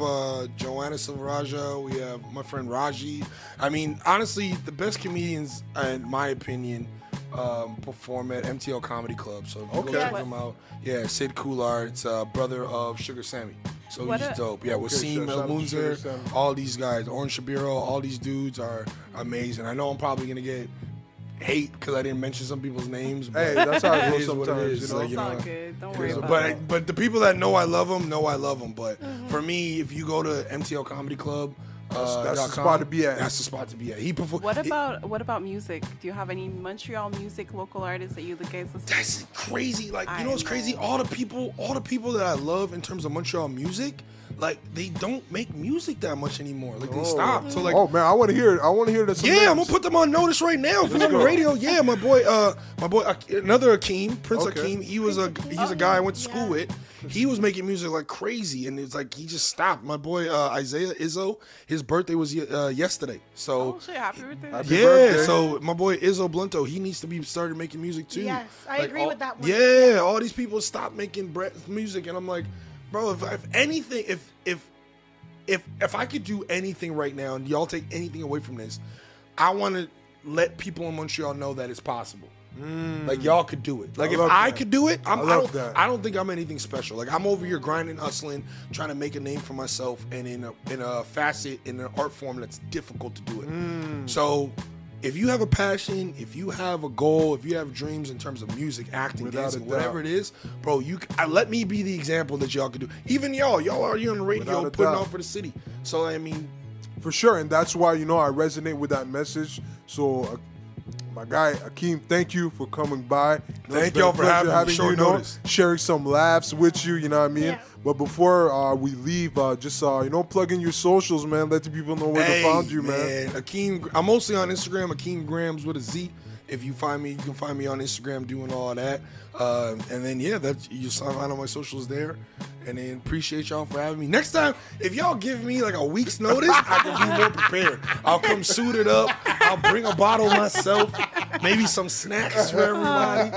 Joanna Silveraja. We have my friend Raji. I mean, honestly, the best comedians, in my opinion, perform at MTL Comedy Club. So if you Okay. go check him out, yeah, Sid Coolard, it's a brother of Sugar Sammy. So What he's a- dope. Yeah, Wasim shout out to Sugar Munzer, Sammy. all these guys, Orange Shabiro, all these dudes are amazing. I know I'm probably gonna get hate because I didn't mention some people's names. But Hey, that's how it goes is what sometimes, is, you know? like, It's all good. Don't worry yeah, about it. but the people that know I love them know I love them. But for me, if you go to MTL Comedy Club, that's the spot to be at. That's the spot to be at. He performed. What about music? Do you have any Montreal music local artists that you guys listen to? That's crazy. Like, you know what's crazy? know. All the people that I love in terms of Montreal music, like, they don't make music that much anymore. Like, they stopped. So, like, oh man, I want to hear it. I want to hear that. yeah, I'm gonna put them on notice right now. If you're on the go. radio, yeah, my boy, another Akeem, Prince Okay. Akeem. He's a guy I went to school with. He was making music like crazy, and it's like he just stopped. My boy Isaiah Izzo, his birthday was yesterday. So Oh shit! Happy birthday! yeah, birthday. so my boy Izzo Blunto, he needs to be started making music too. Yes, I agree with that one. Yeah, all these people stop making music, and I'm like, bro, if anything, if I could do anything right now, and y'all take anything away from this, I want to let people in Montreal know that it's possible. Like, y'all could do it. Like, I if love I that. could do it, I love that. I don't think I'm anything special. Like, I'm over here grinding, hustling, trying to make a name for myself, and in a facet, in an art form that's difficult to do it. So, if you have a passion, if you have a goal, if you have dreams in terms of music, acting, Without dancing, a doubt. whatever it is, bro, let me be the example that y'all could do. Even y'all are here on the radio Without a putting doubt. on for the city. So, I mean, For sure, and that's why, you know, I resonate with that message. So, my guy Akeem, thank you for coming by. You know, it's Thank been a y'all for pleasure having me, short you, you know, notice. sharing some laughs with you. You know what I mean? Yeah. But before we leave, just you know, plug in your socials, man. Let the people know where to find you, man. Akeem, I'm mostly on Instagram, Akeem Gramz with a Z. If you find me, you can find me on Instagram doing all that. And then, yeah, you find all my socials there. And then appreciate y'all for having me. Next time, if y'all give me like a week's notice, I can be more prepared. I'll come suited up. I'll bring a bottle myself. Maybe some snacks for everybody.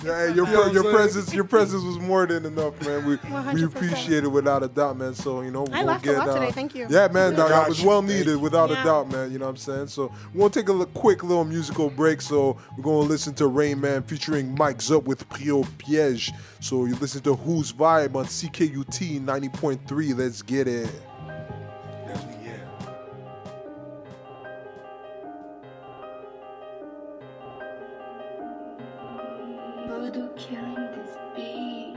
Yeah, You know what I'm saying? your presence was more than enough, man. We 100%. appreciate it without a doubt, man. So, you know, I laughed a lot today, thank you. Yeah, man, that Got was you. well needed, without a Yeah. doubt, man. You know what I'm saying? So, we're gonna take a quick little musical break. So, we're gonna listen to Rain Man featuring Mike's Up with Prio Piège. So, you listen to Who's Vibe on CKUT 90.3. Let's get it. Voodoo killing this beat.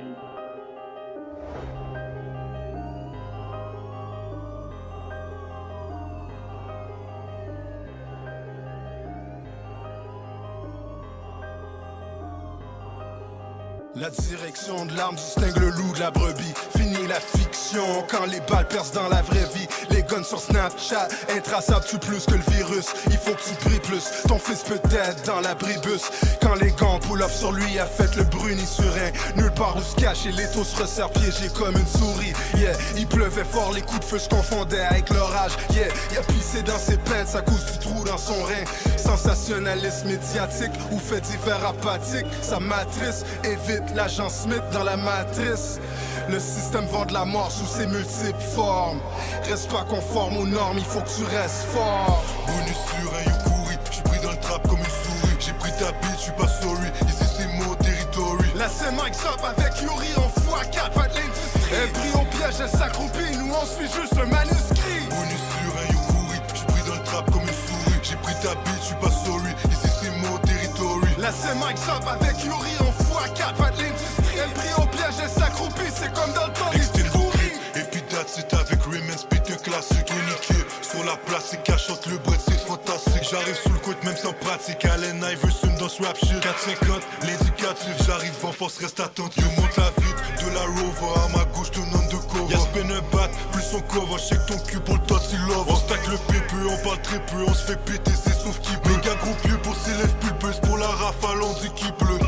La direction de l'arme distingue le loup de la brebis. Fini la fiction quand les balles percent dans la vraie vie. Les guns sur Snapchat, intraçable, tu plus que le virus. Il faut que tu pries plus, ton fils peut être dans l'abribus. Quand les gants pull up sur lui, a fait le bruni surin. Nulle part où se cacher, l'étau se resserre piégé comme une souris. Yeah, il pleuvait fort, les coups de feu se confondaient avec l'orage. Yeah, il a pissé dans ses pants à cause du trou dans son rein. Sensationnalisme médiatique ou fait divers apathique. Sa matrice évite l'agent Smith dans la matrice. Le système vend de la mort sous ses multiples formes. Reste pas conforme aux normes, il faut que tu restes fort. Bonus sur un Yukuri, j'suis pris dans le trap comme une souris. J'ai pris ta bite, j'suis pas sorry. Ici c'est mon territory. La scène Mike's Up avec Yuri en x4 va de l'industrie. Elle pris au piège, elle s'accroupit, nous on suit juste le manuscrit. Bonus sur un Yukuri, j'suis pris dans le trap comme une souris. J'ai pris ta bite, j'suis pas sorry. Ici c'est mon territory. La scène Mike's Up avec Yuri en x4 va de l'industrie. Elle pris au piège, elle s'accroupit, c'est comme dans le temps des Yukuri. Et puis c'est avec Raymond, spit un classique. Niqué sur la place, c'est cachante le bread, c'est fantastique. J'arrive sous le côte même sans pratique. Allen Iverson dans ce rap shit. 450, l'indicatif, j'arrive en force, reste attentif. Je monte la vite de la Rover, à ma gauche ton undercover. Y'a spin un bat, plus on cover, check ton cul pour le tot il love. On stack le pépé, on parle très peu, on se fait péter, c'est sauf qui peut. Méga gros pieux pour s'élève pulpeuse, pour la rafale on dit qu'il pleut.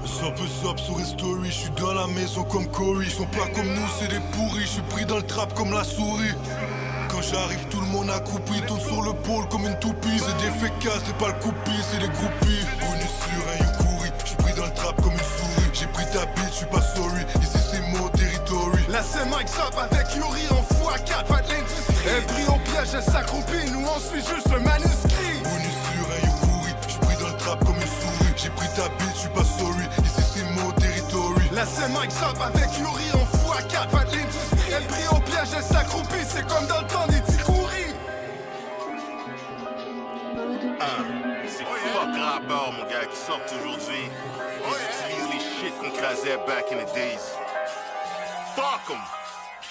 Sop sur History, j'suis dans la maison comme Corey. Ils sont pas comme nous, c'est des pourris, j'suis pris dans le trap comme la souris. Quand j'arrive, tout le monde accroupi, tourne sur le pôle comme une toupie. C'est des fécasses, c'est pas le coupi, c'est des groupies. Bonus sur un Yukuri, j'suis pris dans le trap comme une souris. J'ai pris ta bite, j'suis pas sorry, ici c'est mon territory. La scène Mike's Up avec Yuri en x4 va de l'industrie. Elle pris au piège, elle s'accroupit, nous on suit juste le manuscrit. Bonus sur un Yukuri, j'suis pris dans le trap comme une souris. C'est Mike Zap avec Yuri en fou à 4. Pas de l'industrie, elle brille au piège, elle s'accroupit. C'est comme dans le temps des Tikouri. C'est fuck rappeurs, mon gars, qui sortent aujourd'hui. Ils utilisent les shit qu'on crasait back in the days. Fuck 'em!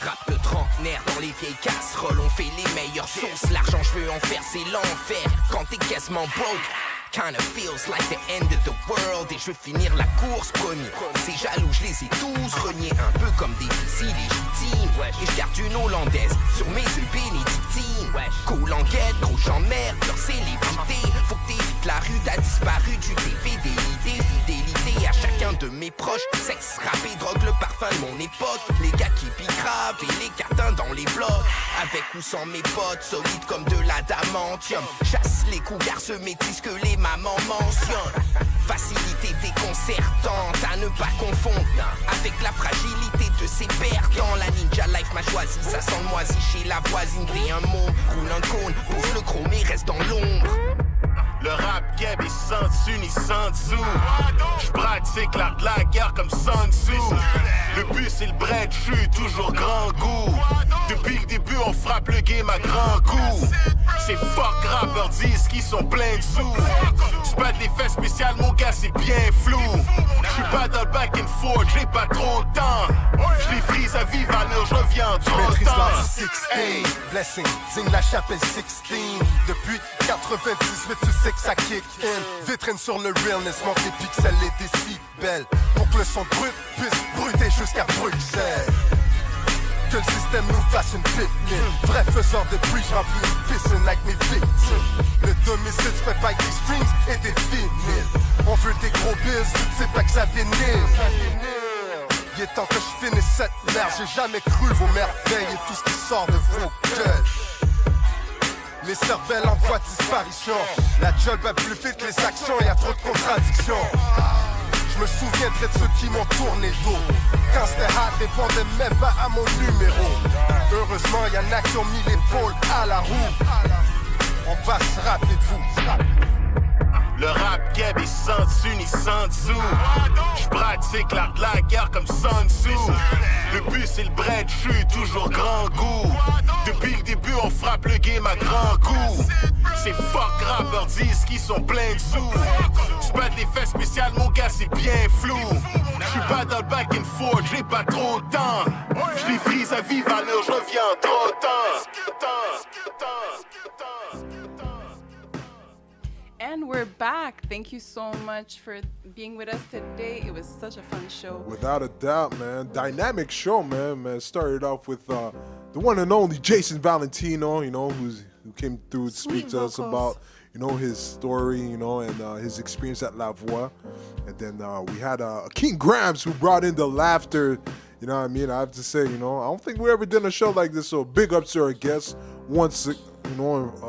Rap de trentenaire dans les vieilles casseroles, on fait les meilleures sauces. L'argent je veux en faire, c'est l'enfer quand t'es quasiment broke. Kinda feels like the end of the world. Et je veux finir la course premier. Ces jaloux, je les ai tous reniés. Un peu comme des fils illégitimes. Et je garde une hollandaise sur mes yeux bénédictines. Cool en guette, gros j'emmerde leur célébrité. Faut que t'évites la rue, t'as disparu du TV. Fidélité à chacun de mes proches. Sexe, rap et drogue, le parfum de mon époque. Les gars qui piquent grave et les catins dans les blocs. Avec ou sans mes potes, solides comme de l'adamantium. Chasse les cougars, se métissent que les mamans mentionnent. Facilité déconcertante à ne pas confondre avec la fragilité de ses perdants. La ninja life m'a choisi, ça sent le moisi chez la voisine. T'es un mot, roule un cône, pose le chrome et reste dans l'ombre. Le rap game est sans dessus ni sans dessous. J'pratique l'art de la guerre comme Sun Tzu. Le but c'est le bread, j'suis toujours grand goût. Depuis le début on frappe le game à grand coup. Ces fuck rappeurs disent qu'ils sont pleins de sous. J'pas de l'effet spécial mon gars c'est bien flou. J'suis pas dans le back and forth, j'ai pas trop de temps. J'les frise à vive à l'heure, j'reviens en trop Maîtrise temps. l'art du 16, blessing, signe la chapelle 16. Depuis 98 tu sais que ça kick in. Vitrine sur le realness, monte les pixels et décibels. Pour que le son brut puisse bruter jusqu'à Bruxelles. Que le système nous fasse une pipeline. Vrai faiseur de bruit, j'remplis une piscine avec mes victimes. Le domicile se fait pas avec des streams et des vinyles. On veut des gros bills, tu sais pas que ça vénile. Il est temps que je finisse cette merde. J'ai jamais cru vos merveilles et tout ce qui sort de vos gueules. Les cervelles en voie de disparition. La job va plus vite que les actions, y a trop de contradictions. Je me souviendrai de ceux qui m'ont tourné le dos. Quand c'était hard, répondait même pas à mon numéro. Heureusement, y en a qui ont mis l'épaule à la roue. On va se rappeler de vous. Le rap game est sans dessus ni sans dessous. J'pratique l'art de la guerre comme Sun Tzu. Le but c'est le bread, j'suis toujours grand goût. Depuis le début on frappe le game à grand coup. Ces fuck rappeurs disent qu'ils sont pleins de sous. J'pas de l'effet spécial mon gars c'est bien flou. J'suis pas dans le back and forth, j'ai pas trop de temps. J'les frise à vive à l'heure, j'reviens en trop de temps. And we're back. Thank you so much for being with us today. It was such a fun show. Without a doubt, man. Dynamic show, man. Started off with the one and only Jason Valentino, who came through to speak to us about, his story, and his experience at La Voix. And then we had Akeem Gramz, who brought in the laughter. You know what I mean? I have to say, I don't think we ever did a show like this, so big ups to our guests once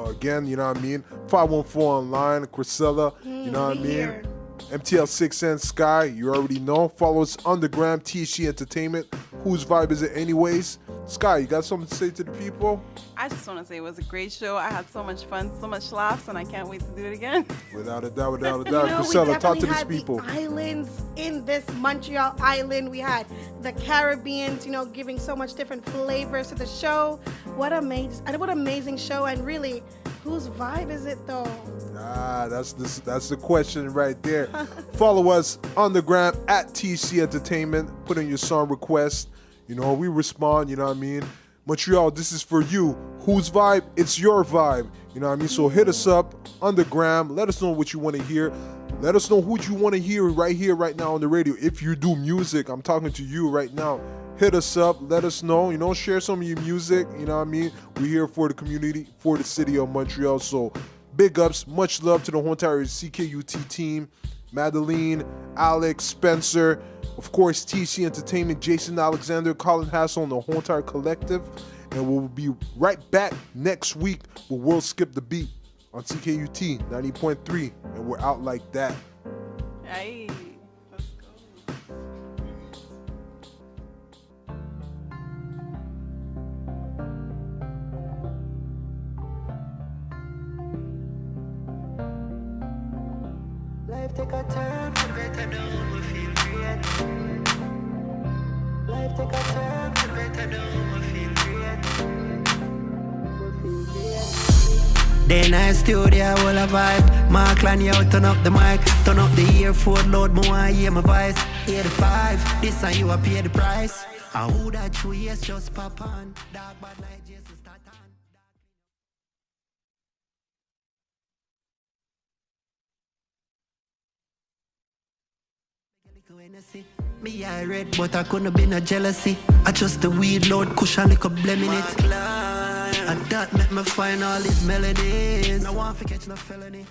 again, you know what I mean? 514 online, Christcella, you know what I mean? MTL 6 and Sky, you already know. Follow us on the gram, THC Entertainment. Whose vibe is it anyways? Sky, you got something to say to the people? I just want to say it was a great show. I had so much fun, so much laughs, and I can't wait to do it again. Without a doubt. Christcella, talk to these people. The islands in this Montreal island. We had the Caribbeans, giving so much different flavors to the show. What amazing show, and really, whose vibe is it though? That's the question right there. Follow us on the gram at TC Entertainment. Put in your song request. We respond, you know what I mean? Montreal, this is for you. Whose vibe? It's your vibe. You know what I mean? So hit us up on the gram. Let us know what you want to hear. Let us know who you want to hear right here, right now on the radio. If you do music, I'm talking to you right now. Hit us up. Let us know. Share some of your music. You know what I mean? We're here for the community, for the city of Montreal. So big ups. Much love to the whole entire CKUT team. Madeline, Alex, Spencer, of course, TC Entertainment, Jason Alexander, Colin Hassel, and the whole entire collective. And we'll be right back next week with World Skip the Beat on CKUT 90.3. And we're out like that. Hey, let's go. Life take a turn, but better know we feel great. take a chance. You better know I feel great. Day night studio, all a vibe. Mark Lany out, turn up the mic. Turn up the earphone, load more, I hear my voice. 85, this time you a pay the price. And who that 2 years just pop on. Dark bad night, Jason start on. Me I read, but I couldn't be no jealousy. I just the weed load, cushion like a blem in it. And that make me find all these melodies. No one for catch no felony.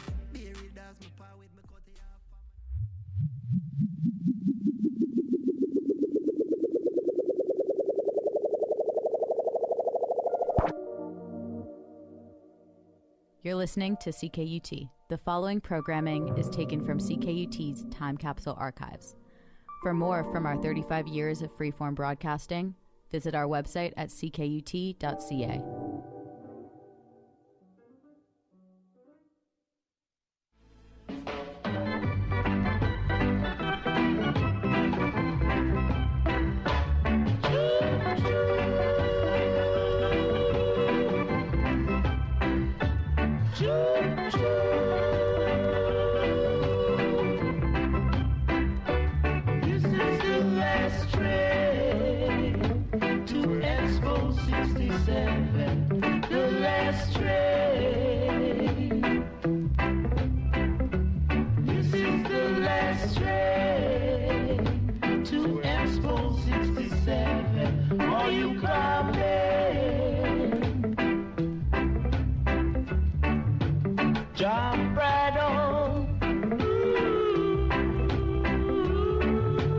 You're listening to CKUT. The following programming is taken from CKUT's Time Capsule Archives. For more from our 35 years of freeform broadcasting, visit our website at ckut.ca. Jump right on.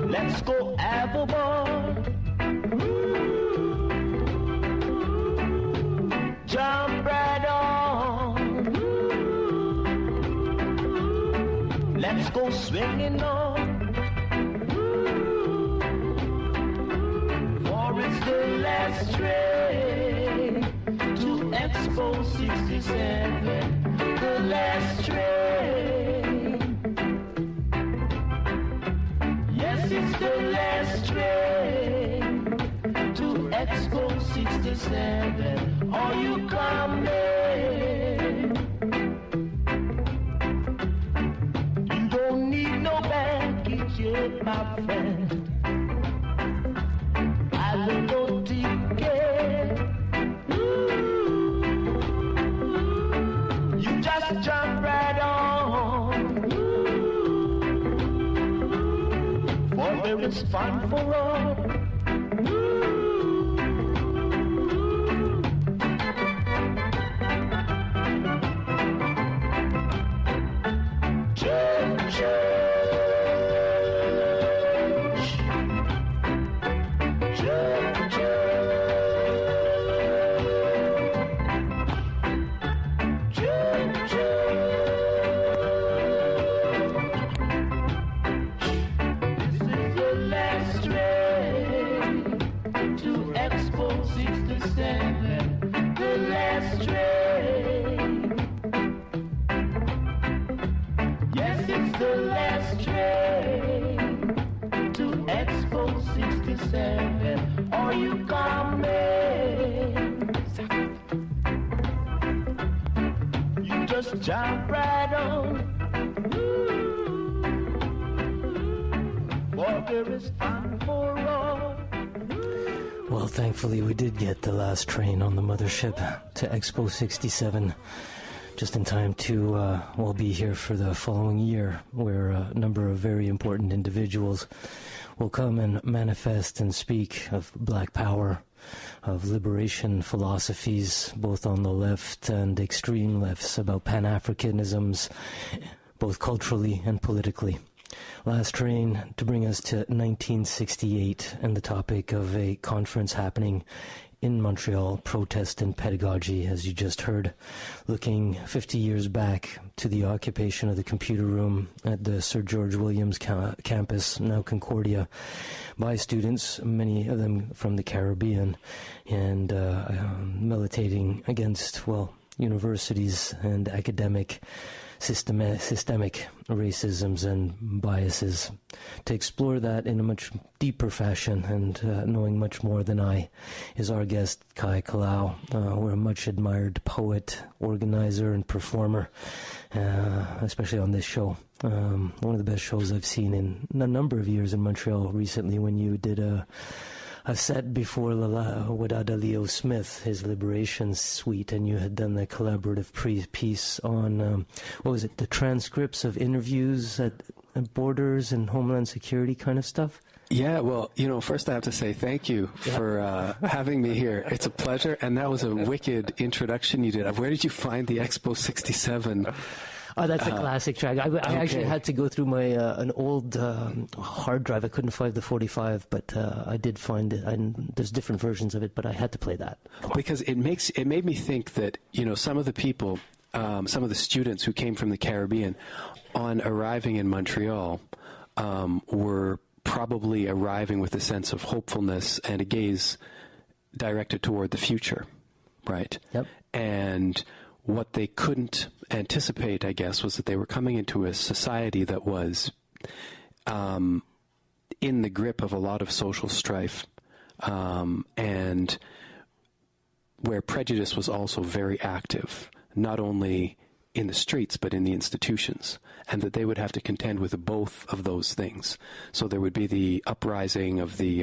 Let's go have a ball. Jump right on. Let's go swinging on. For it's the last train to Expo 67. The last train. Yes, it's the last train to Expo 67. Are you coming? You don't need no baggage yet, my friend. I don't know ticket. Just jump right on. For there is fun for all. Are you coming? You just jump right on. For there is fun for all. Well, thankfully we did get the last train on the mothership to Expo 67. Just in time to, be here for the following year, where a number of very important individuals will come and manifest and speak of black power, of liberation philosophies, both on the left and extreme lefts, about Pan-Africanisms, both culturally and politically. Last train to bring us to 1968 and the topic of a conference happening in Montreal, Protest and Pedagogy, as you just heard, looking 50 years back to the occupation of the computer room at the Sir George Williams campus, now Concordia, by students, many of them from the Caribbean, and militating against, universities and academic systemic racisms and biases. To explore that in a much deeper fashion and knowing much more than I is our guest, Kai Kalau. We're a much admired poet, organizer, and performer, especially on this show. One of the best shows I've seen in a number of years in Montreal recently, when you did a set before Wadada Leo Smith, his Liberation Suite, and you had done the collaborative piece on, what was it, the transcripts of interviews at borders and Homeland Security kind of stuff? Yeah, well, first I have to say thank you for having me here. It's a pleasure, and that was a wicked introduction you did. Where did you find the Expo 67? Oh, that's a classic track. I actually had to go through my an old hard drive. I couldn't find the 45, but I did find it. There's different versions of it, but I had to play that. Because it made me think that, some of the people, some of the students who came from the Caribbean, on arriving in Montreal, were probably arriving with a sense of hopefulness and a gaze directed toward the future, right? Yep. And what they couldn't anticipate, I guess, was that they were coming into a society that was in the grip of a lot of social strife, and where prejudice was also very active, not only in the streets but in the institutions, and that they would have to contend with both of those things. So there would be the uprising of the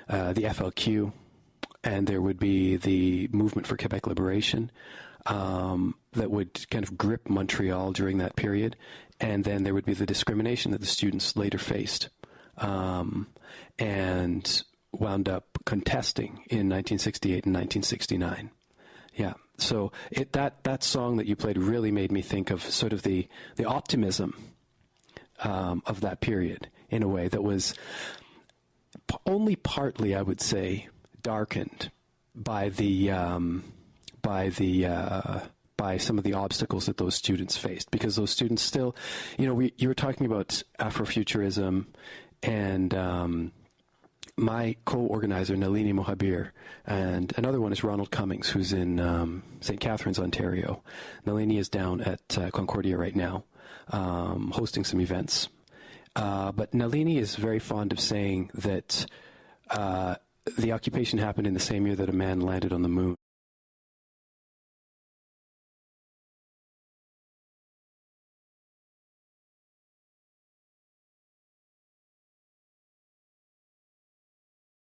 FLQ, and there would be the movement for Quebec liberation, that would kind of grip Montreal during that period, and then there would be the discrimination that the students later faced, and wound up contesting in 1968 and 1969. Yeah, so that song that you played really made me think of sort of the optimism of that period, in a way that was only partly, I would say, darkened by by some of the obstacles that those students faced, because those students still, you were talking about Afrofuturism, and my co-organizer, Nalini Mohabir, and another one is Ronald Cummings, who's in St. Catharines, Ontario. Nalini is down at Concordia right now, hosting some events. But Nalini is very fond of saying that the occupation happened in the same year that a man landed on the moon.